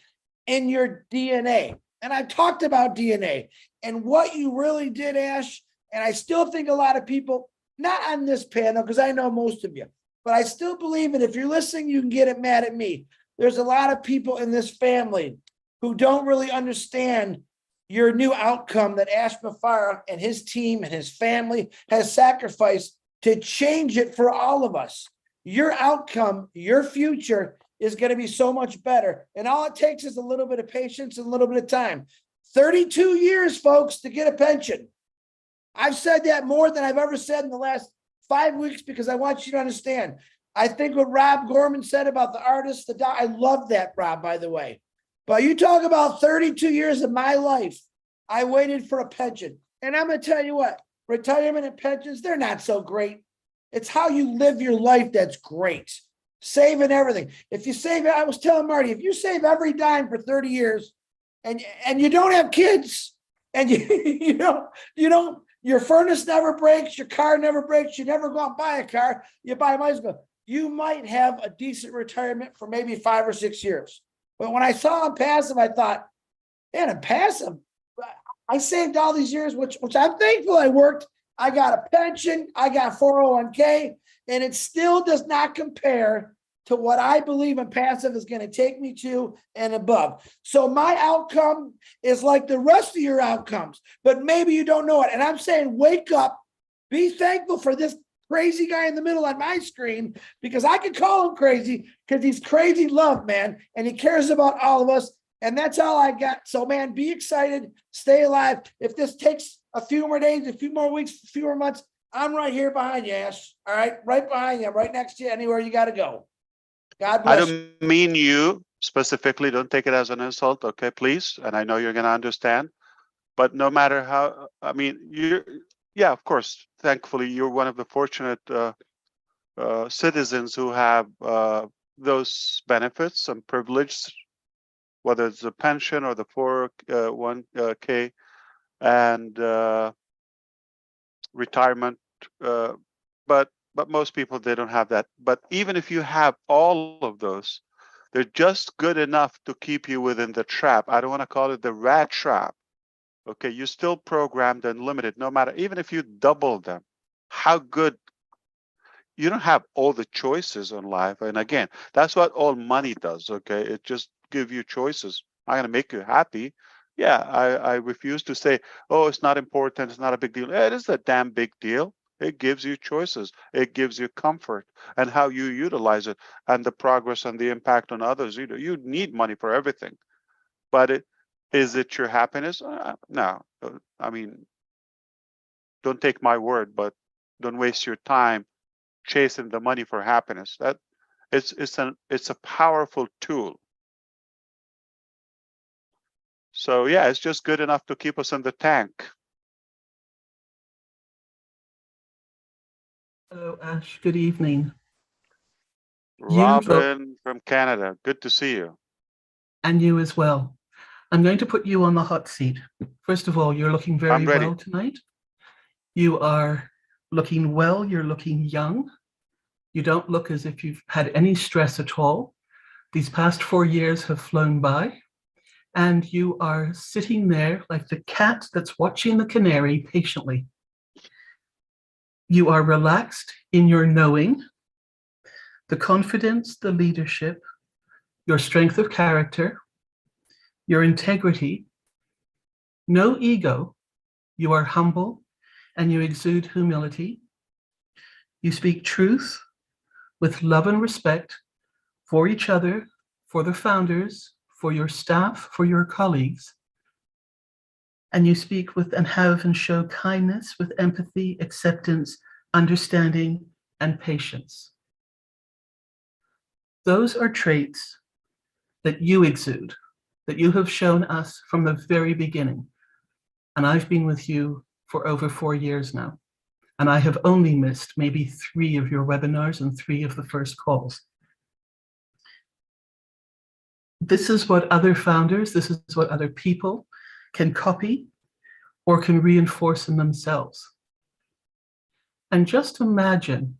[SPEAKER 18] in your DNA. And I've talked about DNA and what you really did, Ash. And I still think a lot of people, not on this panel, because I know most of you, but I still believe that if you're listening, you can get it mad at me. There's a lot of people in this family who don't really understand your new outcome that Ash Mufareh and his team and his family has sacrificed to change it for all of us. Your outcome, your future is going to be so much better. And all it takes is a little bit of patience and a little bit of time. 32 years, folks, to get a pension. I've said that more than I've ever said in the last 5 weeks because I want you to understand. I think what Rob Gorman said about the artist, I love that, Rob, by the way. But you talk about 32 years of my life, I waited for a pension. And I'm going to tell you what, retirement and pensions, they're not so great. It's how you live your life that's great. Saving everything. If you save, I was telling Marty, if you save every dime for 30 years and you don't have kids and you don't, your furnace never breaks, your car never breaks, you never go out and buy a car, you buy a bicycle, you might have a decent retirement for maybe 5 or 6 years. But when I saw Onpassive, I thought, man, Onpassive, I saved all these years, which I'm thankful I worked. I got a pension, I got 401k, and it still does not compare to what I believe Onpassive is going to take me to and above. So my outcome is like the rest of your outcomes, but maybe you don't know it. And I'm saying, wake up, be thankful for this crazy guy in the middle on my screen, because I can call him crazy because he's crazy love, man, and he cares about all of us. And that's all I got. So, man, be excited, stay alive. If this takes a few more days, a few more weeks, a few more months, I'm right here behind you, Ash. All right, right behind you, right next to you, anywhere you got to go. God bless you.
[SPEAKER 1] I don't mean you specifically. Don't take it as an insult, okay, please? And I know you're going to understand. But no matter how, I mean, yeah, of course, thankfully, you're one of the fortunate citizens who have those benefits and privileges, whether it's a pension or the 401k and retirement. But most people, they don't have that. But even if you have all of those, they're just good enough to keep you within the trap. I don't want to call it the rat trap. Okay, you're still programmed and limited, no matter, even if you double them, how good, you don't have all the choices in life. And again, that's what all money does, okay? It just gives you choices. I'm going to make you happy. Yeah, I refuse to say, oh, it's not important, it's not a big deal. It is a damn big deal. It gives you choices. It gives you comfort and how you utilize it and the progress and the impact on others. You need money for everything. But is it your happiness? No. I mean, don't take my word, but don't waste your time chasing the money for happiness. That it's a powerful tool. So yeah, it's just good enough to keep us in the tank.
[SPEAKER 2] Hello, Ash. Good evening.
[SPEAKER 1] Robin from Canada, good to see you.
[SPEAKER 2] And you as well. I'm going to put you on the hot seat. First of all, you're looking very
[SPEAKER 1] ready.
[SPEAKER 2] well tonight. You are looking well. You're looking young. You don't look as if you've had any stress at all. These past 4 years have flown by, and you are sitting there like the cat that's watching the canary patiently. You are relaxed in your knowing, the confidence, the leadership, your strength of character, your integrity, no ego. You are humble and you exude humility. You speak truth with love and respect for each other, for the founders, for your staff, for your colleagues. And you speak with and have and show kindness with empathy, acceptance, understanding, and patience. Those are traits that you exude, that you have shown us from the very beginning. And I've been with you for over 4 years now. And I have only missed maybe 3 of your webinars and 3 of the first calls. This is what other founders, this is what other people can copy or can reinforce in themselves. And just imagine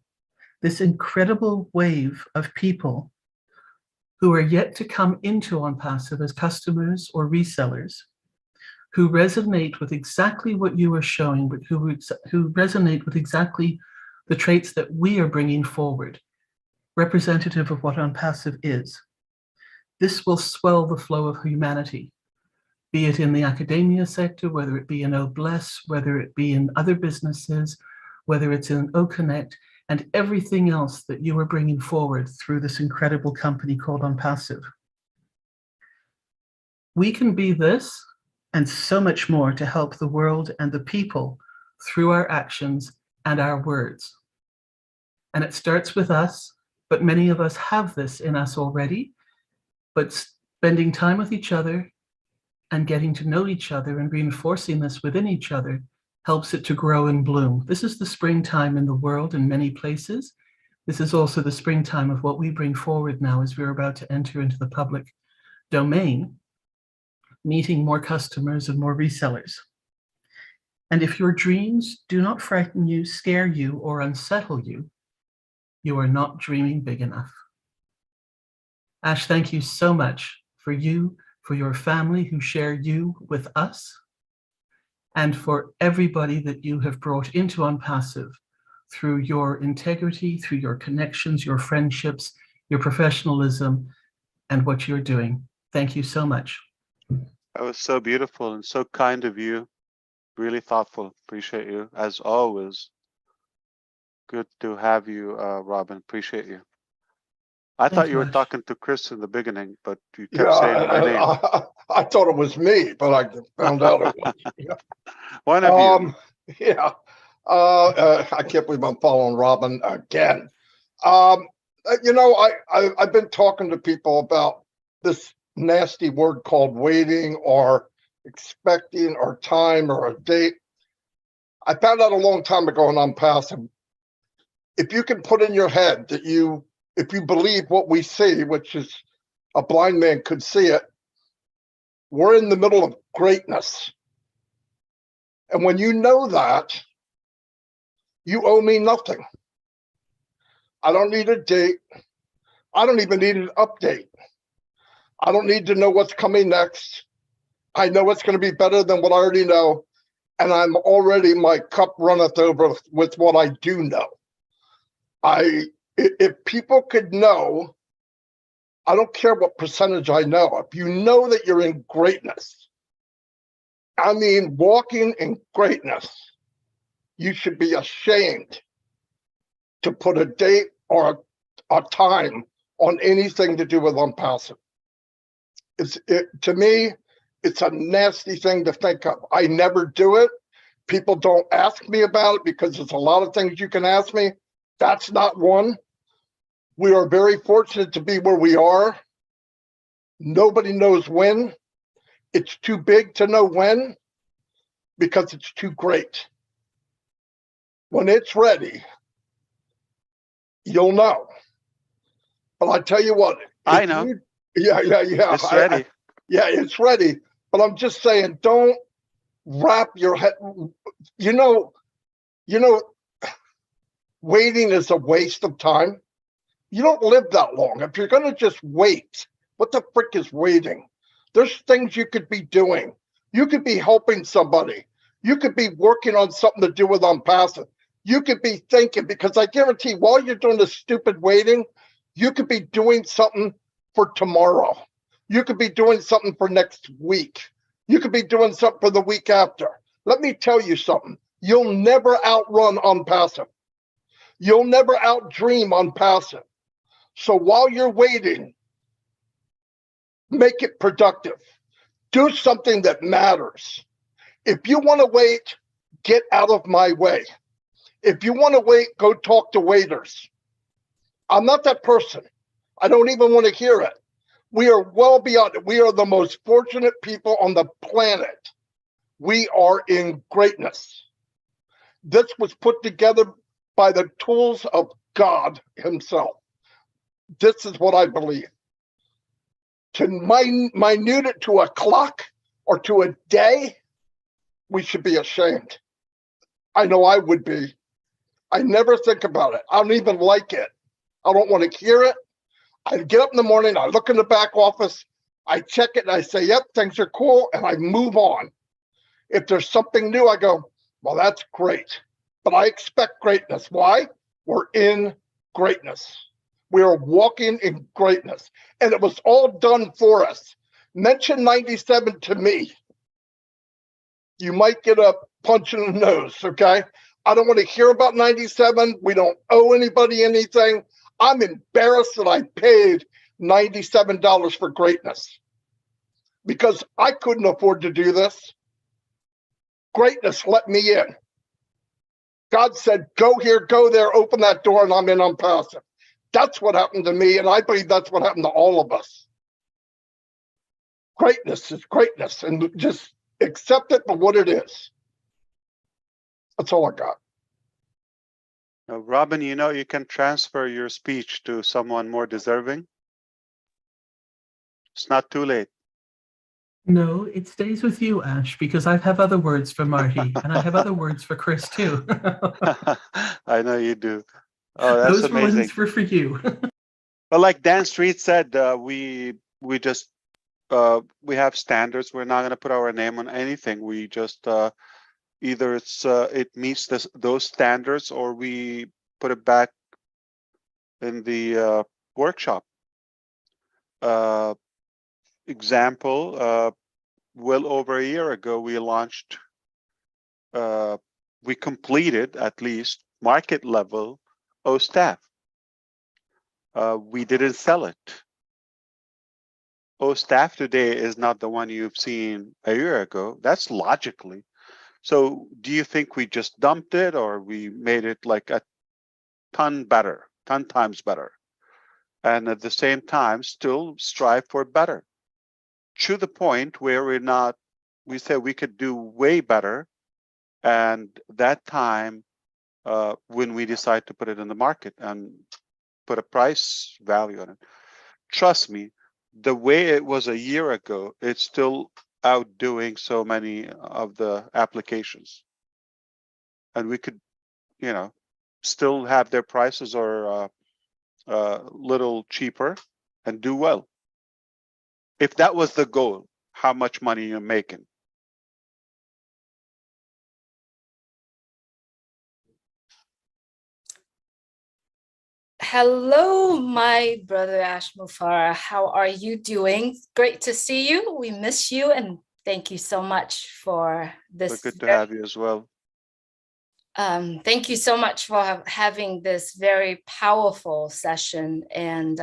[SPEAKER 2] this incredible wave of people who are yet to come into Onpassive as customers or resellers, who resonate with exactly what you are showing, but who resonate with exactly the traits that we are bringing forward, representative of what Onpassive is. This will swell the flow of humanity, be it in the academia sector, whether it be in OBless, whether it be in other businesses, whether it's in OConnect, and everything else that you are bringing forward through this incredible company called Onpassive. We can be this and so much more to help the world and the people through our actions and our words. And it starts with us, but many of us have this in us already, but spending time with each other and getting to know each other and reinforcing this within each other helps it to grow and bloom. This is the springtime in the world in many places. This is also the springtime of what we bring forward now as we're about to enter into the public domain, meeting more customers and more resellers. And if your dreams do not frighten you, scare you, or unsettle you, you are not dreaming big enough. Ash, thank you so much for you, for your family who share you with us, and for everybody that you have brought into Onpassive through your integrity, through your connections, your friendships, your professionalism, and what you're doing. Thank you so much.
[SPEAKER 1] That was so beautiful and so kind of you. Really thoughtful. Appreciate you, as always. Good to have you, Robin. Appreciate you. I thought you were talking to Chris in the beginning, but you kept saying my name.
[SPEAKER 5] I thought it was me, but I found out it was. Yeah.
[SPEAKER 1] One of you.
[SPEAKER 5] Yeah. I can't believe I'm following Robin again. You know, I've been talking to people about this nasty word called waiting or expecting or time or a date. I found out a long time ago in Onpassive, if you can put in your head that if you believe what we see, which is a blind man could see it, we're in the middle of greatness. And when you know that, you owe me nothing. I don't need a date. I don't even need an update. I don't need to know what's coming next. I know it's going to be better than what I already know. And I'm already, my cup runneth over with what I do know. If people could know, I don't care what percentage I know, if you know that you're in greatness, I mean, walking in greatness, you should be ashamed to put a date or a time on anything to do with Onpassive. To me, it's a nasty thing to think of. I never do it. People don't ask me about it because there's a lot of things you can ask me. That's not one. We are very fortunate to be where we are. Nobody knows when. It's too big to know when because it's too great. When it's ready, you'll know. But I tell you what,
[SPEAKER 1] I know.
[SPEAKER 5] Yeah.
[SPEAKER 1] It's ready.
[SPEAKER 5] Yeah, it's ready. But I'm just saying, don't wrap your head. You know, waiting is a waste of time. You don't live that long. If you're going to just wait, what the frick is waiting? There's things you could be doing. You could be helping somebody. You could be working on something to do with Onpassive. You could be thinking, because I guarantee while you're doing this stupid waiting, you could be doing something for tomorrow. You could be doing something for next week. You could be doing something for the week after. Let me tell you something. You'll never outrun Onpassive. You'll never outdream Onpassive. So while you're waiting, make it productive. Do something that matters. If you want to wait, get out of my way. If you want to wait, go talk to waiters. I'm not that person. I don't even want to hear it. We are well beyond it. We are the most fortunate people on the planet. We are in greatness. This was put together by the tools of God himself. This is what I believe. To minute it to a clock or to a day, we should be ashamed. I know I would be. I never think about it. I don't even like it. I don't want to hear it. I get up in the morning, I look in the back office, I check it, and I say, yep, things are cool, and I move on. If there's something new, I go, well, that's great. But I expect greatness. Why? We're in greatness. We are walking in greatness. And it was all done for us. Mention 97 to me. You might get a punch in the nose, okay? I don't want to hear about 97. We don't owe anybody anything. I'm embarrassed that I paid $97 for greatness because I couldn't afford to do this. Greatness let me in. God said, go here, go there, open that door, and I'm in Onpassive. That's what happened to me, and I believe that's what happened to all of us. Greatness is greatness, and just accept it for what it is. That's all I got.
[SPEAKER 1] Now, Robin, you can transfer your speech to someone more deserving. It's not too late.
[SPEAKER 2] No, it stays with you, Ash, because I have other words for Marty, and I have other words for Chris too.
[SPEAKER 1] I know you do. Oh, that's
[SPEAKER 2] Those
[SPEAKER 1] amazing.
[SPEAKER 2] ones were for you.
[SPEAKER 1] Well, like Dan Street said, we have standards. We're not going to put our name on anything. We just either it meets those standards or we put it back in the workshop. Example, well over a year ago, we launched, we completed at least market level OSTAF. We didn't sell it. OSTAF today is not the one you've seen a year ago. That's logically. So do you think we just dumped it or we made it like a ton times better? And at the same time, still strive for better. To the point where we said we could do way better. And that time, when we decide to put it in the market and put a price value on it, trust me, the way it was a year ago, it's still outdoing so many of the applications. And we could, still have their prices or little cheaper and do well. If that was the goal, how much money you're making?
[SPEAKER 4] Hello, my brother Ash Mufareh. How are you doing? Great to see you. We miss you, and thank you so much for this.
[SPEAKER 1] We're good to have you as well.
[SPEAKER 4] Thank you so much for having this very powerful session and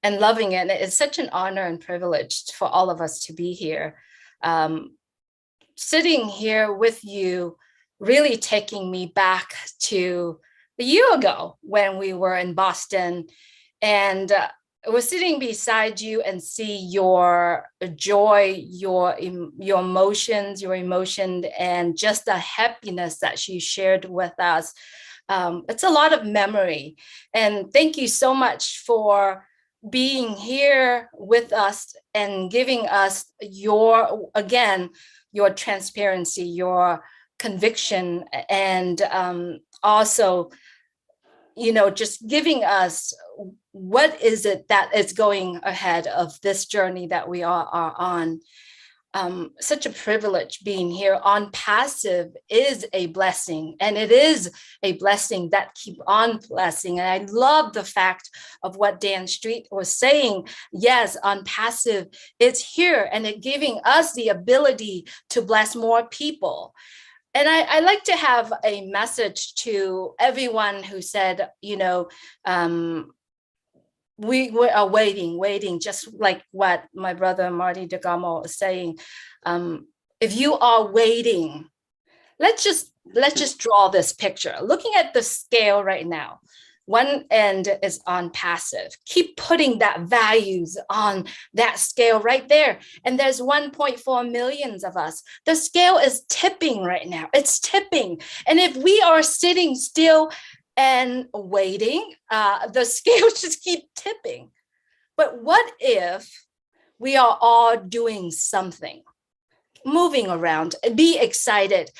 [SPEAKER 4] loving it. It's such an honor and privilege for all of us to be here. Sitting here with you, really taking me back to a year ago when we were in Boston, and I was sitting beside you and see your joy, your emotions, your emotion, and just the happiness that you shared with us. It's a lot of memory. And thank you so much for being here with us and giving us your transparency, your conviction, and also, just giving us what is it that is going ahead of this journey that we are on. Such a privilege being here. Onpassive is a blessing, and it is a blessing that keep on blessing. And I love the fact of what Dan Street was saying. Yes, Onpassive is here, and it giving us the ability to bless more people. And I like to have a message to everyone who said, we are waiting, just like what my brother Marty DeGamo is saying. If you are waiting, let's just draw this picture. Looking at the scale right now, one end is Onpassive. Keep putting that values on that scale right there. And there's 1.4 million of us. The scale is tipping right now. It's tipping. And if we are sitting still and waiting, the scale just keep tipping. But what if we are all doing something, moving around, be excited?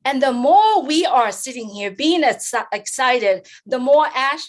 [SPEAKER 4] And the more we are sitting here being excited, the more Ash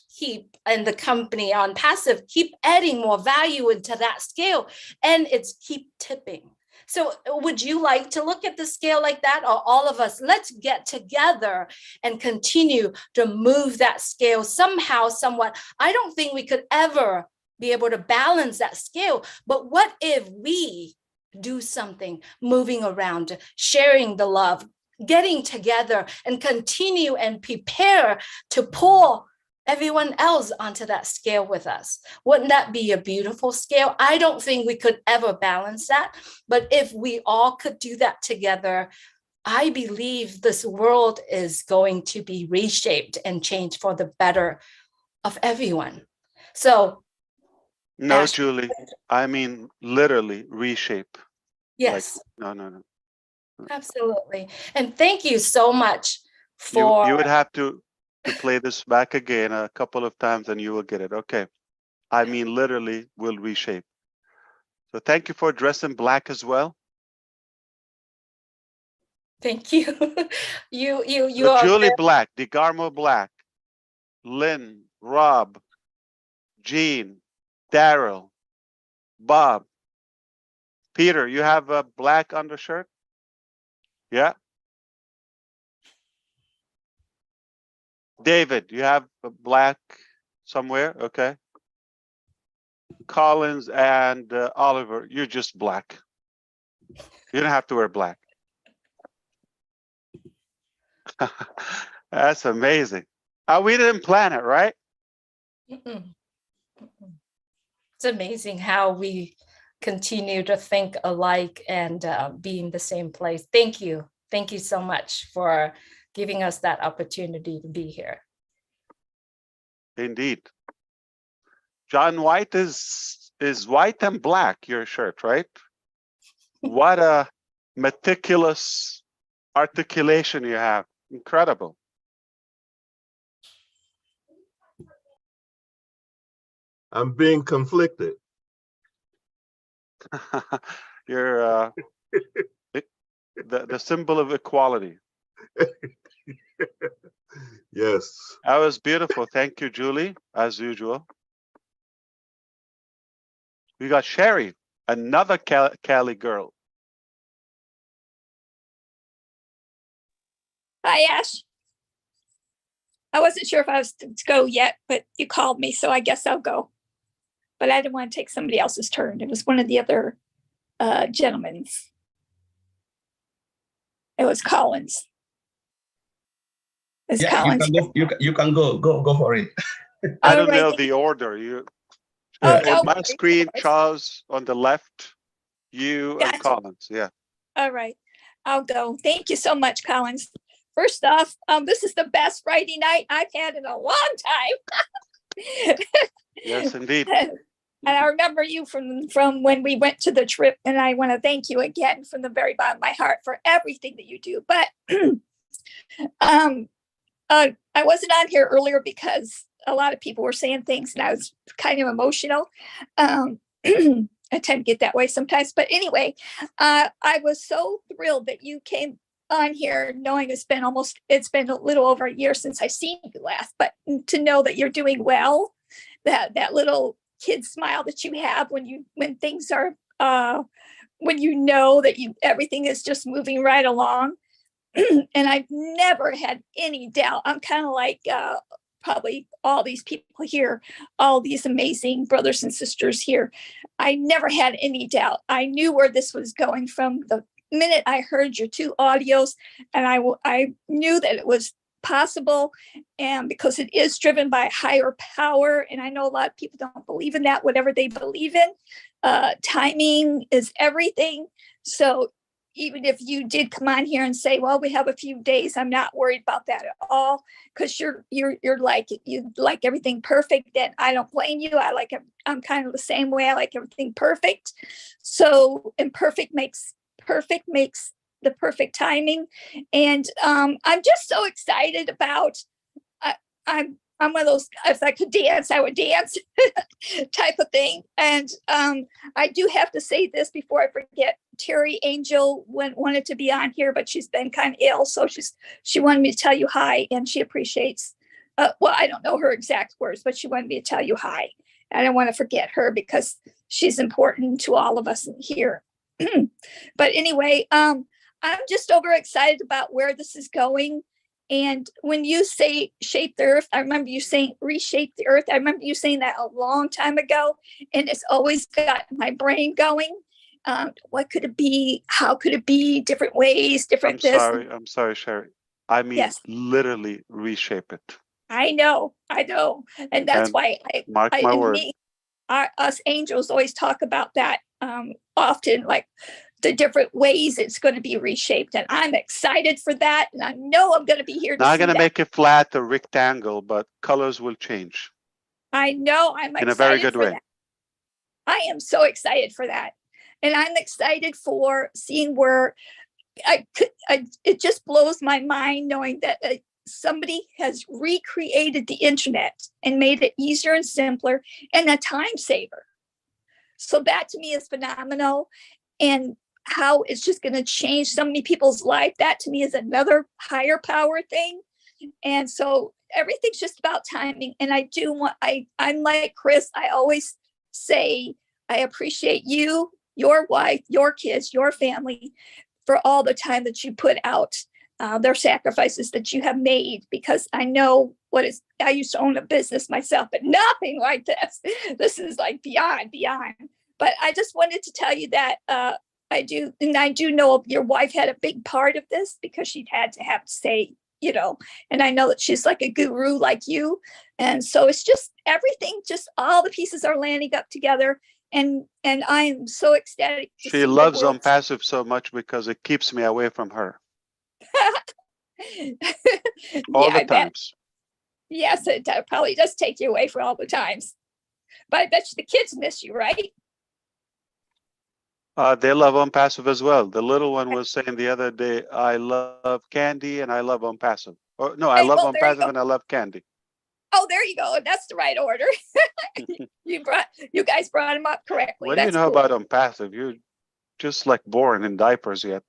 [SPEAKER 4] and the company Onpassive keep adding more value into that scale, and it's keep tipping. So would you like to look at the scale like that, or all of us, let's get together and continue to move that scale somehow, somewhat. I don't think we could ever be able to balance that scale, but what if we do something, moving around, sharing the love, getting together and continue and prepare to pull everyone else onto that scale with us? Wouldn't that be a beautiful scale? I don't think we could ever balance that, but if we all could do that together, I believe this world is going to be reshaped and changed for the better of everyone. So
[SPEAKER 1] no,
[SPEAKER 4] Ash,
[SPEAKER 1] Julie, I mean literally reshape.
[SPEAKER 4] yes,
[SPEAKER 1] Like, no.
[SPEAKER 4] absolutely. And thank you so much for
[SPEAKER 1] you would have to play this back again a couple of times and you will get it. Okay. I mean literally will reshape. So thank you for dressing black as well.
[SPEAKER 4] Thank you. you
[SPEAKER 1] So
[SPEAKER 4] are
[SPEAKER 1] Julie
[SPEAKER 4] very,
[SPEAKER 1] Black, DeGarmo Black, Lynn, Rob, Jean, Daryl, Bob, Peter, you have a black undershirt? Yeah. David, you have a black somewhere? Okay. Collins and Oliver, you're just black. You don't have to wear black. That's amazing. We didn't plan it, right?
[SPEAKER 4] It's amazing how we continue to think alike and be in the same place. Thank you. Thank you so much for giving us that opportunity to be here.
[SPEAKER 1] Indeed. John White is white and black, your shirt, right? What a meticulous articulation you have. Incredible.
[SPEAKER 11] I'm being conflicted.
[SPEAKER 1] You're the symbol of equality.
[SPEAKER 11] Yes.
[SPEAKER 1] That was beautiful. Thank you, Julie, as usual. We got Sherry, another Cali girl.
[SPEAKER 21] Hi, Ash. I wasn't sure if I was to go yet, but you called me, so I guess I'll go. But I didn't want to take somebody else's turn. It was one of the other gentlemen's. It was Collins. It's
[SPEAKER 22] yeah,
[SPEAKER 21] Collins.
[SPEAKER 22] you can go for it.
[SPEAKER 1] I don't know the order. On
[SPEAKER 21] no
[SPEAKER 1] my
[SPEAKER 21] worries.
[SPEAKER 1] screen, Charles on the left, you and
[SPEAKER 21] Gotcha.
[SPEAKER 1] Collins. Yeah.
[SPEAKER 21] All right, I'll go. Thank you so much, Collins. first off, this is the best Friday night I've had in a long time.
[SPEAKER 1] Yes, indeed.
[SPEAKER 21] And I remember you from when we went to the trip, and I want to thank you again from the very bottom of my heart for everything that you do. But I wasn't on here earlier because a lot of people were saying things, and I was kind of emotional. I tend to get that way sometimes. But anyway, I was so thrilled that you came on here, knowing it's been a little over a year since I seen you last, but to know that you're doing well, that little kid smile that you have when things are when you know that everything is just moving right along. And I've never had any doubt. I'm kind of like probably all these people here, all these amazing brothers and sisters here. I never had any doubt. I knew where this was going from the minute I heard your 2 audios, and I knew that it was possible, and because it is driven by a higher power, and I know a lot of people don't believe in that, whatever they believe in, timing is everything. So even if you did come on here and say, well, we have a few days, I'm not worried about that at all, because you like everything perfect, and I don't blame you. I'm kind of the same way. I like everything perfect. So imperfect makes the perfect timing. And I'm just so excited about, I'm one of those, if I could dance, I would dance type of thing. And I do have to say this before I forget. Terry Angel wanted to be on here, but she's been kind of ill. So she wanted me to tell you hi, and she appreciates, well, I don't know her exact words, but she wanted me to tell you hi. I don't want to forget her because she's important to all of us here. But anyway, I'm just overexcited about where this is going. And when you say shape the earth, I remember you saying reshape the earth. I remember you saying that a long time ago, and it's always got my brain going. What could it be? How could it be? Different ways, different
[SPEAKER 1] I'm sorry, Sherry. I mean,
[SPEAKER 21] yes,
[SPEAKER 1] literally reshape it.
[SPEAKER 21] I know. And that's why
[SPEAKER 1] mark my word.
[SPEAKER 21] Us angels always talk about that often, like the different ways it's going to be reshaped. And I'm excited for that. And I know I'm going to be here to
[SPEAKER 1] Not
[SPEAKER 21] see
[SPEAKER 1] going to
[SPEAKER 21] that.
[SPEAKER 1] make it flat or rectangle, but colors will change.
[SPEAKER 21] I know. I'm excited
[SPEAKER 1] in a very good way.
[SPEAKER 21] that. I am so excited for that. And I'm excited for seeing where it just blows my mind knowing that somebody has recreated the internet and made it easier and simpler and a time saver. So that to me is phenomenal. And how it's just going to change so many people's life. That to me is another higher power thing. And so everything's just about timing. And I'm like Chris, I always say, I appreciate you, your wife, your kids, your family for all the time that you put out, their sacrifices that you have made, because I know I used to own a business myself, but nothing like this. This is like beyond. But I just wanted to tell you that I do know your wife had a big part of this, because she'd had to have to say, and I know that she's like a guru like you. And so it's just everything, just all the pieces are landing up together. And I'm so ecstatic.
[SPEAKER 1] She loves Onpassive so much because it keeps me away from her. All the times.
[SPEAKER 21] Yes, it probably does take you away for all the times. But I bet you the kids miss you, right?
[SPEAKER 1] They love Onpassive as well. The little one was saying the other day, I love candy and I love Onpassive. Or, no, I love Onpassive and I love candy.
[SPEAKER 21] Oh, there you go. That's the right order. You guys brought him up correctly.
[SPEAKER 1] What do you know about Onpassive? You're just like born in diapers yet.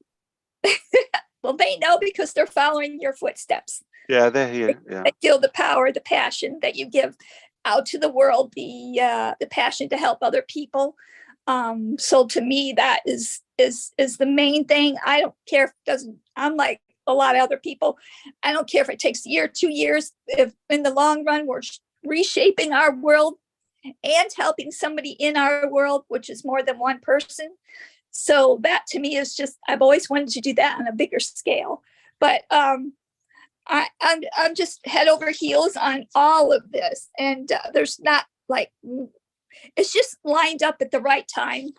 [SPEAKER 21] Well, they know because they're following your footsteps.
[SPEAKER 1] Yeah, they're here. Yeah.
[SPEAKER 21] They feel the power, the passion that you give out to the world, the passion to help other people. So to me, that is the main thing. I don't care if it doesn't. I'm like a lot of other people. I don't care if it takes a year, 2 years. If in the long run we're reshaping our world and helping somebody in our world, which is more than one person. So that to me is just, I've always wanted to do that on a bigger scale. But I'm just head over heels on all of this. And there's not like, it's just lined up at the right time.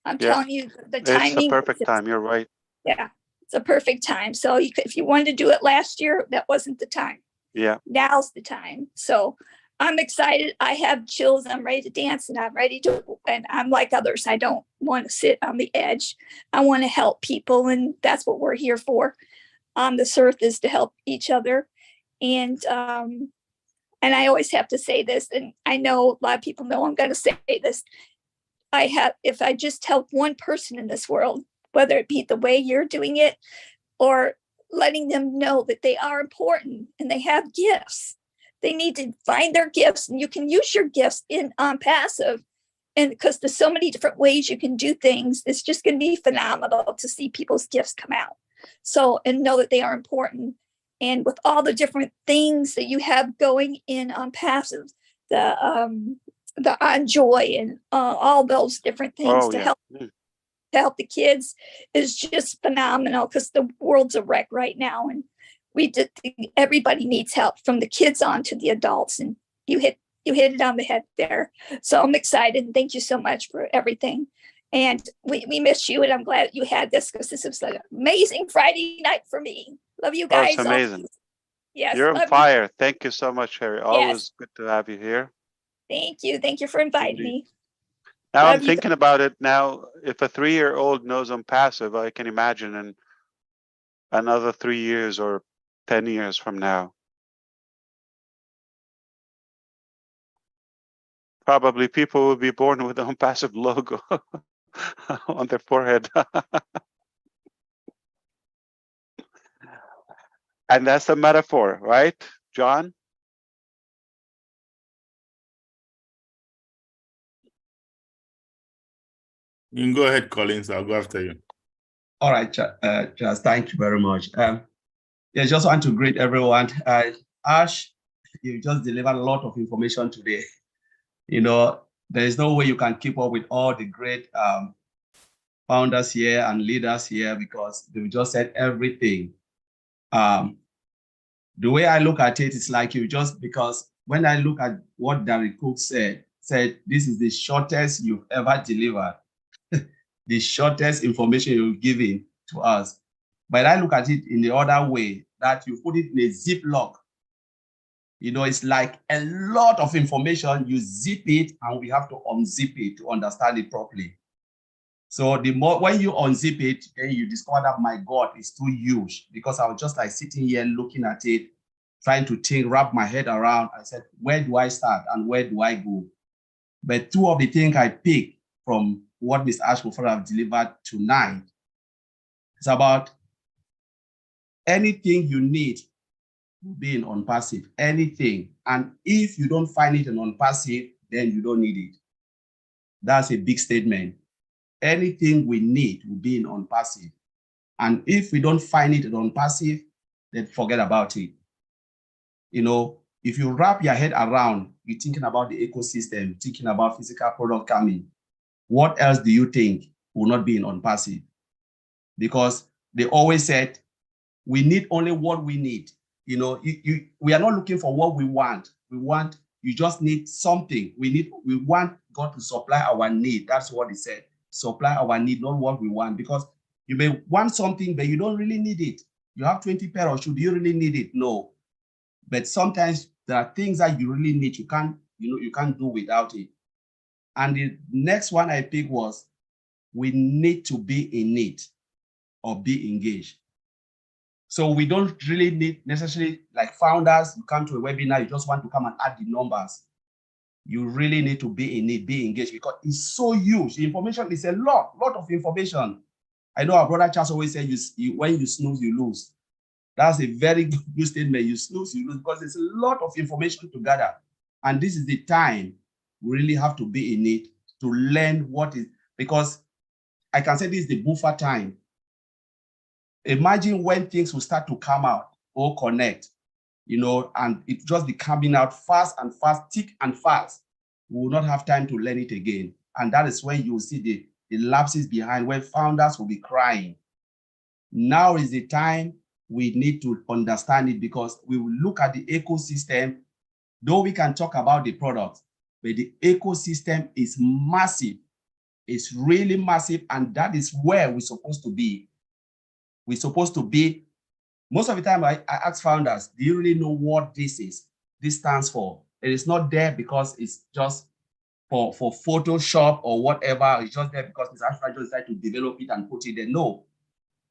[SPEAKER 21] I'm telling you, the timing.
[SPEAKER 1] It's the perfect time. You're right.
[SPEAKER 21] Yeah. It's a perfect time. So you could, if you wanted to do it last year, that wasn't the time.
[SPEAKER 1] Yeah.
[SPEAKER 21] Now's the time. So I'm excited. I have chills. I'm ready to dance and I'm ready to, and I'm like others. I don't want to sit on the edge. I want to help people. And that's what we're here for on this earth, is to help each other. And I always have to say this, and I know a lot of people know I'm going to say this. If I just help one person in this world, whether it be the way you're doing it or letting them know that they are important and they have gifts, they need to find their gifts, and you can use your gifts in Onpassive. And because there's so many different ways you can do things, it's just going to be phenomenal to see people's gifts come out. So, and know that they are important. And with all the different things that you have going in Onpassive, the On Joy and all those different things to help the kids is just phenomenal, because the world's a wreck right now, and everybody needs help, from the kids on to the adults. And you hit it on the head there. So I'm excited, and thank you so much for everything. And we miss you, and I'm glad you had this, because this was an amazing Friday night for me. Love you guys.
[SPEAKER 1] Oh, it's amazing.
[SPEAKER 21] Yes,
[SPEAKER 1] You're on fire. Thank you so much, Harry. Always good to have you here.
[SPEAKER 21] Thank you. Thank you for inviting me.
[SPEAKER 1] Now
[SPEAKER 21] Love
[SPEAKER 1] I'm
[SPEAKER 21] you
[SPEAKER 1] thinking about it now. If a 3-year-old knows Onpassive, I can imagine in another 3 years or 10 years from now. Probably people will be born with the Onpassive logo on their forehead. And that's a metaphor, right, John?
[SPEAKER 3] You can go ahead, Collins. I'll go after you.
[SPEAKER 22] All right, Charles, thank you very much. Yeah, just want to greet everyone. Ash, you just delivered a lot of information today. You know, there is no way you can keep up with all the great founders here and leaders here, because they've just said everything. The way I look at it is like because when I look at what Derek Cook said this is the shortest you've ever delivered, the shortest information you've given to us. But I look at it in the other way, that you put it in a Ziploc. You know, it's like a lot of information, you zip it, and we have to unzip it to understand it properly. So the more, when you unzip it, then you discover that, my God, it's too huge, because I was just like sitting here looking at it, trying to wrap my head around. I said, where do I start and where do I go? But two of the things I picked from what Mr. Mufareh have delivered tonight is about anything you need to be in Onpassive, anything. And if you don't find it in Onpassive, then you don't need it. That's a big statement. Anything we need will be in Onpassive. And if we don't find it in Onpassive, then forget about it. You know, if you wrap your head around, you're thinking about the ecosystem, thinking about physical product coming, what else do you think will not be in Onpassive? Because they always said, we need only what we need. You know, we are not looking for what we want. You just need something. We want God to supply our need. That's what he said. Supply our need, not what we want. Because you may want something, but you don't really need it. You have 20 pair of shoes. Do you really need it? No. But sometimes there are things that you really need. You can't do without it. And the next one I picked was, we need to be in it or be engaged. So we don't really need necessarily, like founders, you come to a webinar, you just want to come and add the numbers. You really need to be in it, be engaged, because it's so huge. The information is a lot of information. I know our brother Charles always said, when you snooze, you lose. That's a very good statement. You snooze, you lose, because there's a lot of information to gather. And this is the time we really have to be in it to learn what is, because I can say this is the buffer time. Imagine when things will start to come out or connect, you know, and it just be coming out fast and fast, thick and fast. We will not have time to learn it again. And that is when you will see the lapses behind, when founders will be crying. Now is the time we need to understand it, because we will look at the ecosystem, though we can talk about the product, but the ecosystem is massive. It's really massive, and that is where we're supposed to be. We're supposed to be, most of the time I ask founders, do you really know what this is? This stands for. It is not there because it's just for Photoshop or whatever. It's just there because Mr. Ashford just decided to develop it and put it there. No,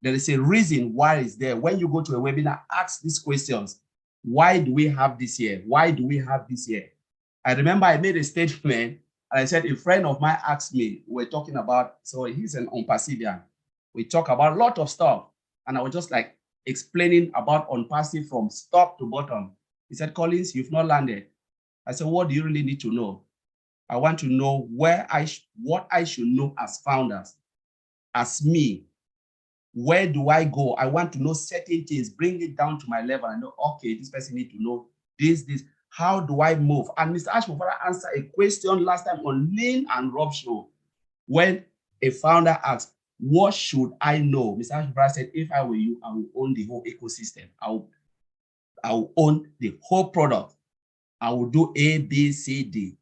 [SPEAKER 22] there is a reason why it's there. When you go to a webinar, ask these questions. Why do we have this here? Why do we have this here? I remember I made a statement and I said, a friend of mine asked me, we're talking about, so he's an Onpassive. We talk about a lot of stuff. And I was just like explaining about Onpassive from top to bottom. He said, Collins, you've not landed. I said, what do you really need to know? I want to know what I should know as founders, as me. Where do I go? I want to know certain things, bring it down to my level. I know, okay, this person needs to know this. How do I move? And Mr. Ashmufara answered a question last time on Lynn and Rob show. When a founder asked, what should I know? Mr. Ashmufara said, if I were you, I will own the whole ecosystem. I will own the whole product. I will do A, B, C, D.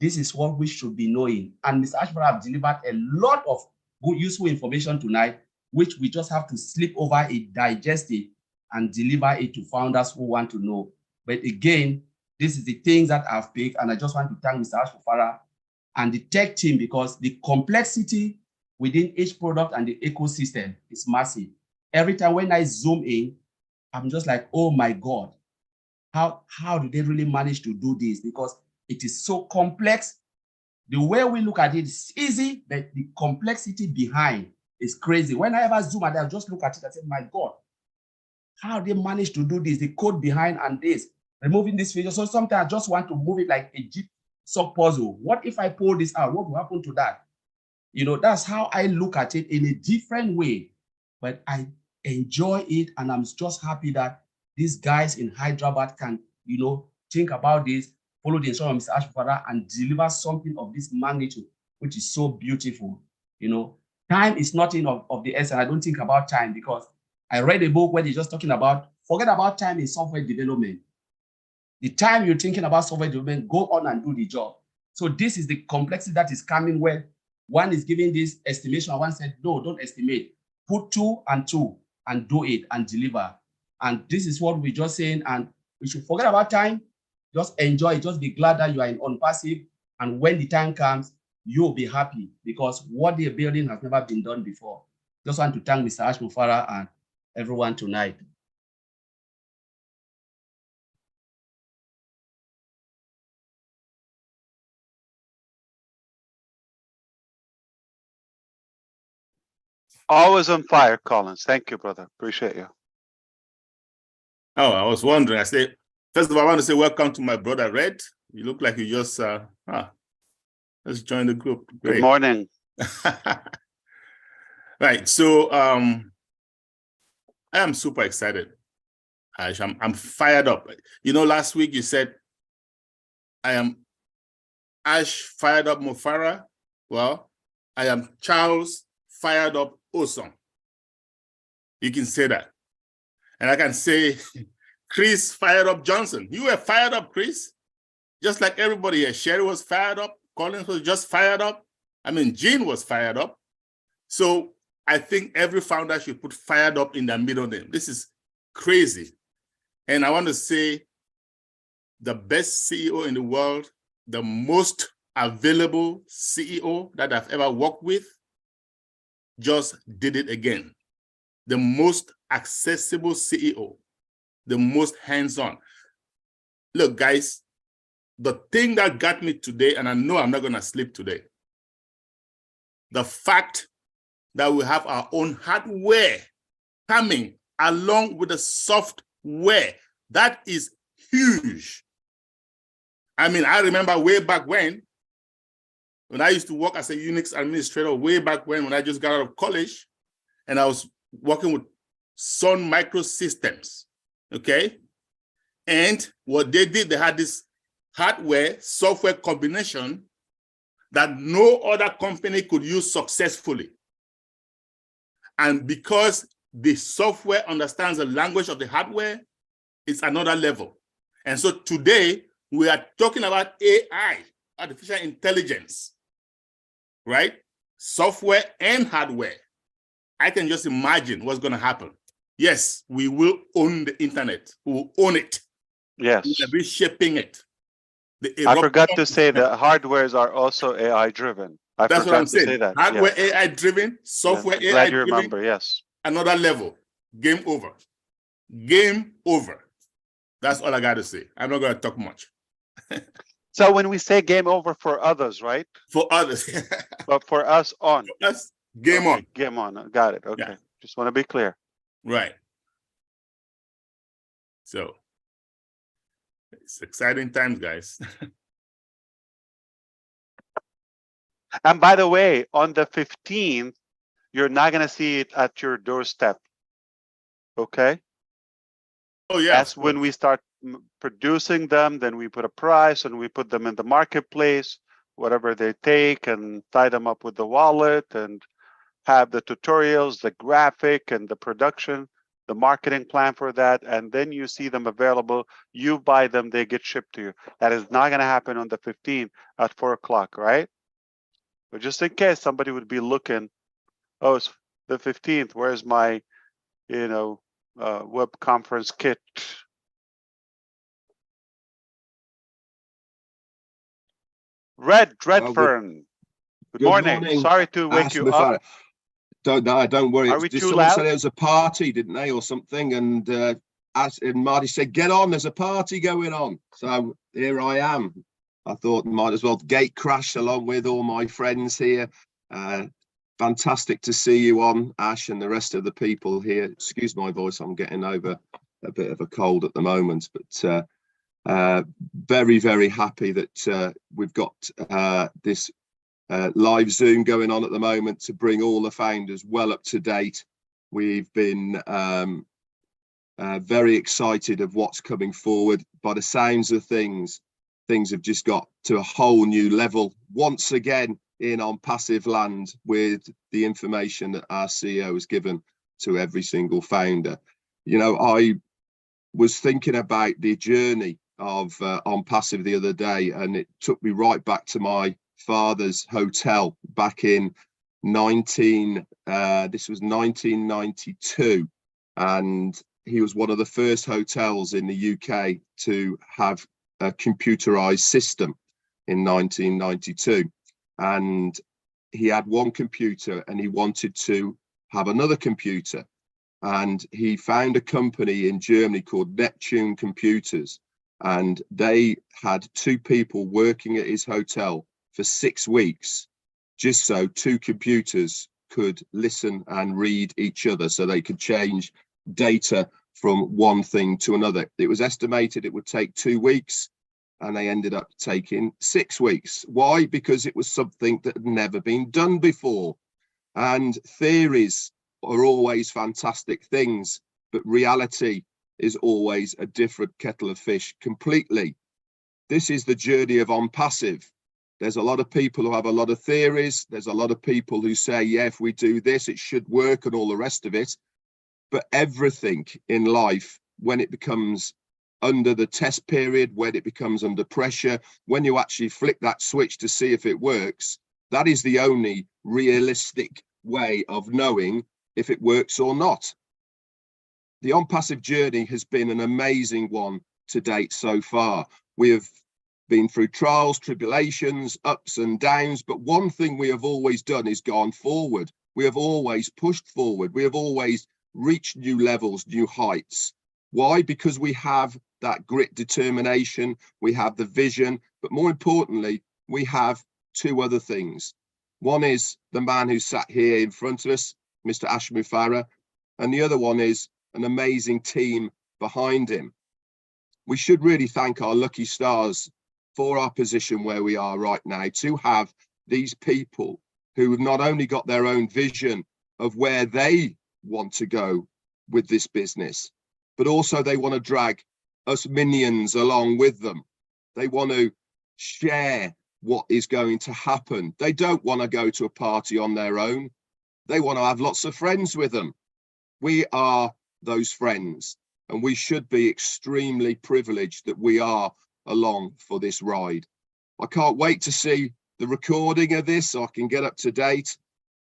[SPEAKER 22] This is what we should be knowing. And Mr. Ashmufara have delivered a lot of good, useful information tonight, which we just have to sleep over it, digest it, and deliver it to founders who want to know. But again, this is the things that I've picked, and I just want to thank Mr. Ashmufara and the tech team, because the complexity within each product and the ecosystem is massive. Every time when I zoom in, I'm just like, oh my God, how do they really manage to do this? Because it is so complex. The way we look at it is easy, but the complexity behind is crazy. When I ever zoom and I just look at it, I say, my God, how they manage to do this, the code behind and this, removing this feature. So sometimes I just want to move it like a jigsaw puzzle. What if I pull this out? What will happen to that? You know, that's how I look at it in a different way, but I enjoy it. And I'm just happy that these guys in Hyderabad can, you know, think about this, follow the instruction of Mr. Ashmufara and deliver something of this magnitude, which is so beautiful. You know, time is nothing of the essence. I don't think about time because I read a book where they're just talking about, forget about time in software development. The time you're thinking about software development, go on and do the job. So this is the complexity that is coming where one is giving this estimation and one said, no, don't estimate. Put 2 and 2 and do it and deliver. And this is what we're just saying. And we should forget about time. Just enjoy it. Just be glad that you are in Onpassive. And when the time comes, you'll be happy because what they're building has never been done before. Just want to thank Mr. Ashmufara and everyone tonight.
[SPEAKER 1] Always on fire, Collins. Thank you, brother. Appreciate you.
[SPEAKER 3] Oh, I was wondering. I say, first of all, I want to say welcome to my brother Red. You look like you just let's join the group. Great.
[SPEAKER 1] Good morning.
[SPEAKER 3] Right. So I am super excited. I'm fired up. You know, last week you said I am Ash fired up Mufareh. Well, I am Charles fired up Awesome. You can say that. And I can say Chris fired up Johnson. You were fired up, Chris. Just like everybody here. Sherry was fired up. Collins was just fired up. I mean, Jean was fired up. So I think every founder should put fired up in their middle name. This is crazy. And I want to say the best CEO in the world, the most available CEO that I've ever worked with, just did it again. The most accessible CEO, the most hands-on. Look, guys, the thing that got me today, and I know I'm not going to sleep today, the fact that we have our own hardware coming along with the software, that is huge. I mean, I remember way back when I used to work as a Unix administrator, way back when I just got out of college, and I was working with Sun Microsystems, okay? And what they did, they had this hardware, software combination that no other company could use successfully. And because the software understands the language of the hardware, it's another level. And so today, we are talking about AI, artificial intelligence, right? Software and hardware. I can just imagine what's going to happen. Yes, we will own the internet. We will own it.
[SPEAKER 1] Yes.
[SPEAKER 3] We will be shaping it.
[SPEAKER 1] I forgot to say that hardwares are also AI driven.
[SPEAKER 3] That's what I'm saying.
[SPEAKER 1] Say that.
[SPEAKER 3] Hardware
[SPEAKER 1] yes.
[SPEAKER 3] AI driven, software
[SPEAKER 1] yes.
[SPEAKER 3] AI
[SPEAKER 1] Glad you
[SPEAKER 3] driven.
[SPEAKER 1] remember. Yes.
[SPEAKER 3] Another level. Game over. Game over. That's all I got to say. I'm not going to talk much.
[SPEAKER 1] So when we say game over for others, right?
[SPEAKER 3] For others.
[SPEAKER 1] But for us on.
[SPEAKER 3] For us, game on.
[SPEAKER 1] Game on. Got it. Okay.
[SPEAKER 3] Yeah.
[SPEAKER 1] Just want to be clear.
[SPEAKER 3] Right. So it's exciting times, guys.
[SPEAKER 1] And by the way, on the 15th, you're not going to see it at your doorstep. Okay?
[SPEAKER 3] Oh, yeah.
[SPEAKER 1] That's when we start producing them. Then we put a price and we put them in the marketplace, whatever they take, and tie them up with the wallet and have the tutorials, the graphic and the production, the marketing plan for that. And then you see them available. You buy them, they get shipped to you. That is not going to happen on the 15th at 4 o'clock, right? But just in case somebody would be looking, oh, it's the 15th, where's my, web conference kit? Redfern. Good morning. Sorry to wake you up.
[SPEAKER 6] Don't worry.
[SPEAKER 1] Are we too
[SPEAKER 6] someone
[SPEAKER 1] loud?
[SPEAKER 6] said it was a party, didn't they, or something? And Marty said, "Get on, there's a party going on." So here I am. I thought might as well gate crash along with all my friends here. Fantastic to see you on, Ash, and the rest of the people here. Excuse my voice, I'm getting over a bit of a cold at the moment, but very, very happy that we've got this live Zoom going on at the moment to bring all the founders well up to date. We've been very excited of what's coming forward. By the sounds of things have just got to a whole new level once again in Onpassive land with the information that our CEO has given to every single founder. I was thinking about the journey of Onpassive the other day, and it took me right back to my father's hotel back in 1992, and he was one of the first hotels in the UK to have a computerized system in 1992, and he had one computer and he wanted to have another computer, and he found a company in Germany called Neptune Computers, and they had 2 people working at his hotel for 6 weeks just so 2 computers could listen and read each other, so they could change data from one thing to another. It was estimated it would take 2 weeks, and they ended up taking 6 weeks. Why? Because it was something that had never been done before. And theories are always fantastic things, but reality is always a different kettle of fish completely. This is the journey of Onpassive. There's a lot of people who have a lot of theories. There's a lot of people who say, yeah, if we do this, it should work and all the rest of it. But everything in life, when it becomes under the test period, when it becomes under pressure, when you actually flick that switch to see if it works, that is the only realistic way of knowing if it works or not. The Onpassive journey has been an amazing one to date so far. We have been through trials, tribulations, ups and downs, but one thing we have always done is gone forward. We have always pushed forward. We have always reached new levels, new heights. Why? Because we have that grit, determination, we have the vision, but more importantly, we have 2 other things. One is the man who sat here in front of us, Mr. Ash Mufareh, and the other one is an amazing team behind him. We should really thank our lucky stars for our position where we are right now, to have these people who have not only got their own vision of where they want to go with this business, but also they want to drag us minions along with them. They want to share what is going to happen. They don't want to go to a party on their own. They want to have lots of friends with them. We are those friends, and we should be extremely privileged that we are along for this ride. I can't wait to see the recording of this so I can get up to date.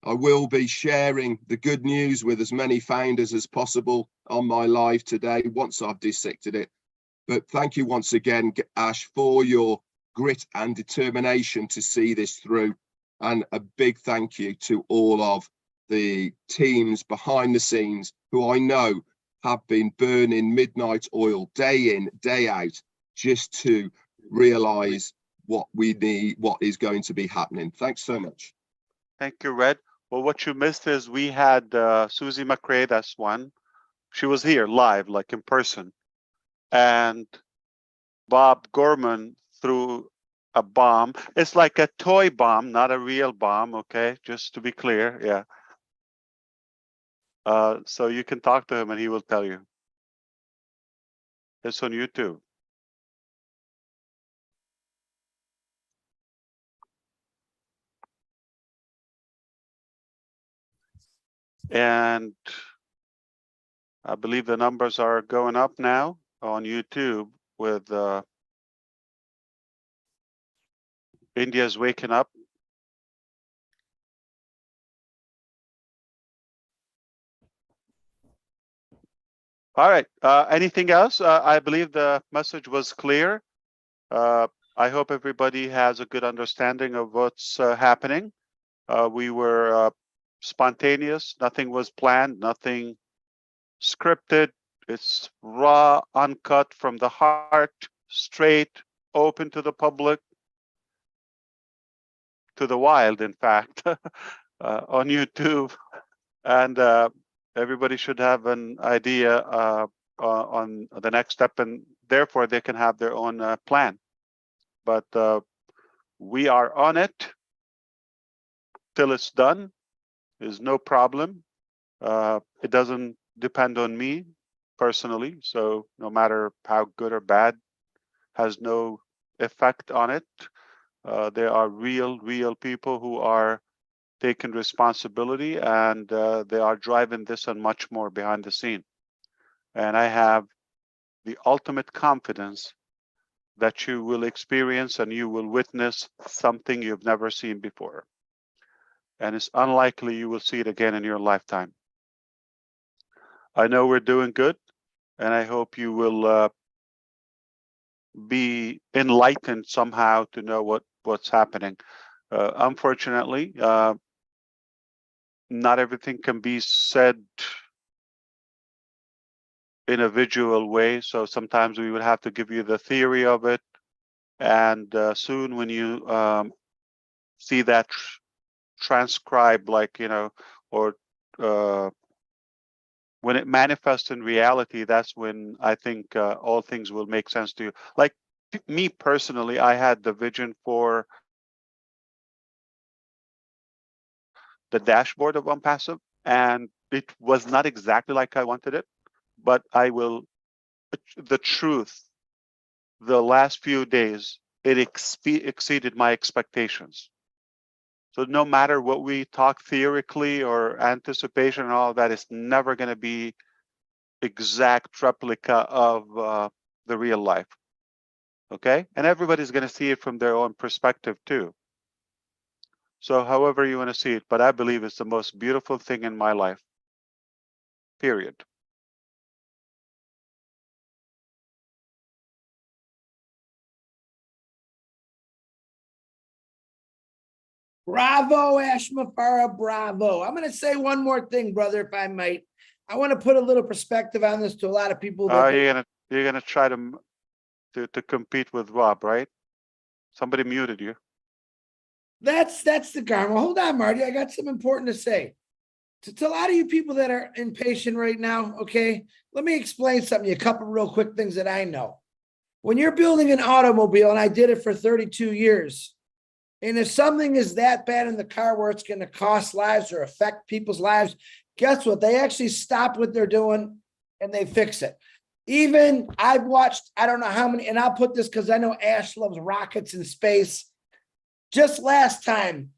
[SPEAKER 6] I will be sharing the good news with as many founders as possible on my live today once I've dissected it. But thank you once again, Ash, for your grit and determination to see this through. And a big thank you to all of the teams behind the scenes who I know have been burning midnight oil day in, day out, just to realize what we need, what is going to be happening. Thanks so much.
[SPEAKER 1] Thank you, Red. Well, what you missed is we had Susie McRae, that's one. She was here live, like in person. And Bob Gorman threw a bomb. It's like a toy bomb, not a real bomb, okay? Just to be clear, yeah. So you can talk to him and he will tell you. It's on YouTube. And I believe the numbers are going up now on YouTube with India's waking up. All right. Anything else? I believe the message was clear. I hope everybody has a good understanding of what's happening. We were spontaneous. Nothing was planned. Nothing scripted. It's raw, uncut from the heart, straight, open to the public, to the wild, in fact, on YouTube. And everybody should have an idea on the next step, and therefore they can have their own plan. But we are on it till it's done. There's no problem. It doesn't depend on me personally, so no matter how good or bad, has no effect on it. There are real people who are taking responsibility, and they are driving this and much more behind the scene. And I have the ultimate confidence that you will experience and you will witness something you've never seen before. And it's unlikely you will see it again in your lifetime. I know we're doing good, and I hope you will be enlightened somehow to know what's happening. Unfortunately, not everything can be said in a visual way, so sometimes we would have to give you the theory of it, and soon when you see that transcribed, like, you know, or when it manifests in reality, that's when I think all things will make sense to you. Like me personally, I had the vision for the dashboard of Onpassive, and it was not exactly like I wanted it, but the truth, the last few days, it exceeded my expectations. So no matter what we talk theoretically or anticipation and all that, it's never going to be exact replica of the real life. Okay? And everybody's going to see it from their own perspective too. So however you want to see it, but I believe it's the most beautiful thing in my life. Period.
[SPEAKER 18] Bravo, Ash Mufareh, bravo. I'm going to say one more thing, brother, if I might. I want to put a little perspective on this to a lot of people. That
[SPEAKER 1] You're gonna try to compete with Rob, right? Somebody muted you.
[SPEAKER 18] That's the karma. Hold on, Marty. I got something important to say. To a lot of you people that are impatient right now, okay, let me explain something to you, a couple real quick things that I know. When you're building an automobile, and I did it for 32 years, and if something is that bad in the car where it's going to cost lives or affect people's lives, guess what? They actually stop what they're doing and they fix it. Even I've watched, I don't know how many, and I'll put this because I know Ash loves rockets in space. Just last time,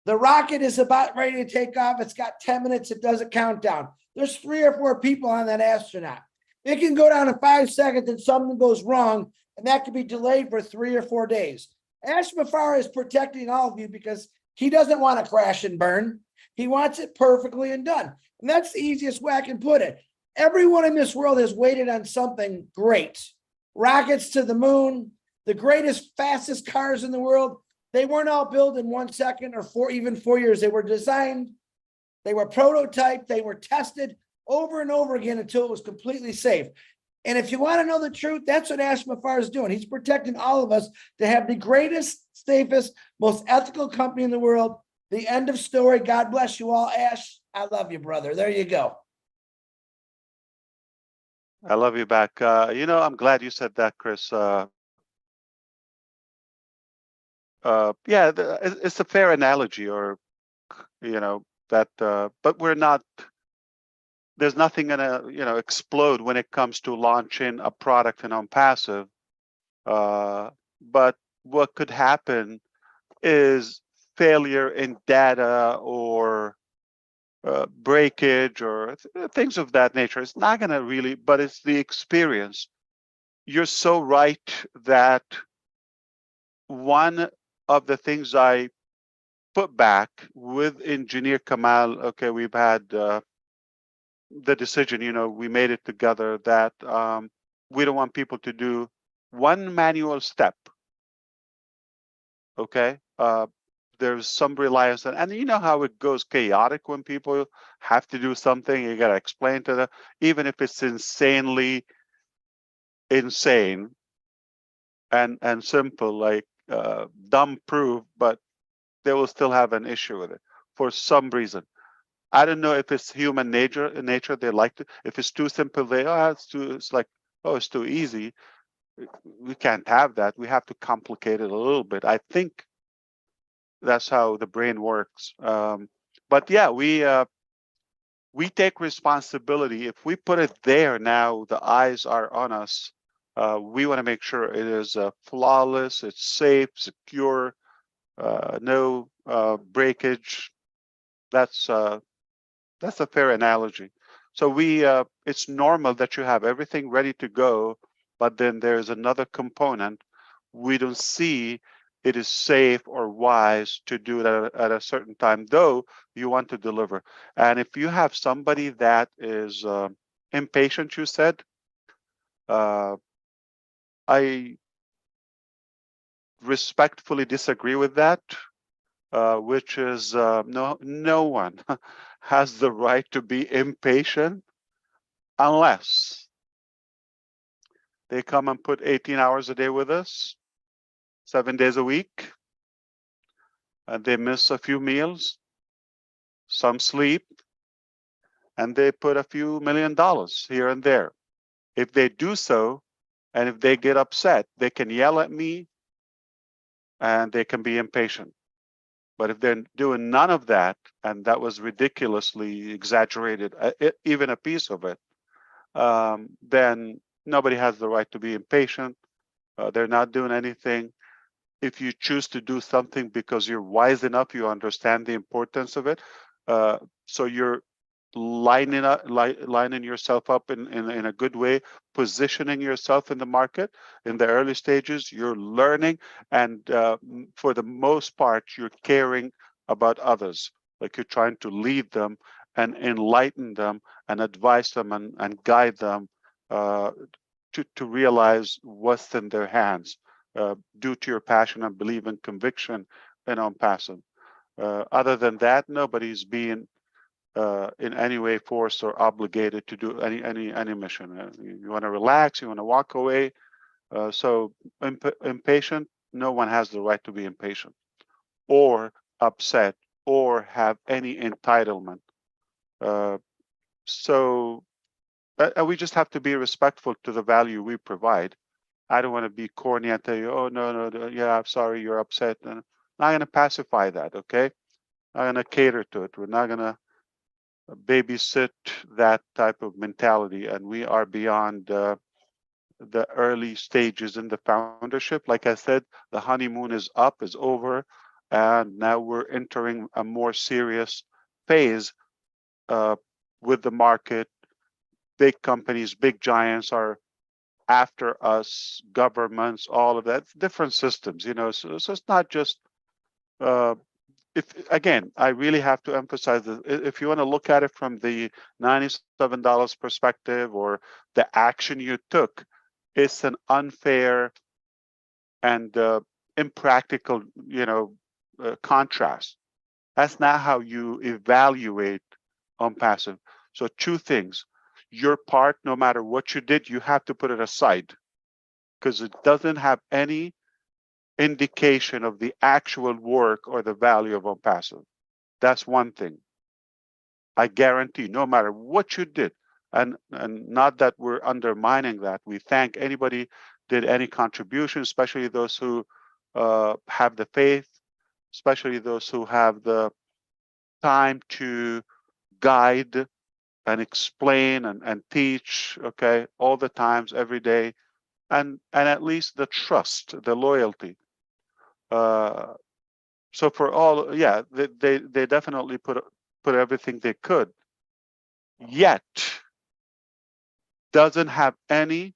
[SPEAKER 18] the rocket is about ready to take off. It's got 10 minutes. It does a countdown. There's 3 or 4 people on that astronaut. It can go down in 5 seconds and something goes wrong, and that could be delayed for 3 or 4 days. Ash Mufareh is protecting all of you because he doesn't want to crash and burn. He wants it perfectly and done. And that's the easiest way I can put it. Everyone in this world has waited on something great. Rockets to the moon, the greatest, fastest cars in the world. They weren't all built in 1 second or even 4 years. They were designed, they were prototyped, they were tested over and over again until it was completely safe. And if you want to know the truth, that's what Ash Mufareh is doing. He's protecting all of us to have the greatest, safest, most ethical company in the world. The end of story. God bless you all. Ash, I love you, brother. There you go.
[SPEAKER 1] I love you back. I'm glad you said that, Chris. Yeah, it's a fair analogy, or that. But we're not. There's nothing gonna explode when it comes to launching a product in Onpassive. But what could happen is failure in data or breakage or things of that nature. It's not going to really, but it's the experience. You're so right that one of the things I put back with Engineer Kamal, okay, we've had the decision, we made it together that we don't want people to do one manual step. Okay. There's some reliance on, and you know how it goes chaotic when people have to do something. You got to explain to them, even if it's insanely insane and simple, like dumb proof, but they will still have an issue with it for some reason. I don't know if it's human nature. They like to. If it's too simple, it's like, oh, it's too easy. We can't have that. We have to complicate it a little bit. I think that's how the brain works. But yeah, we take responsibility. If we put it there now, the eyes are on us. We want to make sure it is flawless, it's safe, secure, no breakage. That's a fair analogy. So it's normal that you have everything ready to go, but then there's another component we don't see. It is safe or wise to do it at a certain time, though you want to deliver. And if you have somebody that is impatient, you said, I respectfully disagree with that, which is no one has the right to be impatient unless they come and put 18 hours a day with us, 7 days a week, and they miss a few meals, some sleep, and they put a few $1 million here and there. If they do so, and if they get upset, they can yell at me and they can be impatient. But if they're doing none of that, and that was ridiculously exaggerated, even a piece of it, then nobody has the right to be impatient. They're not doing anything. If you choose to do something because you're wise enough, you understand the importance of it. So you're lining yourself up in a good way, positioning yourself in the market in the early stages. You're learning, and for the most part, you're caring about others. Like you're trying to lead them and enlighten them and advise them and guide them to realize what's in their hands due to your passion and belief and conviction in Onpassive. Other than that, nobody's being in any way forced or obligated to do any mission. You want to relax, you want to walk away. So impatient, no one has the right to be impatient or upset or have any entitlement. So we just have to be respectful to the value we provide. I don't want to be corny and tell you, oh, no, yeah, I'm sorry, you're upset. And I'm not going to pacify that, okay? I'm going to cater to it. We're not going to babysit that type of mentality. And we are beyond the early stages in the foundership. Like I said, the honeymoon is up, is over. And now we're entering a more serious phase with the market. Big companies, big giants are after us, governments, all of that, different systems, so it's not just if again, I really have to emphasize that if you want to look at it from the $97 perspective or the action you took, it's an unfair and impractical, contrast. That's not how you evaluate Onpassive. So two things: your part, no matter what you did, you have to put it aside because it doesn't have any indication of the actual work or the value of Onpassive. That's one thing. I guarantee, no matter what you did, and not that we're undermining that. We thank anybody did any contribution, especially those who have the faith, especially those who have the time to guide and explain and teach, okay, all the times, every day, and at least the trust, the loyalty. So for all, yeah, they definitely put everything they could, yet doesn't have any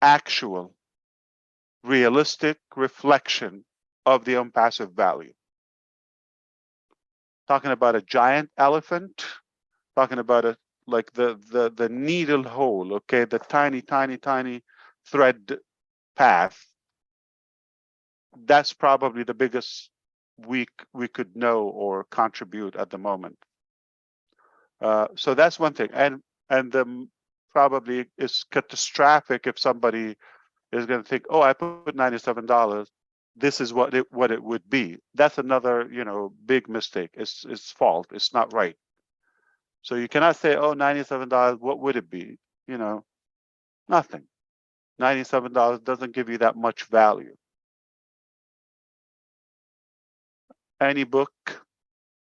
[SPEAKER 1] actual realistic reflection of the Onpassive value. Talking about a giant elephant, talking about a like the needle hole, okay, the tiny thread path. That's probably the biggest we could know or contribute at the moment. So that's one thing, and the probably is catastrophic if somebody is going to think, oh, I put $97. This is what it would be. That's another big mistake. It's fault. It's not right. So you cannot say, oh, $97. What would it be? Nothing. $97 doesn't give you that much value. Any book,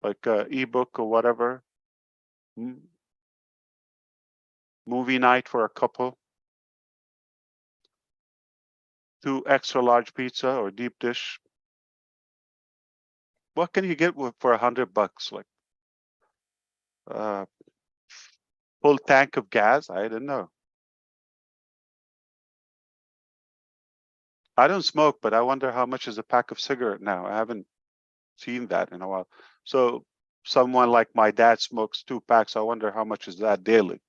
[SPEAKER 1] like ebook or whatever, movie night for a couple, 2 extra large pizza or deep dish. What can you get for $100? Like full tank of gas? I don't know. I don't smoke, but I wonder how much is a pack of cigarette now. I haven't seen that in a while. So someone like my dad smokes 2 packs. I wonder how much is that daily,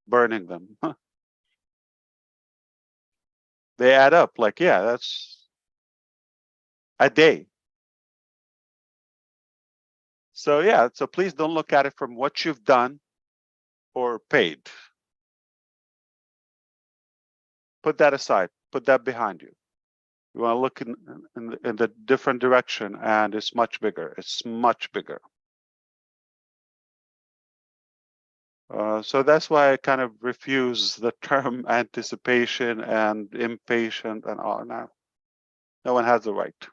[SPEAKER 1] burning them. They add up. Like, yeah, that's a day. So yeah, so please don't look at it from what you've done or paid. Put that aside. Put that behind you. You want to look in the different direction, and it's much bigger. It's much bigger. So that's why I kind of refuse the term anticipation and impatient and all. No one has the right.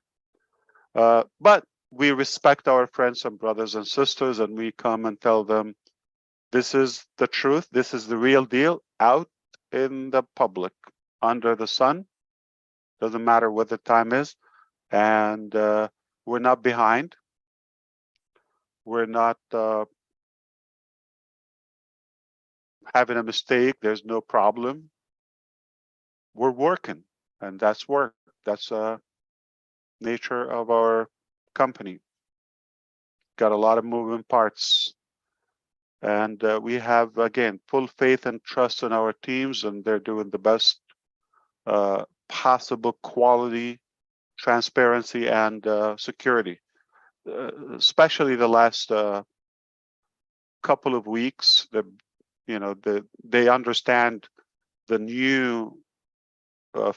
[SPEAKER 1] But we respect our friends and brothers and sisters, and we come and tell them, this is the truth. This is the real deal out in the public, under the sun. Doesn't matter what the time is. And we're not behind. We're not having a mistake. There's no problem. We're working, and that's work. That's nature of our company. Got a lot of moving parts. And we have, again, full faith and trust in our teams, and they're doing the best possible quality, transparency, and security. Especially the last couple of weeks, they understand the new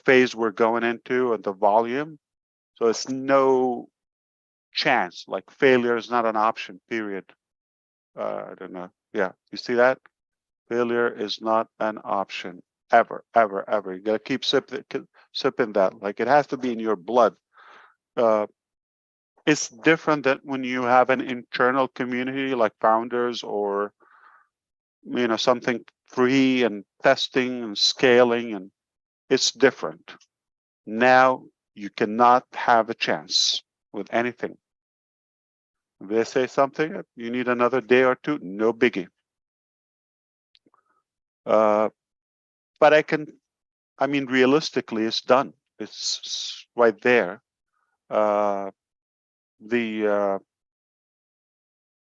[SPEAKER 1] phase we're going into and the volume. So it's no chance, like failure is not an option, period. I don't know. Yeah, you see that? Failure is not an option, ever, ever, ever. You gotta keep sipping that. Like, it has to be in your blood. It's different than when you have an internal community like founders or something free and testing and scaling, and it's different. Now you cannot have a chance with anything. If they say something, you need another day or two, no biggie. But realistically, it's done. It's right there. The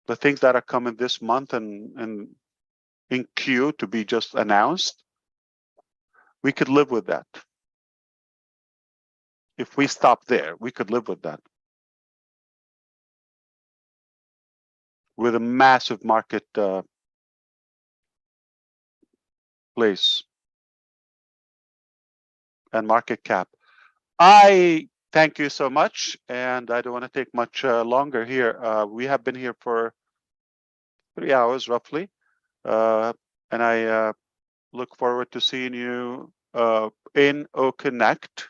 [SPEAKER 1] the things that are coming this month and in queue to be just announced, we could live with that. If we stop there, we could live with that. With a massive market place and market cap. I thank you so much, and I don't want to take much longer here. We have been here for 3 hours roughly, and I look forward to seeing you in OConnect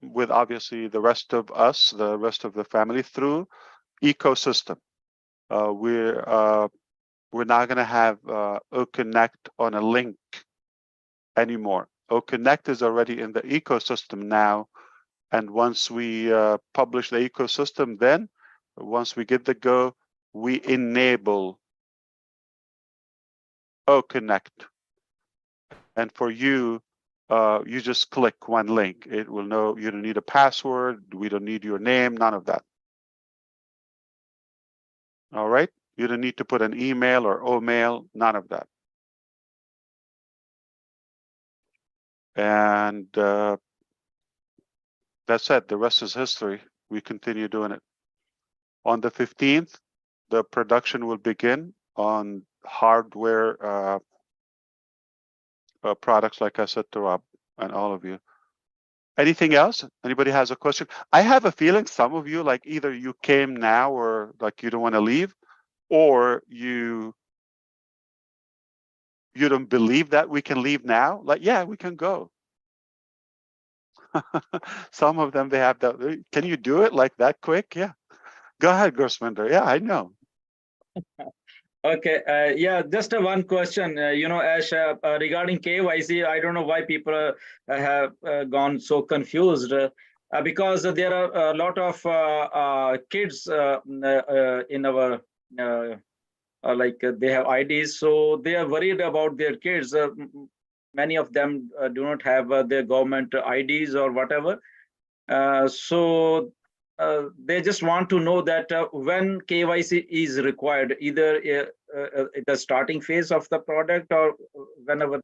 [SPEAKER 1] with obviously the rest of us, the rest of the family through ecosystem. We're not going to have OConnect on a link anymore. OConnect is already in the ecosystem now, and once we publish the ecosystem, then once we get the go, we enable OConnect. And for you, you just click one link. It will know you don't need a password. We don't need your name, none of that. All right. You don't need to put an email or O-mail, none of that. And that's it. The rest is history. We continue doing it. On the 15th, the production will begin on hardware products, like I said to Rob and all of you. Anything else? Anybody has a question? I have a feeling some of you, like either you came now or like you don't want to leave, or you don't believe that we can leave now. Like, yeah, we can go. Some of them, they have that. Can you do it like that quick? Yeah. Go ahead, Gurswinder. Yeah, I know.
[SPEAKER 12] Okay, yeah, just one question. Ash, regarding KYC, I don't know why people have gone so confused because there are a lot of kids in our they have IDs, so they are worried about their kids. Many of them do not have their government IDs or whatever. So they just want to know that when KYC is required, either the starting phase of the product or whenever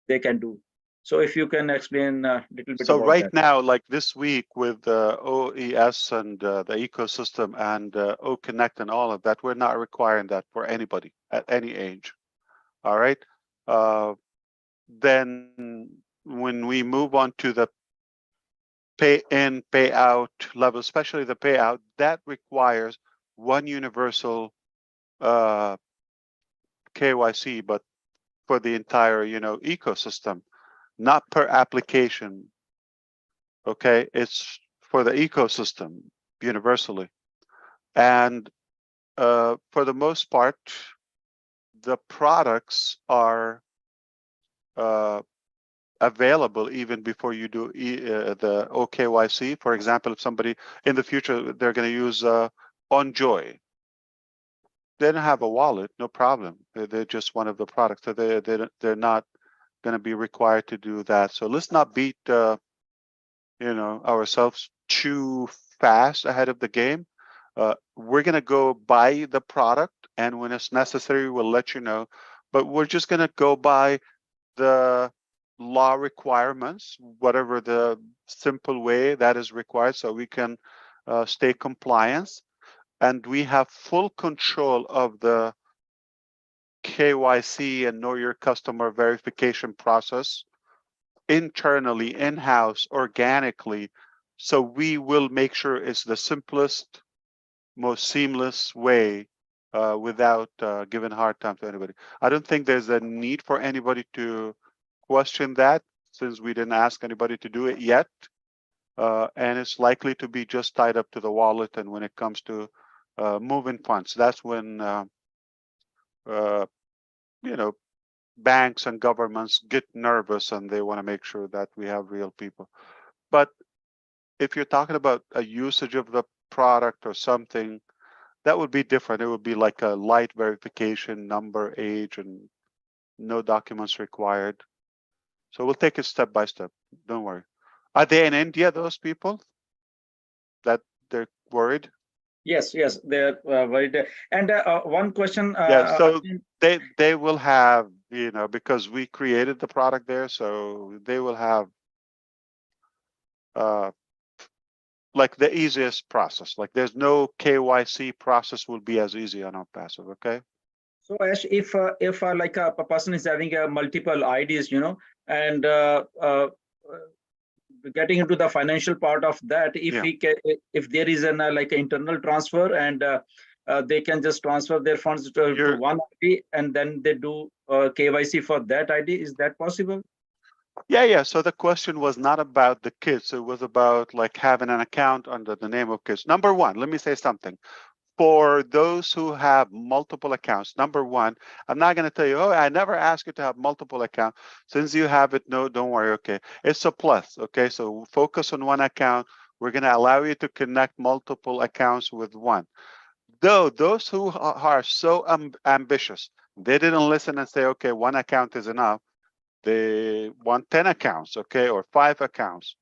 [SPEAKER 12] they can do. So if you can explain a little bit
[SPEAKER 1] So
[SPEAKER 12] about
[SPEAKER 1] right
[SPEAKER 12] that.
[SPEAKER 1] now, like this week with OES and the ecosystem and OConnect and all of that, we're not requiring that for anybody at any age. All right. Then when we move on to the pay in, pay out level, especially the payout, that requires one universal KYC, but for the entire, ecosystem, not per application. Okay, it's for the ecosystem universally. And for the most part, the products are available even before you do the OKYC. For example, if somebody in the future, they're going to use OnJoy. They don't have a wallet, no problem. They're just one of the products. So they're not going to be required to do that. So let's not beat ourselves too fast ahead of the game. We're going to go buy the product, and when it's necessary, we'll let you know. But we're just going to go by the law requirements, whatever the simple way that is required, so we can stay compliant. And we have full control of the KYC and know your customer verification process internally, in-house, organically. So we will make sure it's the simplest, most seamless way without giving a hard time to anybody. I don't think there's a need for anybody to question that, since we didn't ask anybody to do it yet. And it's likely to be just tied up to the wallet. And when it comes to moving funds, that's when banks and governments get nervous and they want to make sure that we have real people. But if you're talking about a usage of the product or something, that would be different. It would be like a light verification, number, age, and no documents required. So we'll take it step by step. Don't worry. Are they in India, those people that they're worried?
[SPEAKER 12] Yes, yes, they're very. And one question.
[SPEAKER 1] Yeah, so
[SPEAKER 12] again,
[SPEAKER 1] they will have, because we created the product there, so they will have like the easiest process. Like there's no KYC process will be as easy on Onpassive, okay?
[SPEAKER 12] So Ash, if like a person is having multiple IDs, and getting into the financial part of that, if
[SPEAKER 1] Yeah.
[SPEAKER 12] he can, if there is an like an internal transfer and they can just transfer their funds to one ID and then they do KYC for that ID, is that possible?
[SPEAKER 1] Yeah. So the question was not about the kids. It was about like having an account under the name of kids. Number one, let me say something. For those who have multiple accounts, number one, I'm not going to tell you, oh, I never asked you to have multiple accounts. Since you have it, no, don't worry. Okay. It's a plus. Okay. So focus on one account. We're going to allow you to connect multiple accounts with one. Though those who are so ambitious, they didn't listen and say, okay, one account is enough. They want 10 accounts, okay, or 5 accounts.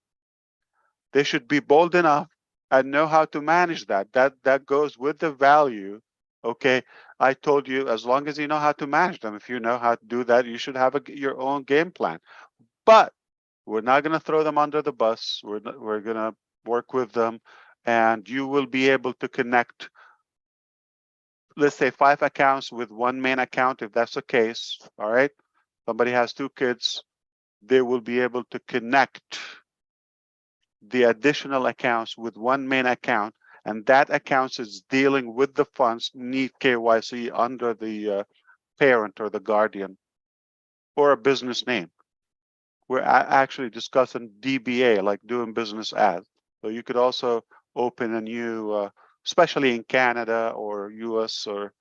[SPEAKER 1] They should be bold enough and know how to manage that. That goes with the value, okay? I told you, as long as you know how to manage them, if you know how to do that, you should have your own game plan. But we're not going to throw them under the bus. We're going to work with them, and you will be able to connect, let's say 5 accounts with one main account, if that's the case. All right. Somebody has 2 kids, they will be able to connect the additional accounts with one main account, and that account is dealing with the funds need KYC under the parent or the guardian or a business name. We're actually discussing DBA, like doing business as. So you could also open a new, especially in Canada or US or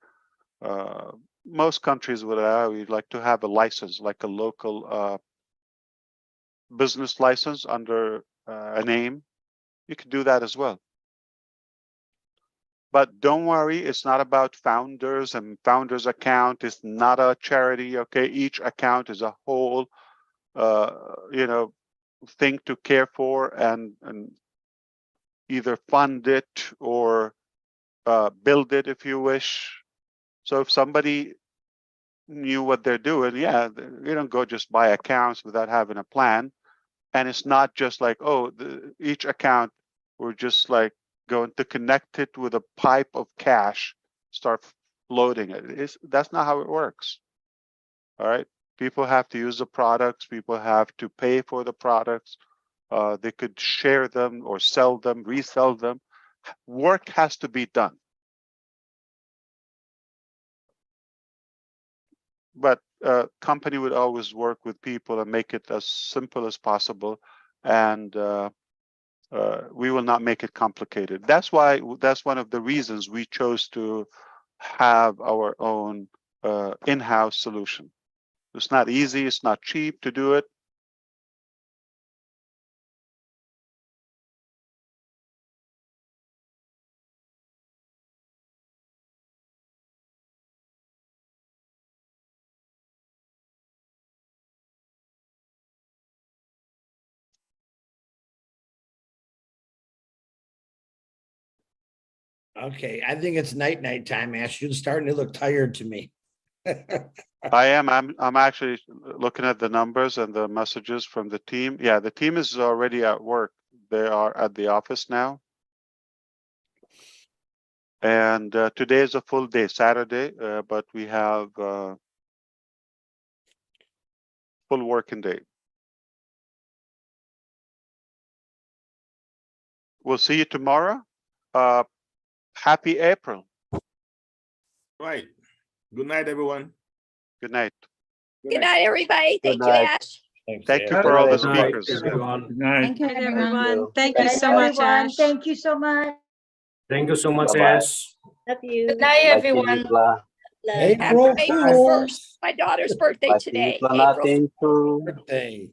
[SPEAKER 1] most countries would allow you like to have a license, like a local business license under a name. You could do that as well. But don't worry, it's not about founders and founders account. It's not a charity, okay? Each account is a whole, thing to care for and either fund it or build it if you wish. So if somebody knew what they're doing, yeah, you don't go just buy accounts without having a plan. And it's not just like, oh, each account, we're just like going to connect it with a pipe of cash, start loading it. That's not how it works. All right. People have to use the products. People have to pay for the products. They could share them or sell them, resell them. Work has to be done. But company would always work with people and make it as simple as possible. And we will not make it complicated. That's why, that's one of the reasons we chose to have our own in-house solution. It's not easy, it's not cheap to do it.
[SPEAKER 18] Okay, I think it's night time, Ash. You're starting to look tired to me.
[SPEAKER 1] I am. I'm actually looking at the numbers and the messages from the team. Yeah, the team is already at work. They are at the office now. And today is a full day, Saturday, but we have full working day. We'll see you tomorrow. Happy April.
[SPEAKER 3] Right. Good night, everyone.
[SPEAKER 1] Good night.
[SPEAKER 21] Good night, everybody. Thank you, Ash.
[SPEAKER 1] Thank you for all the
[SPEAKER 14] Good night,
[SPEAKER 1] speakers.
[SPEAKER 14] everyone.
[SPEAKER 9] Good night.
[SPEAKER 20] Thank you,
[SPEAKER 10] Everyone, thank
[SPEAKER 15] Good
[SPEAKER 10] you
[SPEAKER 15] night,
[SPEAKER 10] so much,
[SPEAKER 15] everyone.
[SPEAKER 10] Ash.
[SPEAKER 15] Thank you so much.
[SPEAKER 17] Thank you so much,
[SPEAKER 14] Bye-bye.
[SPEAKER 17] Ash.
[SPEAKER 15] Love you.
[SPEAKER 4] Good night, everyone.
[SPEAKER 15] Love.
[SPEAKER 21] Happy
[SPEAKER 18] April
[SPEAKER 21] April
[SPEAKER 18] Fools.
[SPEAKER 21] 1st, my daughter's birthday today.
[SPEAKER 14] Masih
[SPEAKER 21] April
[SPEAKER 14] natin to
[SPEAKER 18] Birthday.